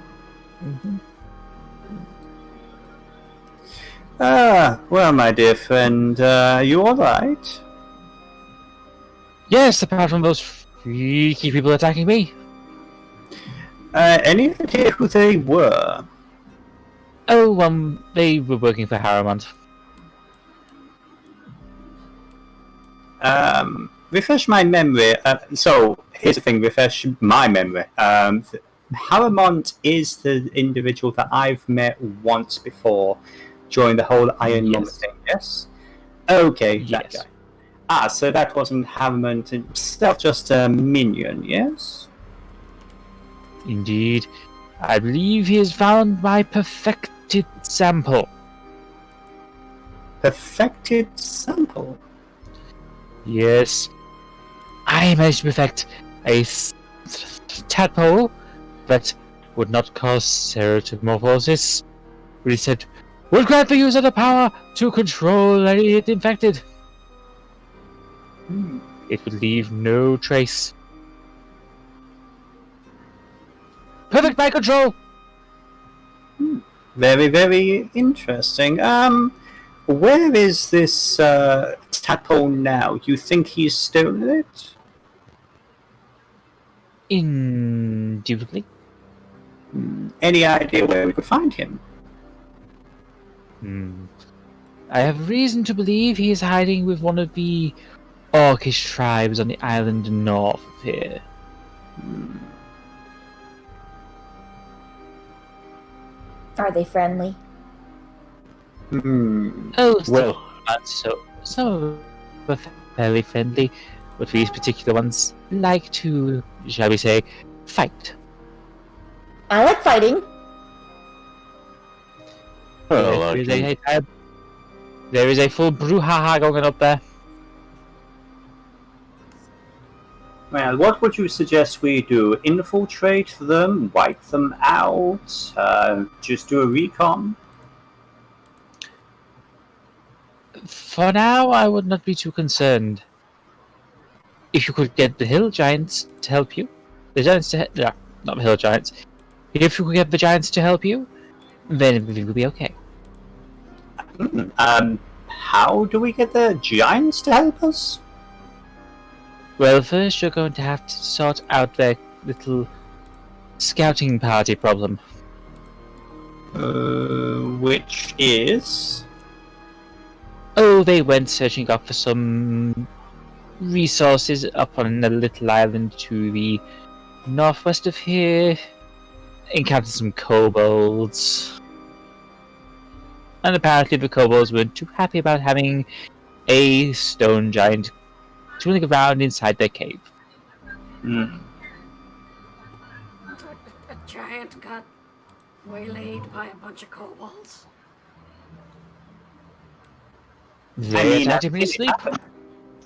Well, my dear friend, you alright? Yes, apart from those freaky people attacking me. Any idea who they were? Oh, they were working for Harriman. Refresh my memory. So, here's the thing, refresh my memory. Harriman is the individual that I've met once before during the whole Iron Mum thing, yes? Okay, that guy. So that wasn't Harriman himself, just a minion, yes? Indeed. I believe he has found my perfected sample. Perfected sample? Yes. I managed to perfect a tadpole that would not cause cerotomorphosis. But he said, would grant the user the power to control any infected. It would leave no trace. Perfect by control! Very, very interesting. Where is this tadpole now? You think he's stolen it? Indubitably. Any idea where we could find him? I have reason to believe he is hiding with one of the orcish tribes on the island north of here. Are they friendly? Oh, Well, some of them are fairly friendly, but these particular ones like to, shall we say, fight. I like fighting. Well, there is a full brouhaha going up there. Well, what would you suggest we do? Infiltrate them? Wipe them out? Just do a recon? For now, I would not be too concerned. If you could get the hill giants to help you, not the hill giants. If you could get the giants to help you, then everything will be okay. How do we get the giants to help us? Well, first you're going to have to sort out their little scouting party problem. Which is? Oh, they went searching up for some resources up on a little island to the northwest of here. Encountered some kobolds. And apparently the kobolds weren't too happy about having a stone giant tooling around inside their cave. A giant got waylaid by a bunch of kobolds. They attacked him in his sleep.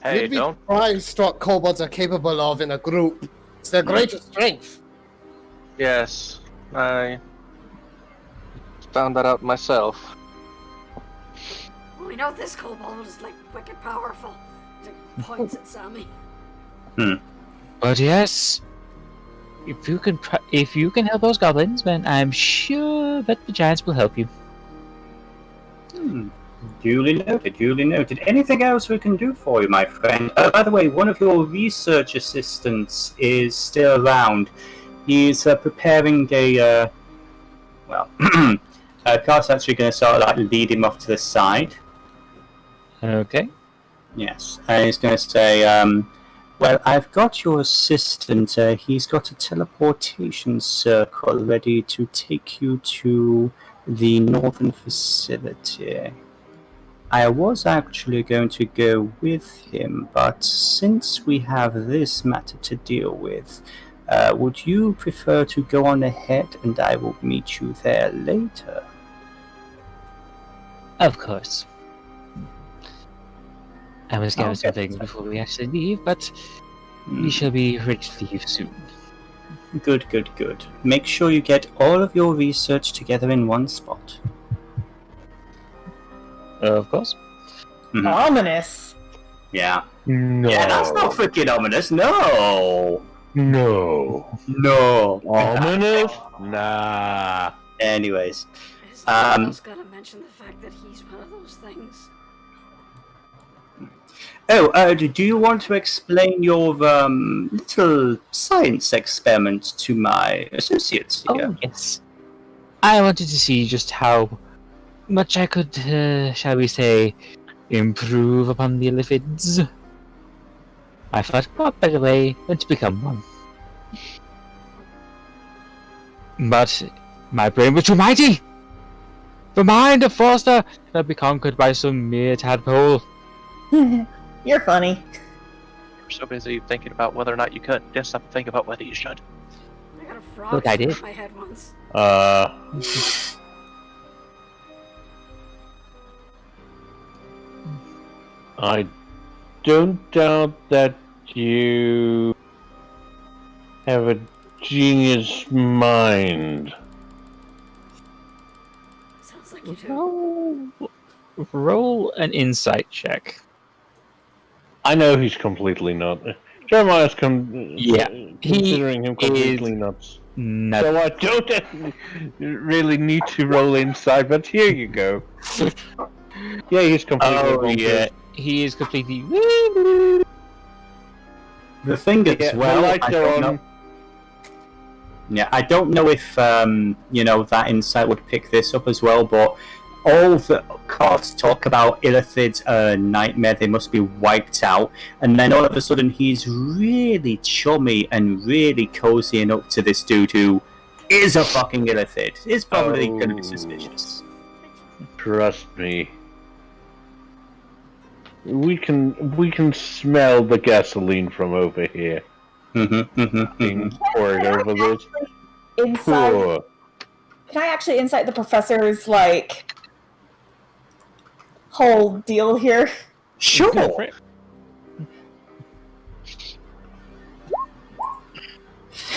Hey, You'd be don't. surprised what kobolds are capable of in a group. It's their greatest strength. Yes, I found that out myself. Well, we know this kobold is like wicked powerful. He points at Sammy. But yes, if you can help those goblins, then I'm sure that the giants will help you. Duly noted, duly noted. Anything else we can do for you, my friend? By the way, one of your research assistants is still around. He's preparing a, Car's actually going to sort of like lead him off to the side. Okay. Yes, and he's going to say, well, I've got your assistant. He's got a teleportation circle ready to take you to the northern facility. I was actually going to go with him, but since we have this matter to deal with, would you prefer to go on ahead and I will meet you there later? Of course. I was getting some things before we actually leave, but we shall be ready to leave soon. Good, good, good. Make sure you get all of your research together in one spot. Of course. Ominous. Yeah. No. Yeah, that's not freaking ominous. No. No. No. Ominous? Nah. Anyways. I was gonna mention the fact that he's one of those things. Do you want to explain your little science experiment to my associates here? Oh, yes. I wanted to see just how much I could, shall we say, improve upon the Illithids. I thought, what better way than to become one? But my brain was too mighty! The mind of Forster cannot be conquered by some mere tadpole. You're funny. You're so busy thinking about whether or not you could. Just stop and think about whether you should. I got a frog Look, I stuck did. in my head once. I don't doubt that you have a genius mind. Sounds like you do. Roll an insight check. I know he's completely not. Jeremiah's Yeah, considering him completely is nuts. No. So I don't really need to roll inside, but here you go. Yeah, he's completely bonkers. He is completely. The thing is, Yeah, the well, lights I are don't on. know. Yeah, I don't know if that insight would pick this up as well, but all the cards talk about Illithid's nightmare, they must be wiped out, and then all of a sudden he's really chummy and really cozying up to this dude who is a fucking Illithid. It's probably going to be suspicious. Trust me. We can smell the gasoline from over here. Being poured over this. Inside. Poor. Can I actually insight the professor's like whole deal here? Sure.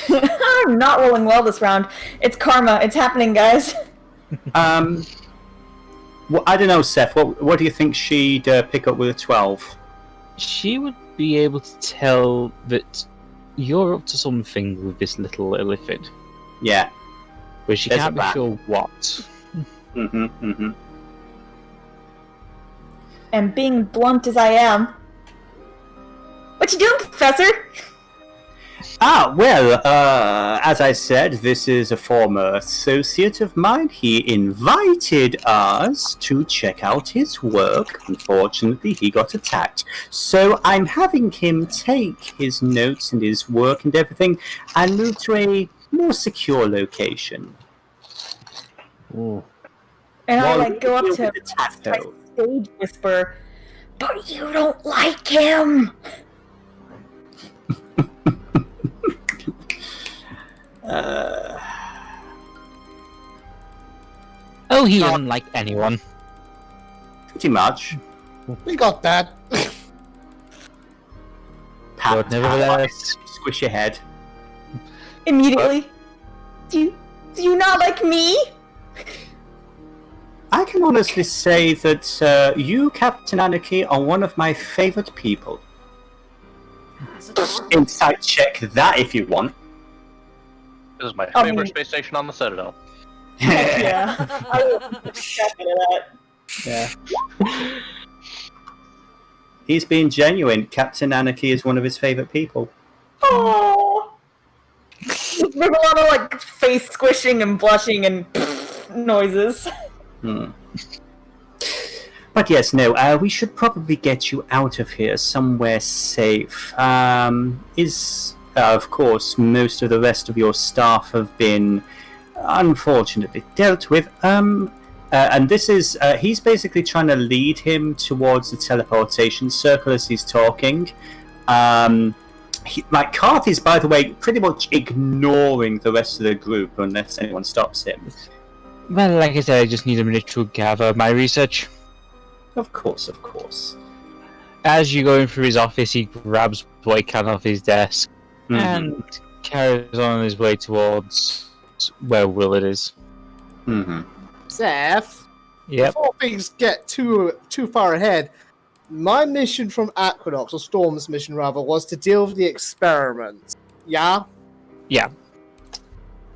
I'm not rolling well this round. It's karma. It's happening, guys. Well, I don't know, Seph. What do you think she'd pick up with a 12? She would be able to tell that you're up to something with this little illithid, Yeah. but she There's can't a be rat. sure what. Mm-hmm. And being blunt as I am, what you doing, Professor? Well, as I said, this is a former associate of mine. He invited us to check out his work. Unfortunately, he got attacked. So I'm having him take his notes and his work and everything and move to a more secure location. Ooh. And I Well, go up deal to with the tactile. stage whisper, but you don't like him. Oh, he doesn't like anyone. Pretty much. We got that. But nevertheless, Squish your head. Immediately. Do you not like me? I can honestly say that you, Captain Anarchy, are one of my favorite people. As a Just dog. insight check that if you want. This is my I favorite mean- space station on the Citadel. Yeah. I was happy to that. Yeah. He's being genuine. Captain Anarchy is one of his favorite people. Oh. There's a lot of face squishing and blushing and noises. But yes, no, we should probably get you out of here somewhere safe. Of course, most of the rest of your staff have been unfortunately dealt with. And this is, he's basically trying to lead him towards the teleportation circle as he's talking. Krathe is, by the way, pretty much ignoring the rest of the group unless anyone stops him. well, like I said, I just need a minute to gather my research. Of course, of course. As you go in through his office, he grabs what he can off his desk Mhm. and carries on his way towards where Willard is. Mhm. Seph, Yep. before things get too far ahead, my mission from Aqueduct, or Storm's mission rather, was to deal with the experiments. Yeah? Yeah.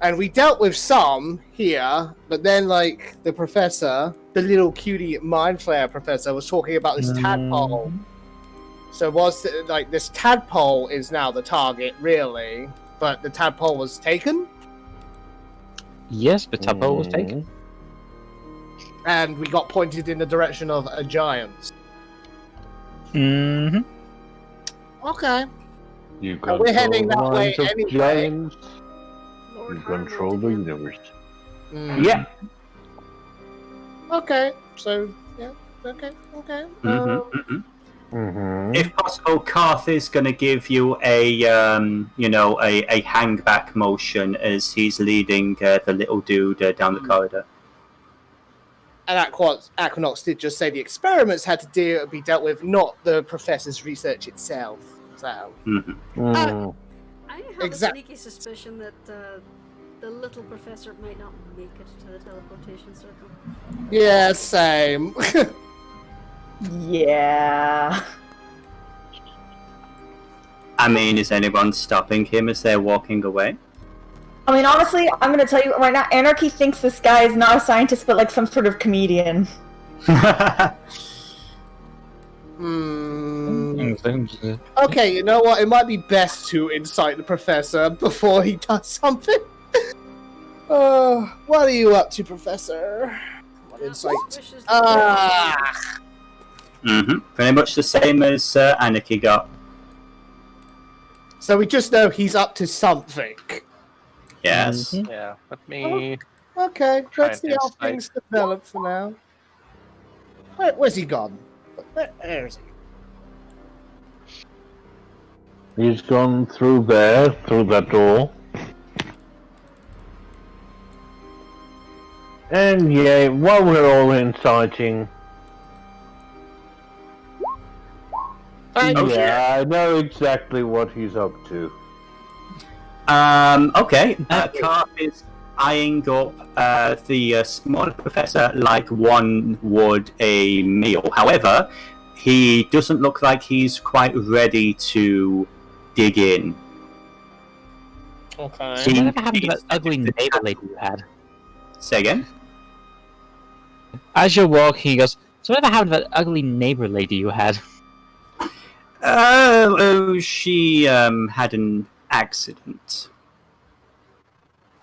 And we dealt with some here, but then, the professor, the little cutie mind flayer professor, was talking about this tadpole. So this tadpole is now the target, really, but the tadpole was taken, Yes, but Tubbo was taken. and we got pointed in the direction of a giant. Mm-hmm. Okay. You Well, we're heading that control the way minds of anyway. giants. Lord You Harmon control the again. universe. Yeah. Okay. So, yeah. Okay. Mhm. Mm-hmm. If possible, Krathe is going to give you a hang back motion as he's leading the little dude down the corridor. And Aquinox did just say the experiments had to be dealt with, not the professor's research itself. So, Mm. I have Exact- a sneaky suspicion that the little professor might not make it to the teleportation circle. yeah, same. Yeah. I mean, is anyone stopping him as they're walking away? I mean, honestly, I'm gonna tell you right now, Anarchy thinks this guy is not a scientist, but some sort of comedian. Okay, you know what? It might be best to incite the professor before he does something. What are you up to, Professor? What insight? Squish is the Very much the same as Anarchy got. So we just know he's up to something. Yes. Yeah, let me. Okay, Try let's see and how insight. things develop for now. Where's he gone? Where is he? He's gone through there, through that door. And yeah, while we're all inciting, Yeah, I know exactly what he's up to. Okay. Krathe is eyeing up the smaller professor like one would a meal. However, he doesn't look like he's quite ready to dig in. Okay. So whatever happened to that ugly neighbor lady you had? Say again? As you're walking, he goes, so whatever happened to that ugly neighbor lady you had? She had an accident.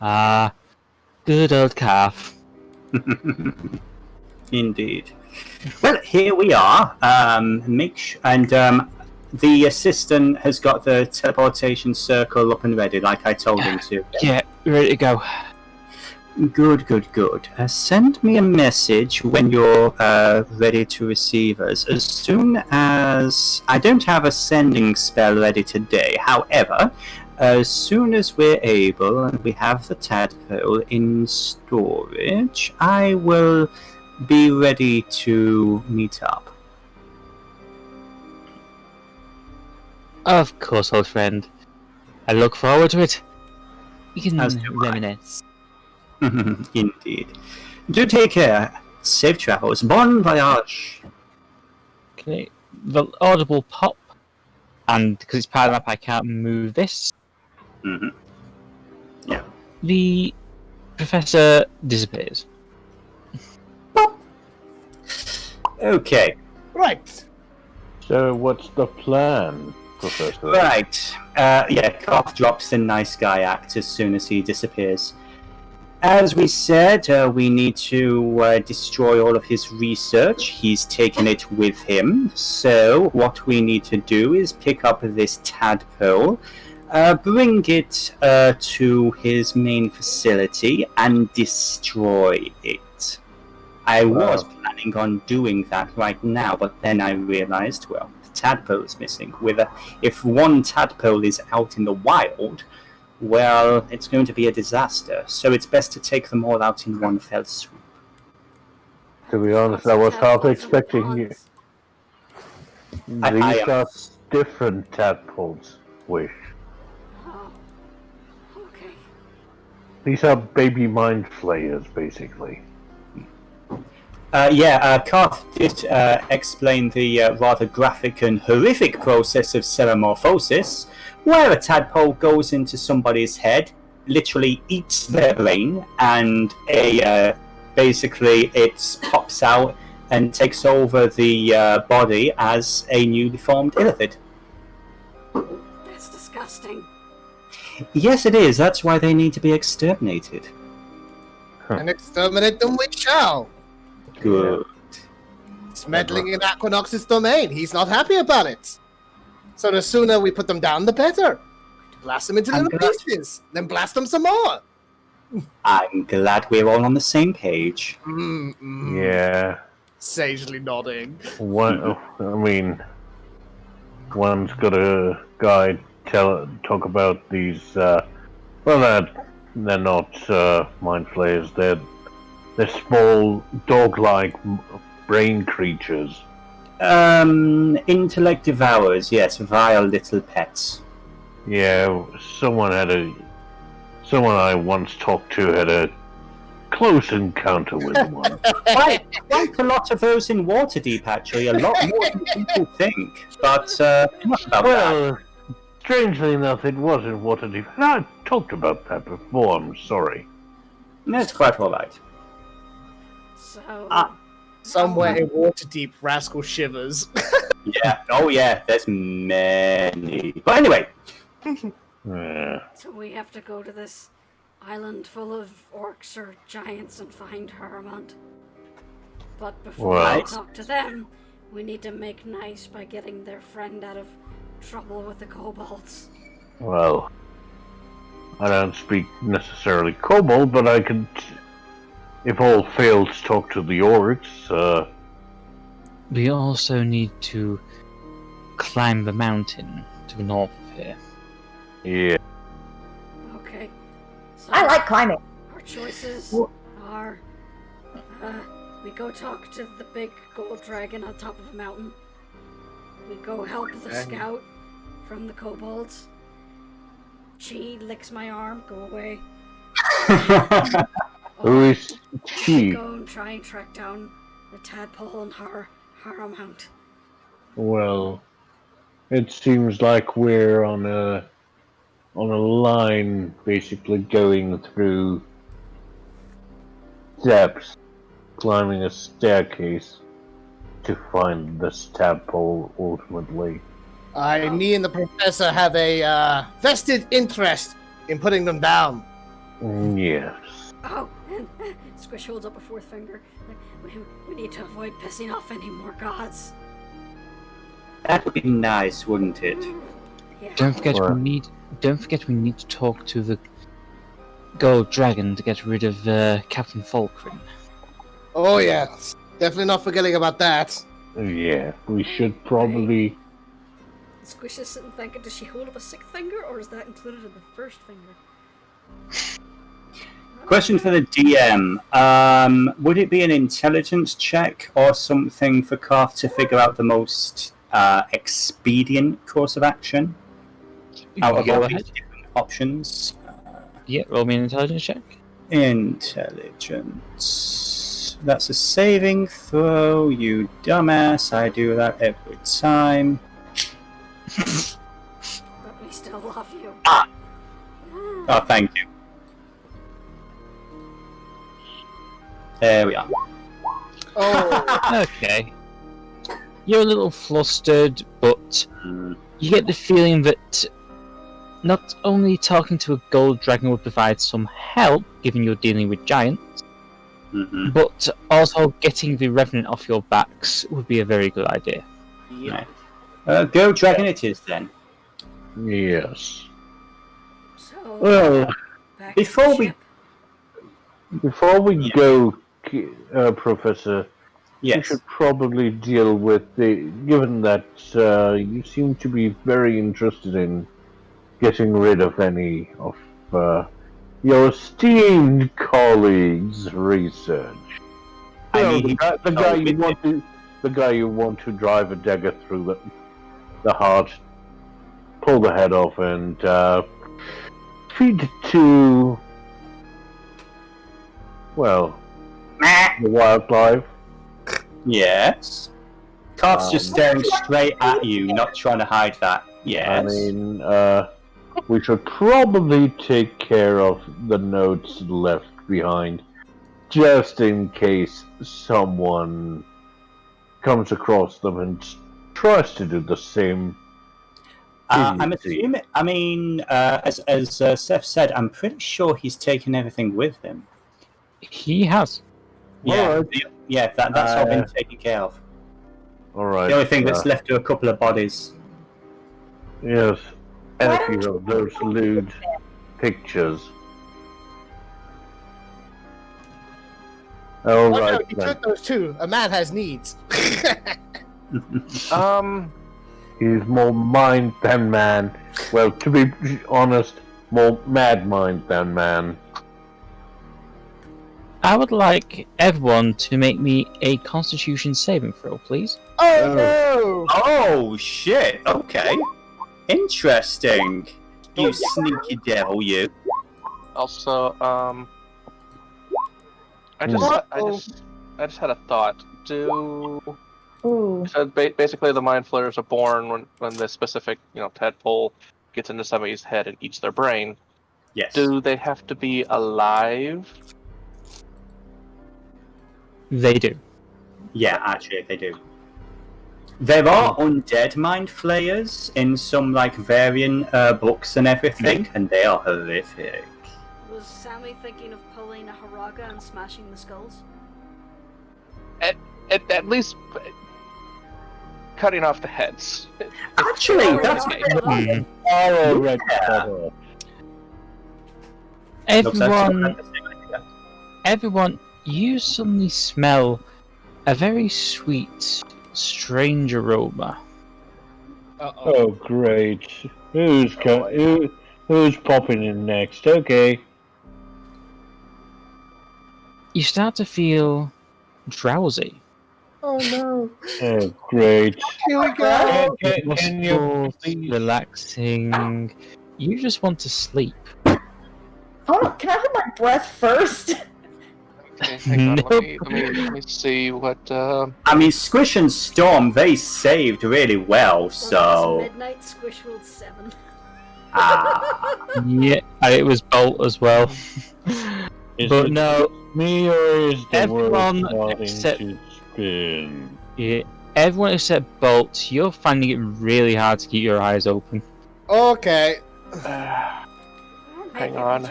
Ah, good old calf. Indeed. Well, here we are. The assistant has got the teleportation circle up and ready, like I told him to. Yeah, ready to go. Good. Send me a message when you're ready to receive us. As soon as... I don't have a sending spell ready today. However, as soon as we're able and we have the tadpole in storage, I will be ready to meet up. Of course, old friend. I look forward to it. We can As do I. reminisce. Indeed. Do take care. Safe travels. Bon voyage. Okay, the audible pop, and because it's part of the map, I can't move this. Mm-hmm. Yeah. The professor disappears. Okay. Right. So what's the plan, Professor? Right. Krathe drops the nice guy act as soon as he disappears. As we said, we need to destroy all of his research. He's taken it with him. So what we need to do is pick up this tadpole, bring it to his main facility, and destroy it. I was planning on doing that right now, but then I realized, well, the tadpole is missing. If one tadpole is out in the wild, well, it's going to be a disaster. So it's best to take them all out in one fell swoop. To be honest, I was half expecting you. These are different tadpoles, Squish. Oh. Okay. These are baby mind flayers, basically. Krathe did explain the rather graphic and horrific process of ceramorphosis, where a tadpole goes into somebody's head, literally eats their brain, and basically it pops out and takes over the body as a newly formed illithid. That's disgusting. Yes, it is. That's why they need to be exterminated. And exterminate them we shall. Good. It's meddling in Equinox's domain. He's not happy about it. So the sooner we put them down, the better. Blast them into little pieces, then blast them some more. I'm glad we're all on the same page. Yeah. Sagely nodding. One's got a guy talk about these. They're not mind flayers. They're small dog-like brain creatures. Intellect devourers, yes, vile little pets. Yeah, someone I once talked to had a close encounter with one. Quite a lot of those in Waterdeep, actually. A lot more than people think. But, not about Well, strangely enough, it wasn't Waterdeep. And I talked about that before, I'm sorry. That's quite alright. So... Somewhere in Waterdeep, Rascal shivers. Yeah, oh yeah, there's many. But anyway. Yeah. So we have to go to this island full of orcs or giants and find Hermod. But before we talk to them, we need to make nice by getting their friend out of trouble with the kobolds. Well, I don't speak necessarily kobold, but I could, if all fails, talk to the orcs. We also need to climb the mountain to the north of here. Yeah. Okay. So I like climbing. our choices are... we go talk to the big gold dragon on top of a mountain. We go help the scout from the kobolds. She licks my arm. Go away. Who is We she? go and try and track down the tadpole and her amount. Well, it seems like we're on a line, basically going through steps, climbing a staircase to find this tadpole ultimately. Me and the professor have a vested interest in putting them down. Yes. Oh, and Squish holds up a fourth finger. Like, we need to avoid pissing off any more gods. That would be nice, wouldn't it? Yeah. Don't forget we need to talk to the gold dragon to get rid of Captain Falkrin. Oh yes, definitely not forgetting about that. Yeah, we should probably. Squish is sitting thinking, does she hold up a sixth finger, or is that included in the first finger? Question for the DM. Would it be an intelligence check or something for Krathe to figure out the most expedient course of action out of all these different options? Yeah, roll me an intelligence check. Intelligence. That's a saving throw, you dumbass. I do that every time. But we still love you. Oh, thank you. There we are. Oh, Okay. You're a little flustered, but you get the feeling that not only talking to a gold dragon would provide some help, given you're dealing with giants, but also getting the revenant off your backs would be a very good idea. yeah. Go dragon it is then. Yes. So, Well, back before to the we- ship. before we go, Professor, we Yes. should probably deal with given that you seem to be very interested in getting rid of any of your esteemed colleagues' research. I Well, mean, the guy you want to drive a dagger through the heart, pull the head off, and feed it to, well, the wildlife. Yes. Krathe's just staring straight at you, not trying to hide that. Yes. I mean, we should probably take care of the notes left behind, just in case someone comes across them and tries to do the same. I'm assuming. I mean, as Seph said, I'm pretty sure he's taken everything with him. He has. Yeah, Alright. that's all been taken care of. Alright. The only thing that's left are a couple of bodies. Yes, and Why a don't few of those lewd pictures. Oh, no, Alright, you then. took those too. A man has needs. He's more mind than man. Well, to be honest, more mad mind than man. I would like everyone to make me a Constitution saving throw, please. Oh no! Oh shit! Okay, interesting. You sneaky devil, you. Also, I just had a thought. Ooh. So basically, the mind flayers are born when this specific, tadpole gets into somebody's head and eats their brain. Yes. Do they have to be alive? They do. Yeah, actually, they do. There are undead mind flayers in some variant books and everything, and they are horrific. Was Sammy thinking of pulling a Haraga and smashing the skulls? At least cutting off the heads. Actually, that's okay. Alright, Everyone, you suddenly smell a very sweet, strange aroma. Oh, great. Who's popping in next? Okay. You start to feel drowsy. Oh no. Oh, great. Here we go. Can you Muscles, please? relaxing. You just want to sleep. Oh, can I hold my breath first? Okay, hang on. Nope. Let me see what. I mean, Squish and Storm, they saved really well, Well, so... it's midnight. Squish rolled 7. Ah. Yeah, and it was Bolt as well. Is But it no, me or is the everyone world starting except- to spin? yeah, everyone except Bolt, you're finding it really hard to keep your eyes open. Okay. Hang on.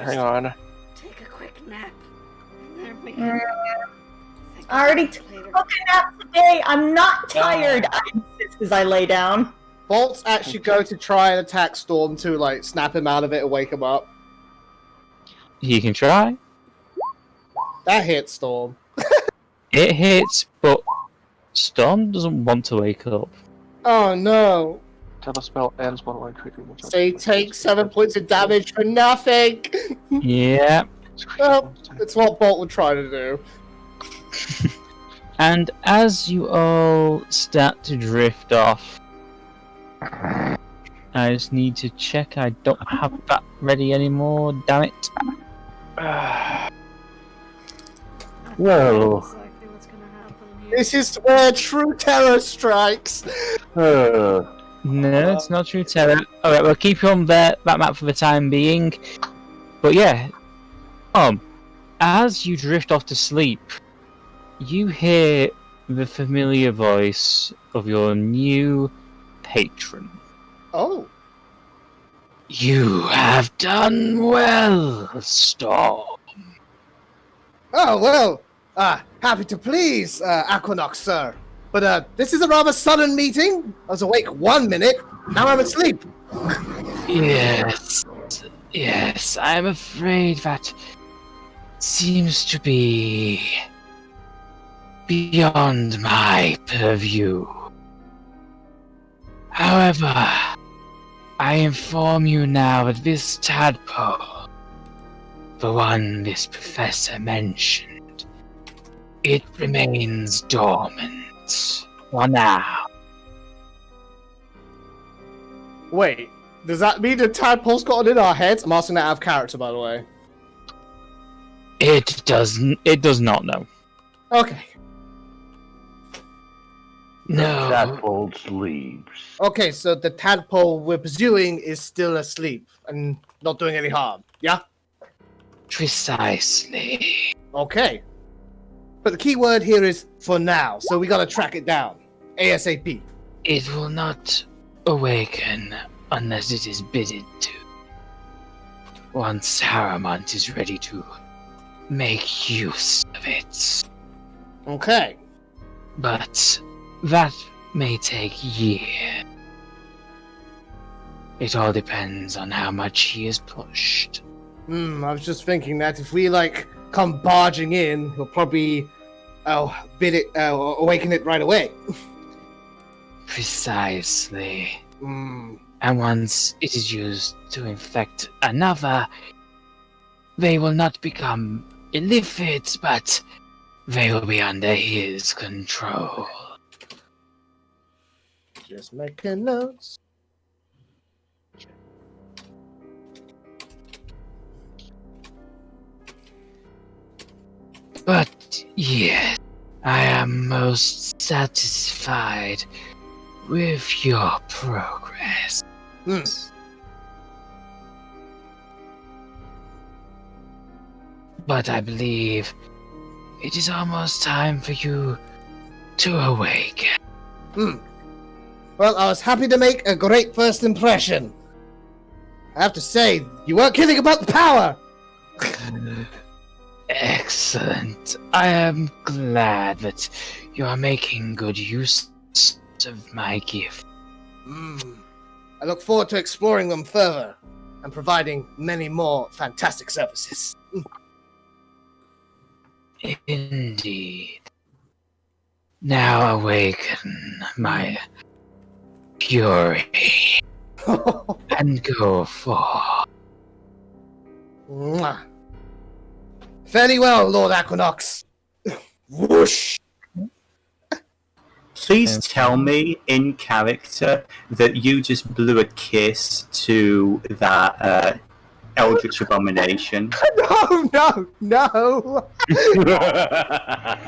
Take a quick nap. And then we Mm, can I already think took about it a nap today. I'm not tired. I insist as I lay down. Bolt's actually go to try and attack Storm to like snap him out of it and wake him up. You can try. That hits Storm. It hits, but Storm doesn't want to wake up. Oh no. Till the spell ends, one line trigger. So he takes 7 points of damage for nothing. Yeah. Well, it's what Bolt would try to do. And as you all start to drift off, I just need to check I don't have that ready anymore, damn it. Well, exactly what's gonna happen here. This is where true terror strikes. No, it's not true terror. Alright, we'll keep you on that map for the time being. But yeah, as you drift off to sleep, you hear the familiar voice of your new patron. Oh. You have done well, Storm. Oh, well, happy to please, Aquanox, sir. But, this is a rather sudden meeting. I was awake 1 minute, now I'm asleep. Yes, I'm afraid that seems to be beyond my purview. However, I inform you now that this tadpole, the one this professor mentioned, it remains dormant for now. Wait, does that mean the tadpole's gotten in our heads? I'm asking that out of character, by the way. It does not know. Okay. No. Tadpole sleeps. Okay, so the tadpole we're pursuing is still asleep and not doing any harm, yeah? Precisely. Okay. But the key word here is for now, so we gotta track it down. ASAP. It will not awaken unless it is bidded to. Once Haramont is ready to make use of it. Okay. But that may take years. It all depends on how much he is pushed. I was just thinking that if we, come barging in, he'll probably, awaken it right away. Precisely. And once it is used to infect another, they will not become illithid, but they will be under his control. Just making notes. But yes, I am most satisfied with your progress. But I believe it is almost time for you to awaken. Well, I was happy to make a great first impression. I have to say, you weren't kidding about the power! Excellent. I am glad that you are making good use of my gift. I look forward to exploring them further and providing many more fantastic services. Indeed. Now awaken my fury and go forth. Mwah. Very well, Lord Aquanox. Whoosh! Please tell me in character that you just blew a kiss to that Eldritch Abomination. No.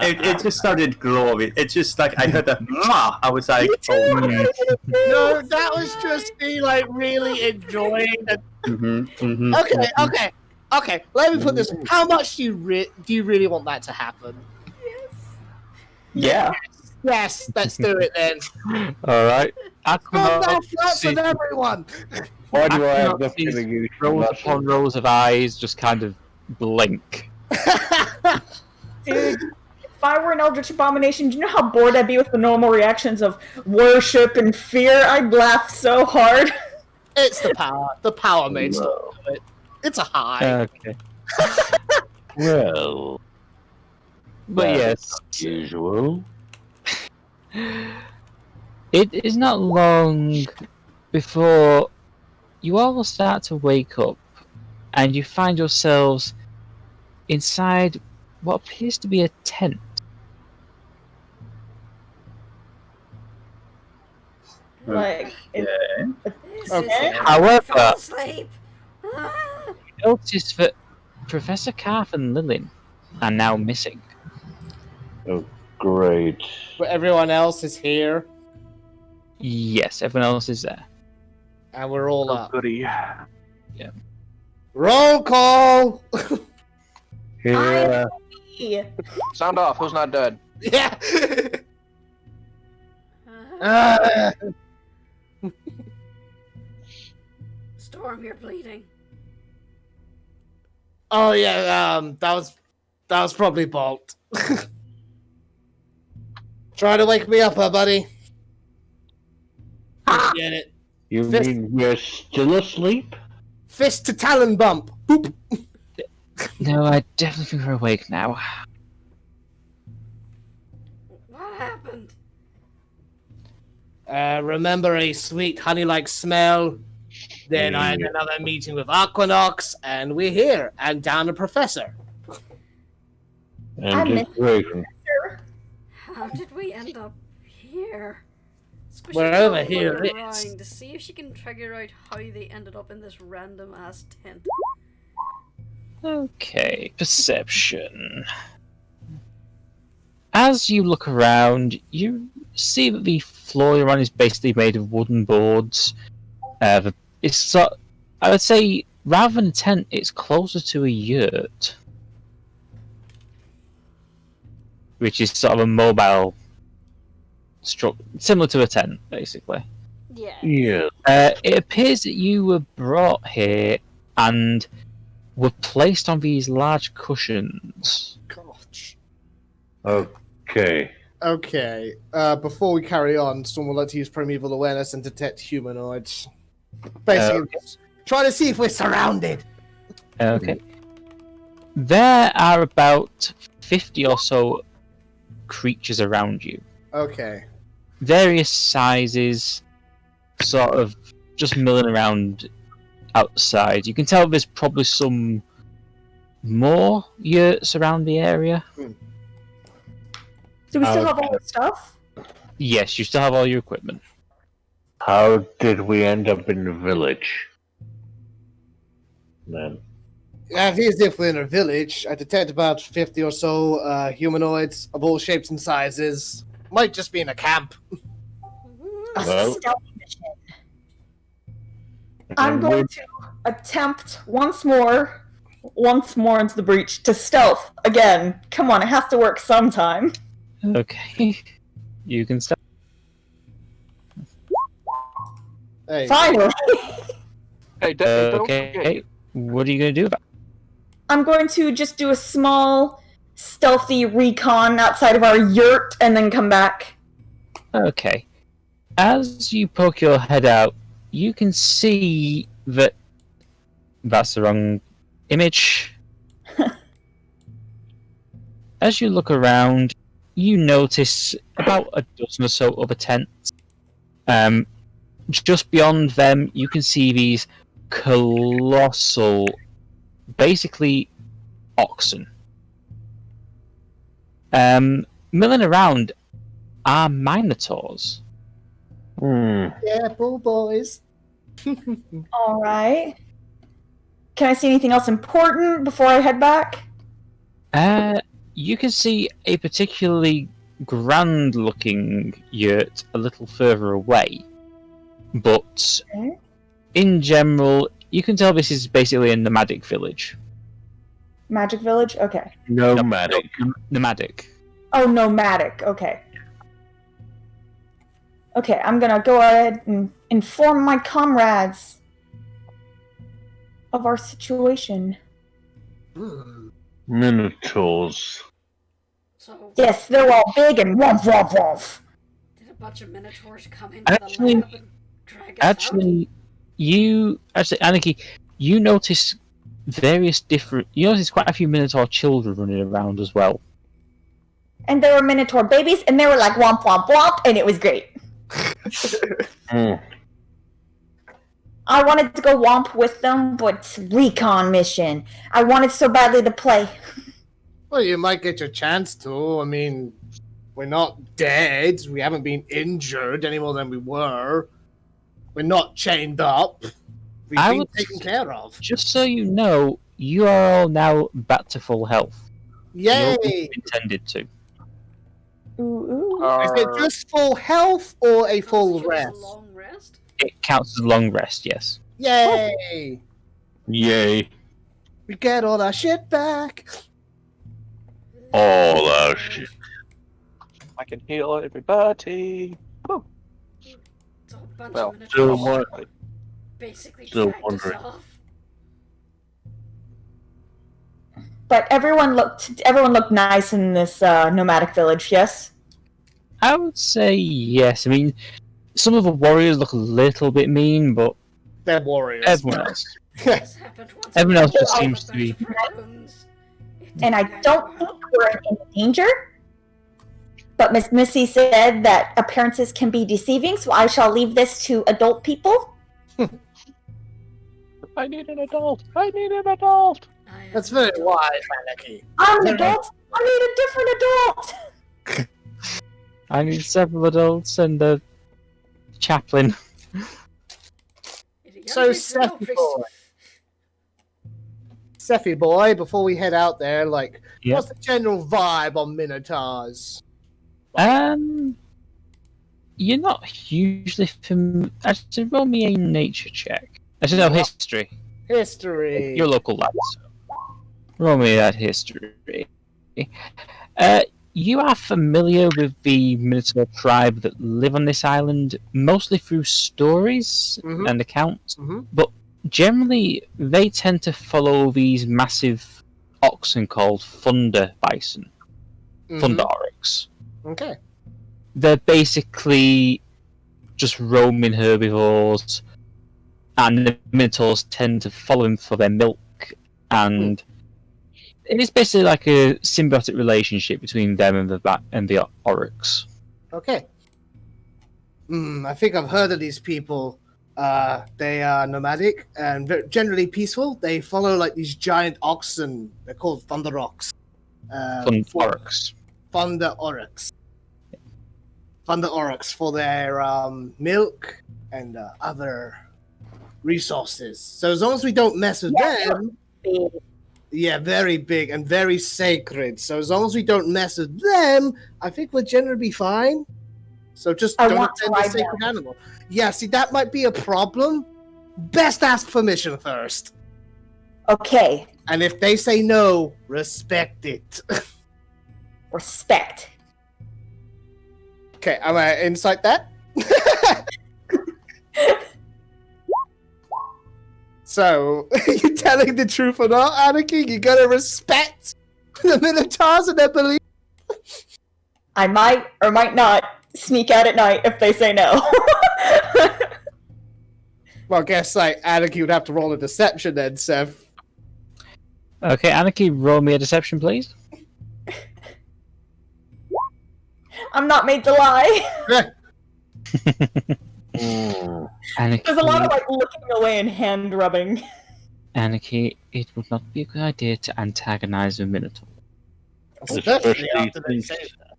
It just started glory. It just like I heard that. Mwah! I was like, oh. No, that was just me like really enjoying it. Okay. Let me put this. How much do you really want that to happen? Yeah. Yes, let's do it then. Alright. Calm down, flats on everyone. Why do I have the feeling you rows upon rows of eyes just kind of blink. Dude, if I were an Eldritch Abomination, do you know how bored I'd be with the normal reactions of worship and fear? I'd laugh so hard. It's the power. The power makes it. It's a high. Okay. Well, But yes, usual. it is not long before you all start to wake up and you find yourselves inside what appears to be a tent. Like, Okay. However, Sleep. you notice that Professor Krathe and Lilin are now missing. Oh, great. But everyone else is here, Yes, everyone else is there. and we're all up. Goody. Roll call. Here, Sound off. Who's not dead? Yeah. Storm, you're bleeding. Oh yeah. That was probably Bolt. Try to wake me up, buddy. Get it. you Fist- mean we're still asleep? Fist to talon bump. Boop. No, I definitely think we're awake now. What happened? Remember a sweet honey-like smell. Then I had another meeting with Aquanox, and we're here, and down the professor. And miss it's broken. How did we end up here? Squish We're is over looking here, around it's- to see if she can figure out how they ended up in this random ass tent. Okay, perception. As you look around, you see that the floor you're on is basically made of wooden boards. It's sort, I would say, rather than a tent, it's closer to a yurt, which is sort of a mobile structure, similar to a tent, basically. Yeah. Yeah. It appears that you were brought here and were placed on these large cushions. Gosh. Okay. Okay. Before we carry on, someone would like to use primeval awareness and detect humanoids. Basically, just try to see if we're surrounded. Okay. There are about 50 or so creatures around you. Okay. Various sizes, sort of just milling around outside. You can tell there's probably some more yurts around the area. Do we still have all the stuff? Yes, you still have all your equipment. How did we end up in the village? Then. It is definitely in a village. I detect about 50 or so humanoids of all shapes and sizes. Might just be in a camp. A Well- stealth mission. I'm going to attempt once more into the breach to stealth again. Come on, it has to work sometime. Okay. You can start. Hey, Finally! Hey, don't Okay. forget. What are you going to do about I'm going to just do a small, stealthy recon outside of our yurt and then come back. it? Okay. As you poke your head out, you can see that that's the wrong image. As you look around, you notice about a dozen or so other tents. Just beyond them, you can see these colossal, basically oxen. Milling around, are minotaurs. Yeah, bull boys. All right. Can I see anything else important before I head back? You can see a particularly grand-looking yurt a little further away, but Okay. in general, you can tell this is basically a nomadic village. Magic Village? Okay. Nomadic. Nomadic. Oh, nomadic. Okay. Okay, I'm gonna go ahead and inform my comrades of our situation. Minotaurs. So, Yes, they're all big and woof woof woof. did a bunch of minotaurs come into Actually- the lab and drag us out? Anarchy, you notice you notice quite a few minotaur children running around as well. And there were minotaur babies, and they were like womp womp womp, and it was great. I wanted to go womp with them, but it's recon mission. I wanted so badly to play. Well, you might get your chance to. I mean, we're not dead. We haven't been injured any more than we were. We're not chained up. We've been taken care of. Just so you know, you are all now back to full health. Yay! You're intended to. Ooh. Is it just full health or a full Constitutes rest? A long rest? It counts as a long rest, yes. Yay! Yay. We get all our shit back. All our shit. I can heal everybody. Woo. It's a whole bunch Well, of still minotaurs what? basically still dragged us wondering. off. But everyone looked nice in this nomadic village, yes? I would say yes. I mean, some of the warriors look a little bit mean, but They're warriors. everyone else. This happened once Everyone else before just with a seems to be- bunch of raccoons. And I don't think we're in any danger. But Miss Missy said that appearances can be deceiving, so I shall leave this to adult people. I need an adult. I need an adult. I am That's very not- wise, Anarchy. I'm an adult. I need a different adult. I need several adults and a chaplain. So, Young Seph priest- boy. Sephy boy, before we head out there, like, Yep. what's the general vibe on Minotaurs? You're not hugely familiar. Actually, roll me a nature check. Actually, no, history. History. You're local lads. Roll me that history. You are familiar with the Minotaur tribe that live on this island, mostly through stories Mhm. and accounts. Mhm. But generally, they tend to follow these massive oxen called thunder bison, thunder oryx. Okay. They're basically just roaming herbivores, and the minotaurs tend to follow them for their milk, and it is basically like a symbiotic relationship between them and the oryx. Okay. I think I've heard of these people. They are nomadic and generally peaceful. They follow like these giant oxen. They're called thunder ox. Oryx. Thunder oryx. Thunder oryx for their milk and other resources. So as long as we don't mess with them, yeah, very big and very sacred. So as long as we don't mess with them, I think we'll generally be fine. So just I don't want to offend the ride sacred animal. Yeah, see, that might be a problem. Best ask permission first. Okay. And if they say no, respect it. Respect. Okay, am I inside that? So, you telling the truth or not, Anarchy? You gotta respect the Minotaurs and their beliefs. I might or might not sneak out at night if they say no. Well, I guess like Anarchy would have to roll a deception then, Seph. Okay, Anarchy, roll me a deception, please. I'm not made to lie. Anarchy, There's a lot of like looking away and hand rubbing. Anarchy, it would not be a good idea to antagonize a minotaur. Especially Especially after they since- say that.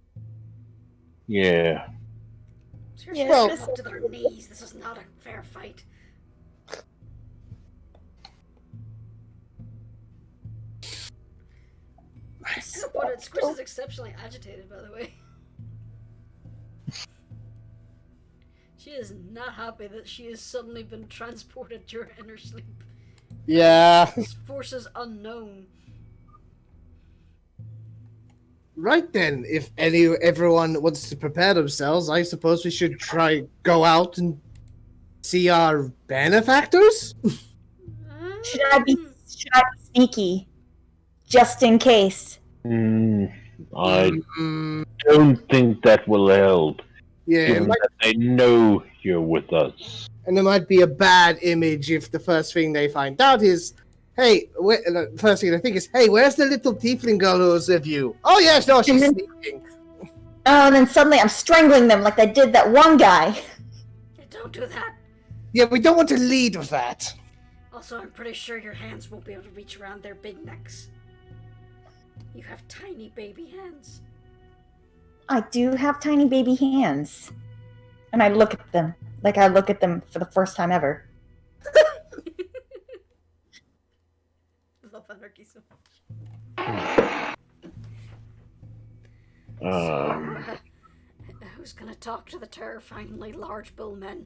Yeah. Seriously, Yes, come this- up to their knees. This is not a fair fight. But Squish is exceptionally agitated, by the way. She is not happy that she has suddenly been transported during her sleep. Yeah. Forces unknown. Right then, if everyone wants to prepare themselves, I suppose we should go out and see our benefactors? Should I be sneaky? Just in case. I Mm, don't think that will help, yeah, given that they know you're with us. and it might be a bad image if the first thing they find out is, hey, the first thing they think is, hey, where's the little tiefling girl who was with you? Oh, yes, no, she's sleeping. Oh, and then suddenly I'm strangling them like I did that one guy. Don't do that. Yeah, we don't want to lead with that. Also, I'm pretty sure your hands won't be able to reach around their big necks. You have tiny baby hands. I do have tiny baby hands. And I look at them like I look at them for the first time ever. I love Anarchy so much. Who's gonna talk to the terrifyingly large bull men?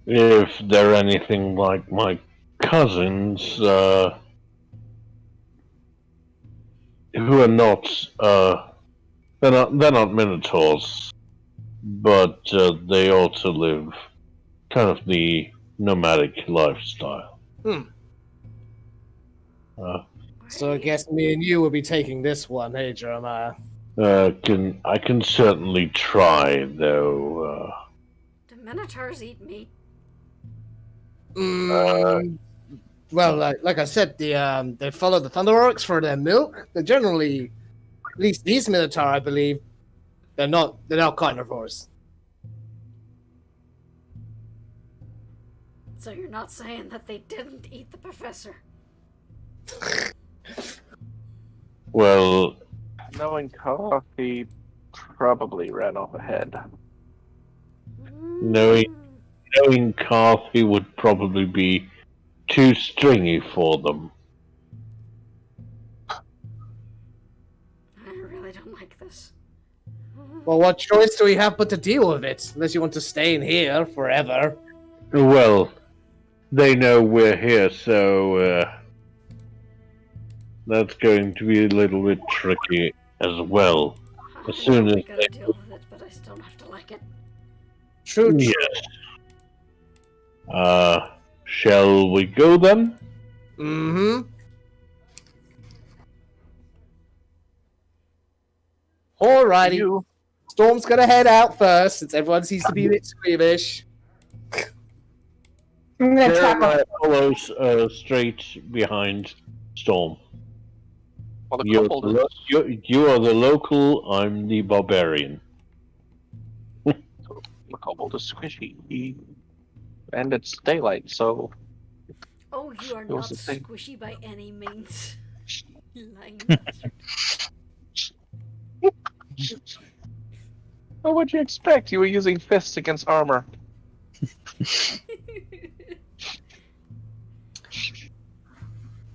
If they're anything like my cousins, who are not, they're not minotaurs, but they also live kind of the nomadic lifestyle. So I guess me and you will be taking this one, hey, Jeremiah. I can certainly try, though. Do minotaurs eat meat? Well, like I said, they follow the thunder orcs for their milk. They're generally, at least these minotaur, I believe, they're not carnivores. So you're not saying that they didn't eat the professor? Well, Knowing Koth, he probably ran off ahead. knowing Krathe would probably be too stringy for them. I really don't like this. Well, what choice do we have but to deal with it? Unless you want to stay in here forever. Well, they know we're here, so that's going to be a little bit tricky as well. As soon as we gotta deal with it, but I still have to like it. True. yes. Shall we go then? Mm-hmm. Alrighty. Storm's gonna head out first, since everyone seems to be a bit squeamish. I'm gonna trap Jeremiah follows straight behind Storm. Well, the You Kobold is... are the local, I'm the barbarian. The Kobold is squishy. And it's daylight, so... Oh, you are It not was the thing. squishy by any means. Lying. Oh, what'd you expect? You were using fists against armor.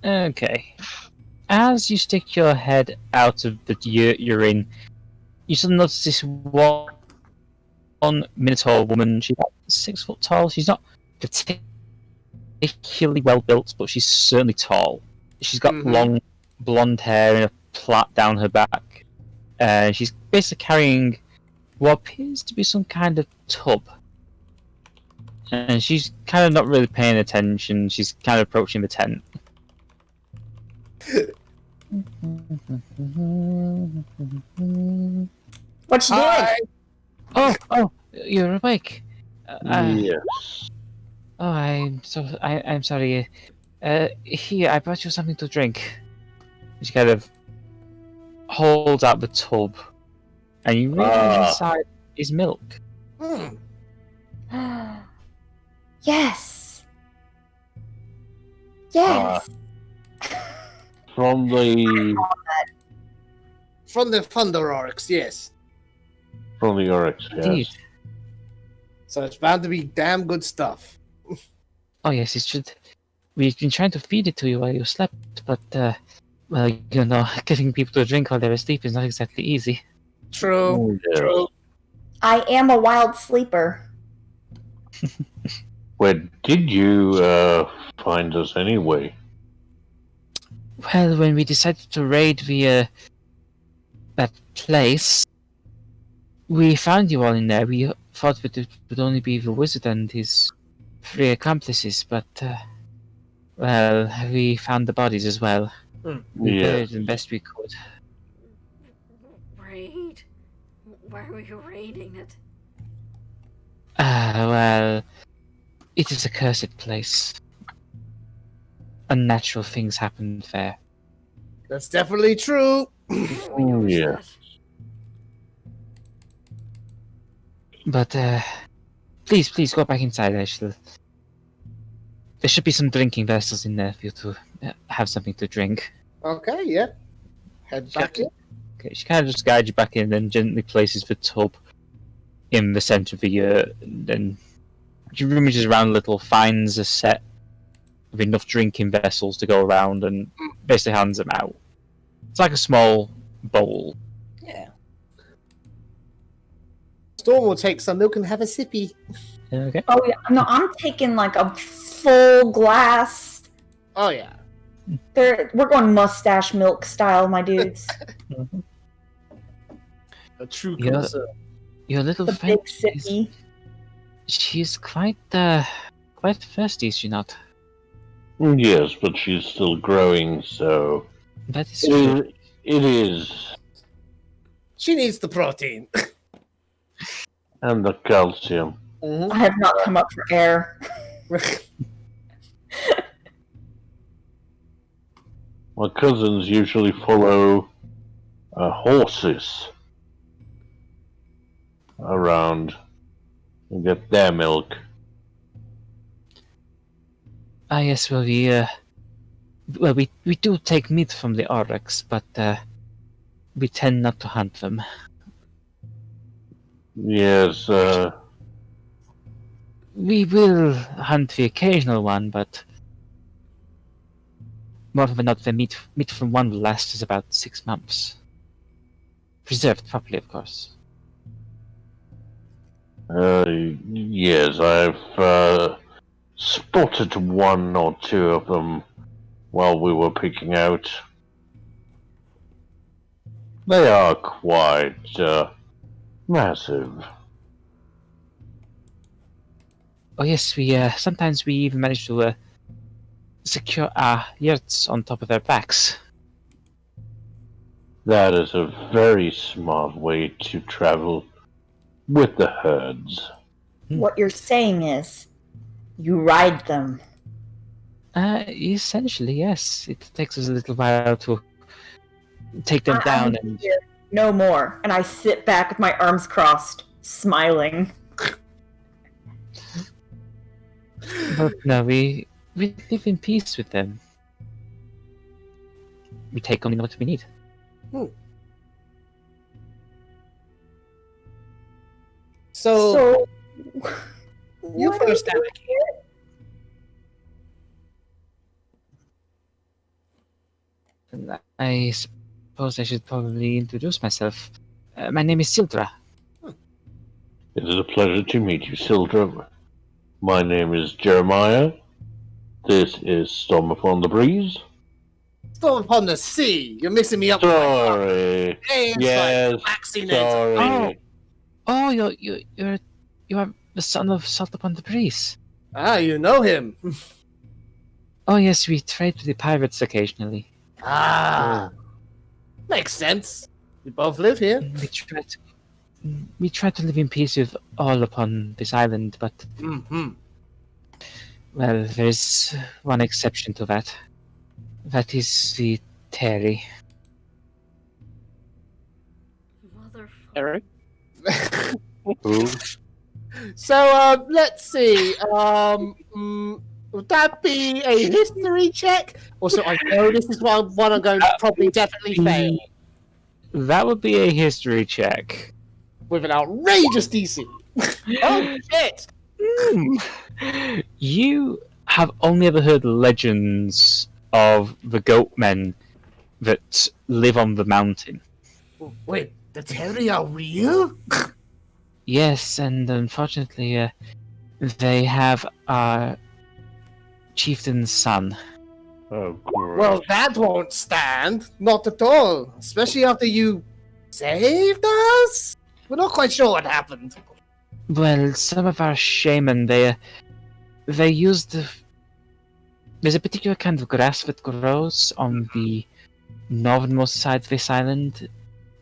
Okay. As you stick your head out of the you're in, you suddenly notice this one Minotaur woman. She's about 6 foot tall. She's not particularly well built, but she's certainly tall. She's got long blonde hair and a plait down her back. She's basically carrying what appears to be some kind of tub. And she's kind of not really paying attention. She's kind of approaching the tent. What you doing? Oh, you're awake. Yes. Oh, I'm sorry. Here, I brought you something to drink. She kind of holds out the tub, and you realize inside is milk. Yes. Yes. From the From the Thunder Orcs, yes. From the Oryx, Indeed. yes. So it's bound to be damn good stuff. Oh yes, it should. We've been trying to feed it to you while you slept, but well, you know, getting people to drink while they're asleep is not exactly easy. True. Oh, yes. True. I am a wild sleeper. Where did you find us anyway? Well, when we decided to raid the that place, we found you all in there. We thought that it would only be the wizard and his 3 accomplices, but well, we found the bodies as well. We buried them best we could. Raid? Why were you raiding it? Well, it is a cursed place. Unnatural things happened there. That's definitely true. We noticed yeah. that. But please go back inside. There should be some drinking vessels in there for you to have something to drink. Okay, yeah. Head back in. Okay, she kind of just guides you back in, then gently places the tub in the center of the yurt. Then she rummages around a little, finds a set of enough drinking vessels to go around, and basically hands them out. It's like a small bowl. Yeah. Storm will take some milk and have a sippy. Okay. Oh yeah, no, I'm taking like a full glass. Oh, yeah. We're going mustache milk style, my dudes. A true Yeah. connoisseur. Your little The friend, big sippy. she's quite thirsty, is she not? Yes, but she's still growing, so That is true. it is. She needs the protein. And the calcium. Mhm. I have not come up for air. My cousins usually follow horses around and get their milk. Ah, yes. Well, we do take meat from the oryx, but we tend not to hunt them. Yes, We will hunt the occasional one, but more often than not, the meat from one will last us about 6 months. Preserved properly, of course. yes, I've spotted 1 or 2 of them while we were picking out. They are quite massive. Oh yes, we sometimes we even manage to secure our yurts on top of their backs. That is a very smart way to travel with the herds. What you're saying is, you ride them. Essentially, yes. It takes us a little while to take them down I'm and here. No more. And I sit back with my arms crossed, smiling. but no, we live in peace with them. We take only what we need. So you what are first, you Anarchy. I suppose I should probably introduce myself. My name is Sildra. It is a pleasure to meet you, Sildra. My name is Jeremiah. This is Storm Upon the Breeze. Storm upon the sea. You're mixing me up. Sorry. Hey, it's Yes, like waxing it. sorry. Oh, you are the son of Salt Upon the Breeze. Ah, you know him. Oh yes, we trade with the pirates occasionally. Ah, makes sense. We both live here. We try to live in peace with all upon this island, but Mm-hmm. well, there's one exception to that. That is the Terry. Motherfucker. Eric? Who? So, let's see. Would that be a history check? Also, I know this is one I'm going to probably definitely fail. That would be a history check. With an outrageous DC. Oh, shit! You have only ever heard legends of the goat men that live on the mountain. Wait, the Terry are real? Yes, and unfortunately, they have our chieftain's son. Oh, great. Well, that won't stand. Not at all. Especially after you saved us? We're not quite sure what happened. Well, some of our shaman, they used there's a particular kind of grass that grows on the northernmost side of this island.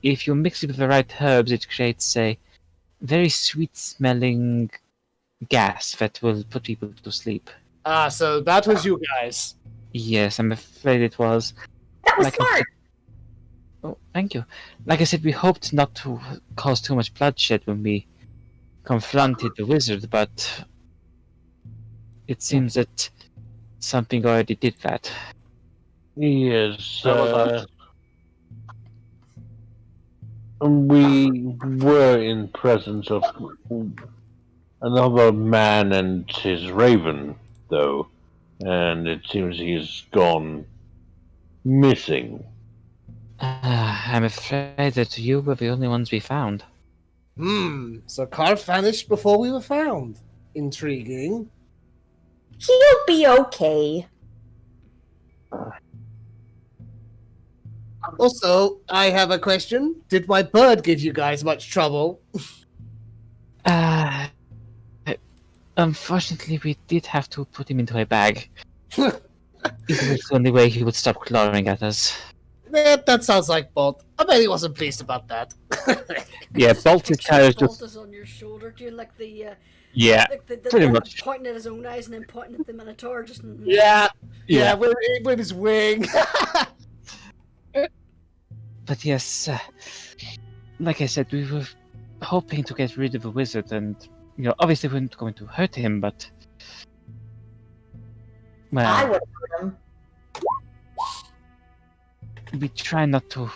If you mix it with the right herbs, it creates a very sweet-smelling gas that will put people to sleep. Ah, so that was you guys. Yes, I'm afraid it was. That was Like I smart. said- Oh, thank you. Like I said, we hoped not to cause too much bloodshed when we confronted the wizard, but it seems that something already did that. Yes, That was we were in presence of another man and his raven, though, and it seems he's gone missing. I'm afraid that you were the only ones we found. So Carl vanished before we were found. Intriguing. He'll be okay. Also, I have a question. Did my bird give you guys much trouble? Unfortunately, we did have to put him into a bag. It was the only way he would stop clawing at us. That sounds like Bolt. I bet he wasn't pleased about that. Yeah, Bolt is kind of Bolt just... is on your shoulder, doing like the Yeah, pretty much. pointing at his own eyes and then pointing at the Minotaur. Just Yeah, with his wing. But yes, like I said, we were hoping to get rid of the wizard, and obviously we weren't going to hurt him, but I well, would have hurt him. we try not to.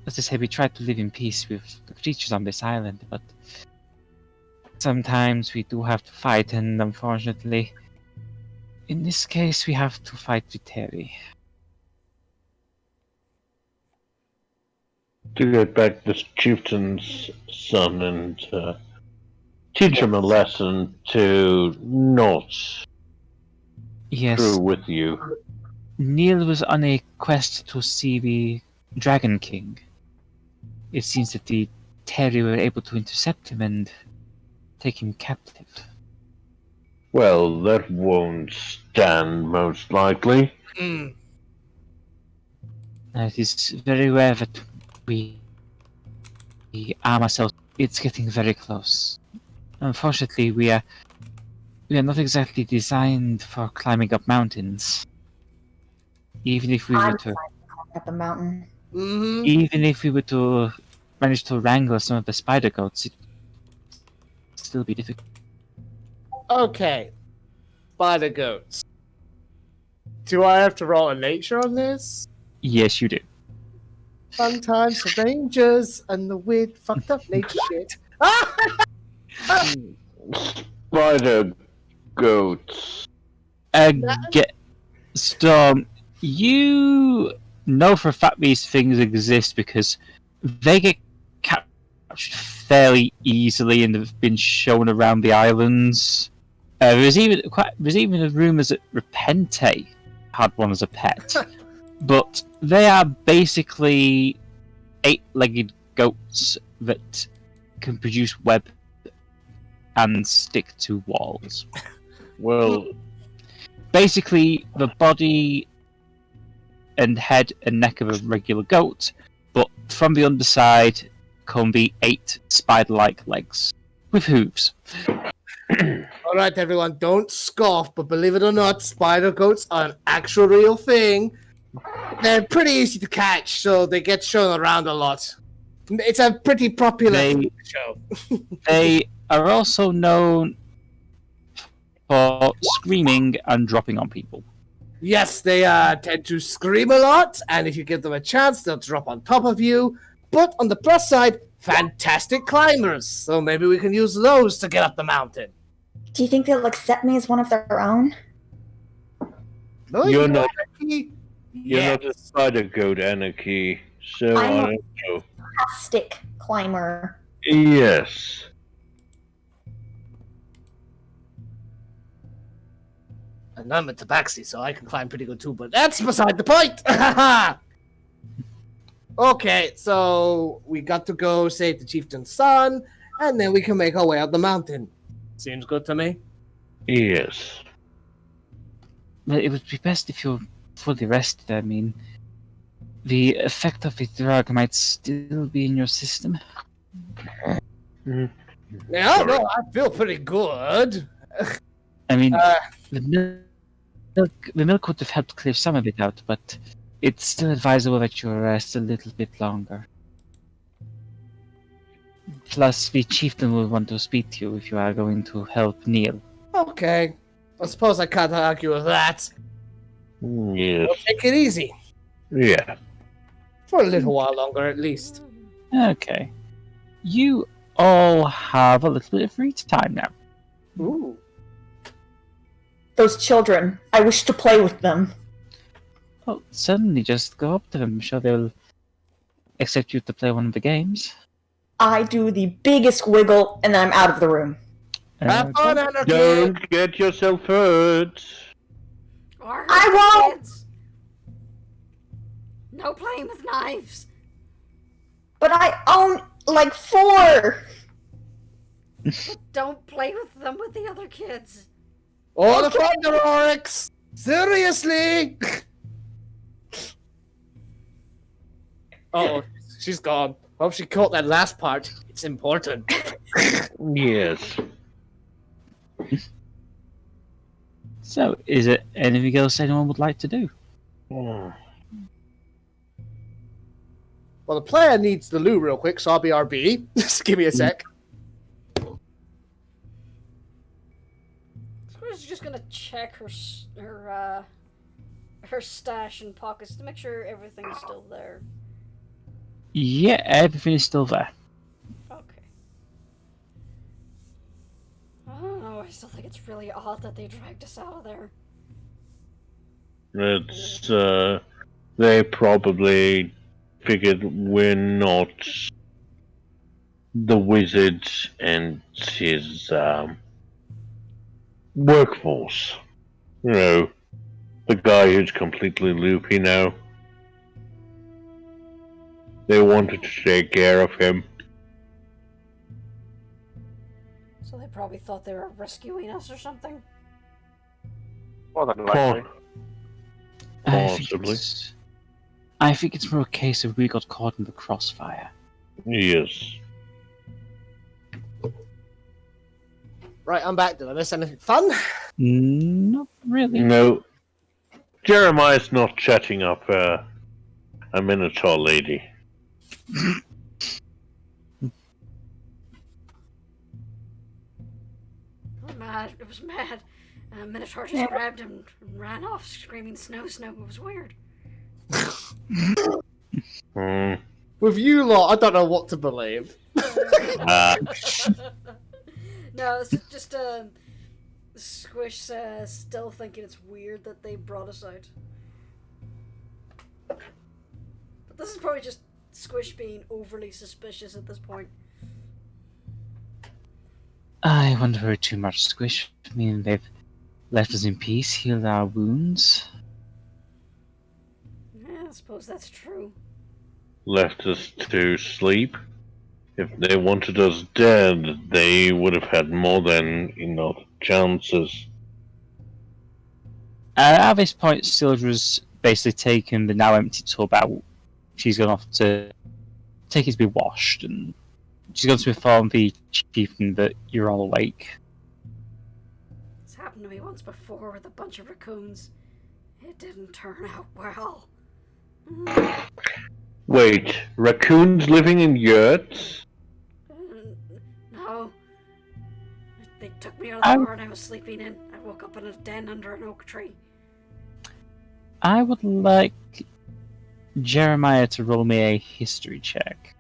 As I say, we try to live in peace with the creatures on this island, but sometimes we do have to fight, and unfortunately, in this case, we have to fight with Terry. To get back this chieftain's son and teach him a lesson to not Yes, screw with you. Neil was on a quest to see the Dragon King. It seems that the Terry were able to intercept him and take him captive. Well, that won't stand, most likely. Now, it is very rare that we arm ourselves. It's getting very close. Unfortunately, we are not exactly designed for climbing up mountains. Even if we were I'm to, at the mountain. even if we were to manage to wrangle some of the spider goats, it would still be difficult. Okay. Spider goats. Do I have to roll a nature on this? Yes, you do. Sometimes the rangers and the weird fucked up nature shit. Spider goats. Storm, you know for a fact these things exist because they get captured fairly easily and have been shown around the islands. There's even rumours that Repente had one as a pet, but they are basically 8-legged goats that can produce web and stick to walls. Well, Basically, the body and head and neck of a regular goat, but from the underside come the 8 spider-like legs with hooves. Alright, everyone, don't scoff, but believe it or not, spider goats are an actual real thing. They're pretty easy to catch, so they get shown around a lot. It's a pretty popular show. They are also known for screaming and dropping on people. Yes, they tend to scream a lot, and if you give them a chance, they'll drop on top of you. But on the plus side, fantastic climbers. So maybe we can use those to get up the mountain. Do you think they'll accept me as one of their own? No, You're not. Anarchy. You're not a spider goat, Anarchy. So I'm I a- don't know. Stick climber. Yes. And I'm a Tabaxi, so I can climb pretty good too, but that's beside the point! Okay, so we got to go save the chieftain's son, and then we can make our way up the mountain. Seems good to me. Yes. Well, it would be best if you're fully rested. I mean, the effect of the drug might still be in your system. Yeah, no, I feel pretty good. I mean, the milk would have helped clear some of it out, but it's still advisable that you rest a little bit longer. Plus, the chieftain will want to speak to you if you are going to help Neil. Okay, I suppose I can't argue with that. Yes. We'll take it easy. Yeah. For a little while longer, at least. Okay. You all have a little bit of free time now. Ooh. Those children. I wish to play with them. Well, certainly just go up to them. I'm sure they'll accept you to play one of the games. I do the biggest wiggle, and then I'm out of the room. Have fun, Anarchy! Don't get yourself hurt. I won't! Kids. No playing with knives. But I own, like, 4! But don't play with them with the other kids. All the fun, DerKork! Seriously! Oh, she's gone. Hope she caught that last part. It's important. Yes. So, is it anything else anyone would like to do? Oh. Well, the player needs the loo real quick, so I'll be RB. Just give me a sec. Squish is just gonna check her stash and pockets to make sure everything's still there. Yeah, everything is still there. Okay. I don't know. I still think it's really odd that they dragged us out of there. It's, they probably figured we're not the wizard and his, workforce. You know, the guy who's completely loopy now. They wanted to take care of him. So they probably thought they were rescuing us or something. More than likely. Possibly. I think it's more a case of we got caught in the crossfire. Yes. Right, I'm back. Did I miss anything fun? Not really. No. Jeremiah's not chatting up a Minotaur lady. Mad. It was mad. Minotaur just grabbed him and ran off, screaming "Snow, snow!" It was weird. With you lot, I don't know what to believe. No, it's just Squish still thinking it's weird that they brought us out. But this is probably just Squish being overly suspicious at this point. I wouldn't worry too much, Squish. I mean, they've left us in peace, healed our wounds. Yeah, I suppose that's true. Left us to sleep. If they wanted us dead, they would have had more than enough chances. At this point, Sildra's basically taken the now empty tub out. She's gone off to take it to be washed, and she's going to inform the chieftain that you're all awake. It's happened to me once before with a bunch of raccoons. It didn't turn out well. Wait, raccoons living in yurts? No. They took me out of the barn I was sleeping in. I woke up in a den under an oak tree. I would like Jeremiah to roll me a history check.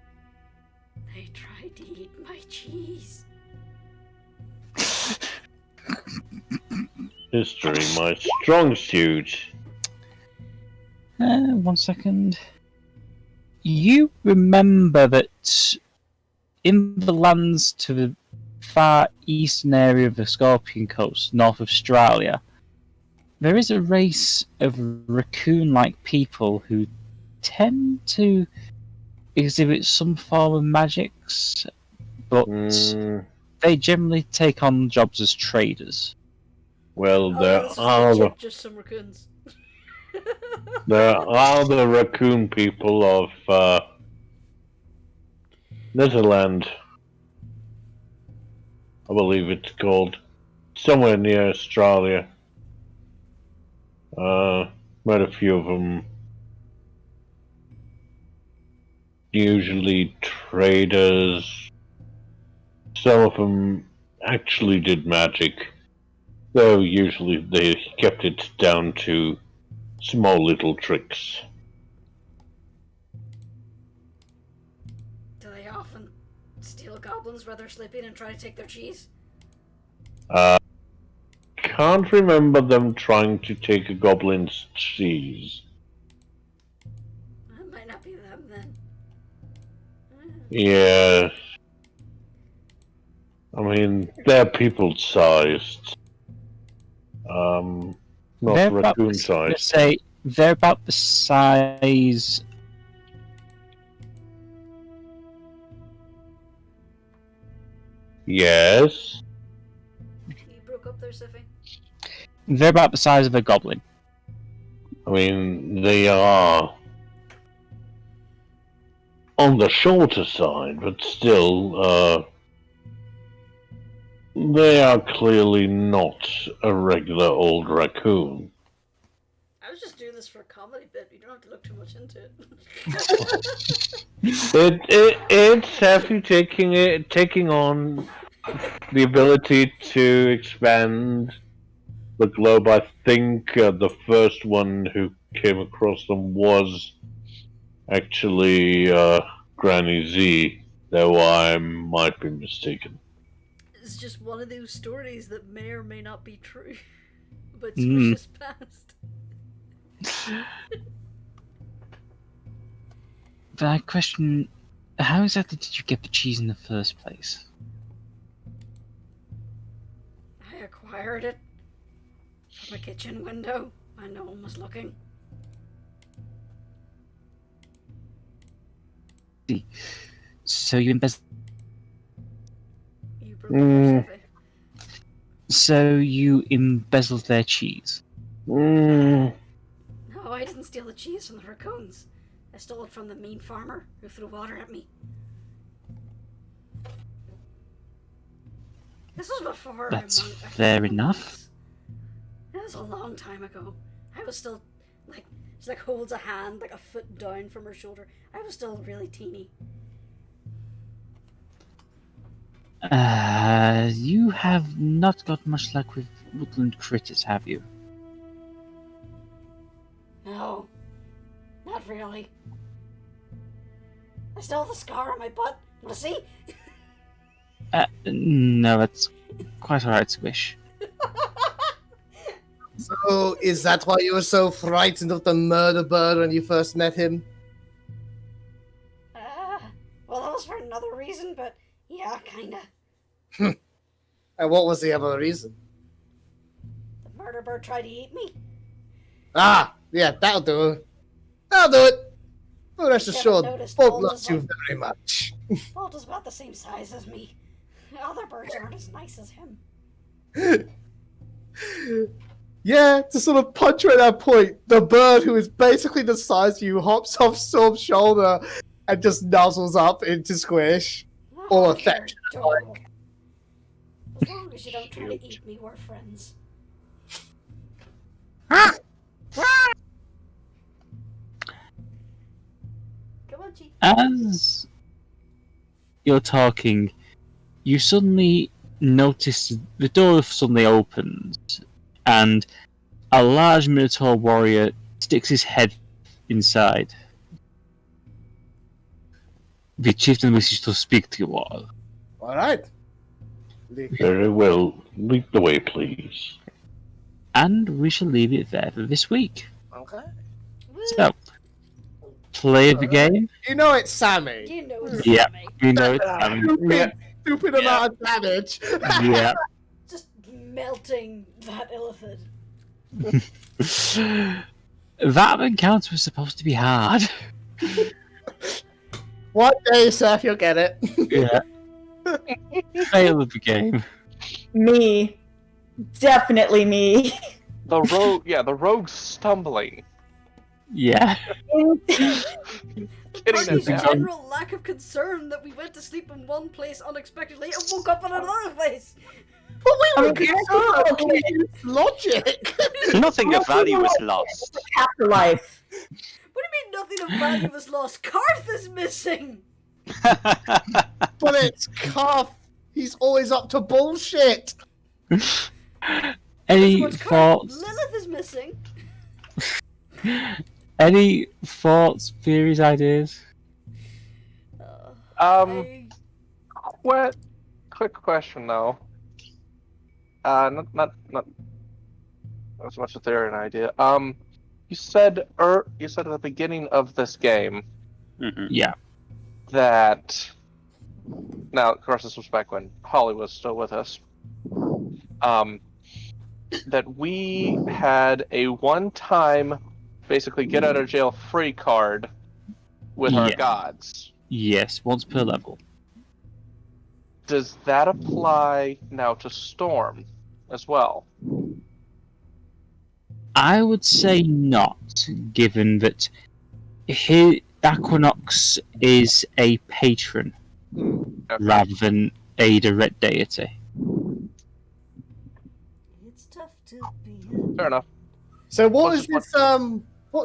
They tried to eat my cheese. History, my strong suit. 1 second. You remember that in the lands to the far eastern area of the Scorpion Coast, north of Australia, there is a race of raccoon-like people who tend to exhibit some form of magics, but they generally take on jobs as traders. Well, This is legit just some raccoons. there are the raccoon people of Netherland. I believe it's called. Somewhere near Australia. Met a few of them. Usually traders. Some of them actually did magic. Though usually they kept it down to small little tricks. Do they often steal goblins while they're sleeping and try to take their cheese? Can't remember them trying to take a goblin's cheese. It might not be them then. Yeah. I mean, they're people-sized. Not raccoon-sized. Say they're about the size. Yes. You broke up there, Seph. They're about the size of a goblin. I mean, they are on the shorter side, but still, they are clearly not a regular old raccoon. I was just doing this for a comedy bit. You don't have to look too much into it. It's Seph taking on the ability to expand the globe. I think the first one who came across them was actually Granny Z, though I might be mistaken. It's just one of those stories that may or may not be true, but Squish's past. But I question, how exactly did you get the cheese in the first place? I acquired it from a kitchen window when no one was looking. So you embezzled. You broke up there, So you embezzled their cheese. No, I didn't steal the cheese from the raccoons. I stole it from the mean farmer who threw water at me. This was before. That's fair enough. It was a long time ago. I was still, like, she like holds a hand like a foot down from her shoulder. I was still really teeny. You have not got much luck with woodland critters, have you? No, not really. I still have the scar on my butt. Want to see? No, that's quite alright, Squish. So, is that why you were so frightened of the murder bird when you first met him? Well, that was for another reason, but yeah, kinda. And what was the other reason? The murder bird tried to eat me. Ah, yeah, that'll do it. That'll do it. Oh, rest assured, Bob loves you very much. Bolt is about the same size as me. Other birds aren't as nice as him. Yeah, to sort of punch at that point, the bird who is basically the size of you hops off Storm's shoulder and just nuzzles up into Squish. All affection. Like. As long as you don't try to eat me, we're friends. Come on, G. As you're talking, you suddenly notice the door suddenly opens, and a large Minotaur warrior sticks his head inside. The chieftain wishes to speak to you all. All right. Very well. Lead the way, please. And we shall leave it there for this week. Okay. So, play the game. You know it's Sammy. You know it's Yeah, Sammy. you know it. Stupid amount of damage. Yeah. Just melting that elephant. That encounter was supposed to be hard. One day, Seph, you'll get it. Yeah. Fail of the game. Me. Definitely me. The rogue stumbling. Yeah. Getting Archie's that down. general lack of concern that we went to sleep in one place unexpectedly and woke up in another place. But we were Okay. concerned. It's logic. Nothing of value was lost. Afterlife. What do you mean nothing of value was lost? Krathe is missing! But it's Cuff. He's always up to bullshit. Any What's thoughts? Lilith is missing. Any thoughts, theories, ideas? Quick question though. Not as much a theory and idea. You said at the beginning of this game Yeah. that. Now, of course, this was back when Holly was still with us. That we had a one-time, basically get out of jail free card with our Yeah. gods. Yes, once per level. Does that apply now to Storm as well? I would say not, given that Equinox is a patron rather than a direct deity. It's tough to be. Fair enough. So what's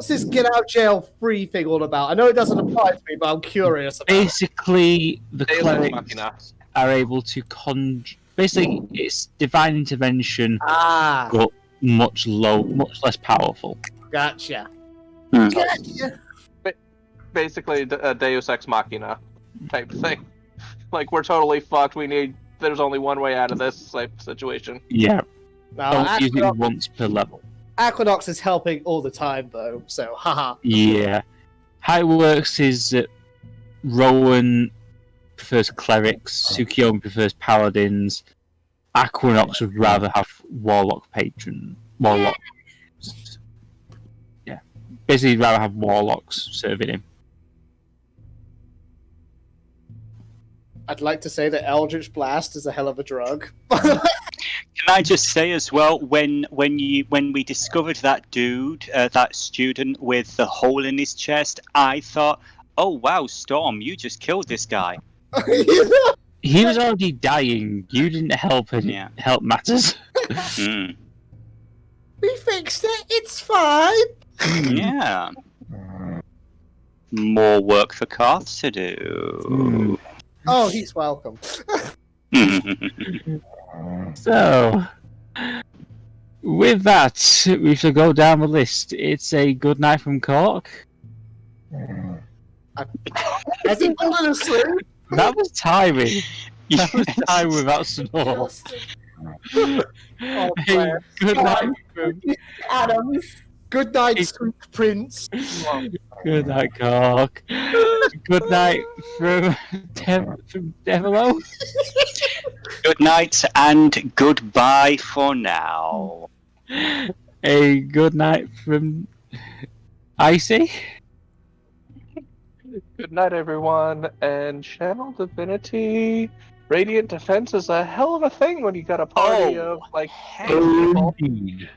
this get out jail free thing all about? I know it doesn't apply to me, but I'm curious about it. Basically, the Deus Ex clerics Machina. are able to Basically, it's divine intervention, Ah, but much less powerful. gotcha. Hmm. Gotcha. Basically, a Deus Ex Machina type thing. Like, we're totally fucked. There's only one way out of this type situation. Yeah, Now, don't use it once per level. Aquinox is helping all the time, though, so haha. Yeah. How it works is that Rowan prefers clerics, Tsukiyomi prefers paladins, Aquinox would rather have warlock. Yeah. Basically, he'd rather have warlocks serving him. I'd like to say that Eldritch Blast is a hell of a drug. Can I just say as well, when we discovered that dude, that student with the hole in his chest, I thought, oh wow, Storm, you just killed this guy. He was already dying. You didn't help help matters. Mm. We fixed it, it's fine. Yeah. More work for Krathe to do. Oh, he's welcome. So, with that, we shall go down the list. It's a good night from Cork. Has he fallen asleep? That was timing. That was Yes. time without snore. Exhausted. Oh, Hey, bless. good night. Adams. Good night, sweet prince. Good night, Cork. Good night from Devillo. Good night and goodbye for now. A good night from Icy. Good night, everyone, and Channel Divinity. Radiant Defense is a hell of a thing when you got a party of, like, 8 people. Indeed.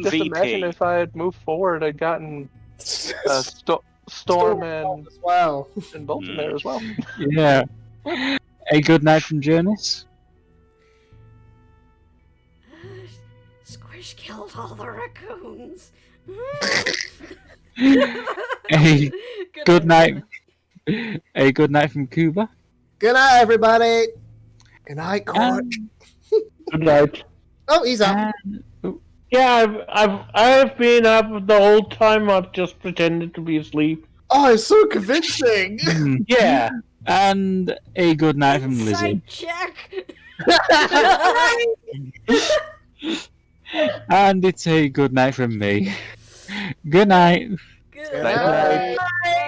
Just imagine MVP. if I had moved forward and gotten Storm and Wow. Bolt in there as well. Yeah. A good night from Jurnis. Squish killed all the raccoons. A good night. A good night from Kubar. Good night, everybody. Good night, Court. Good night. Oh, he's up. Yeah, I've been up the whole time. I've just pretended to be asleep. Oh, it's so convincing. Yeah. And a good night from Lizzie. Inside check. And it's a good night from me. Good night. Good Night. night.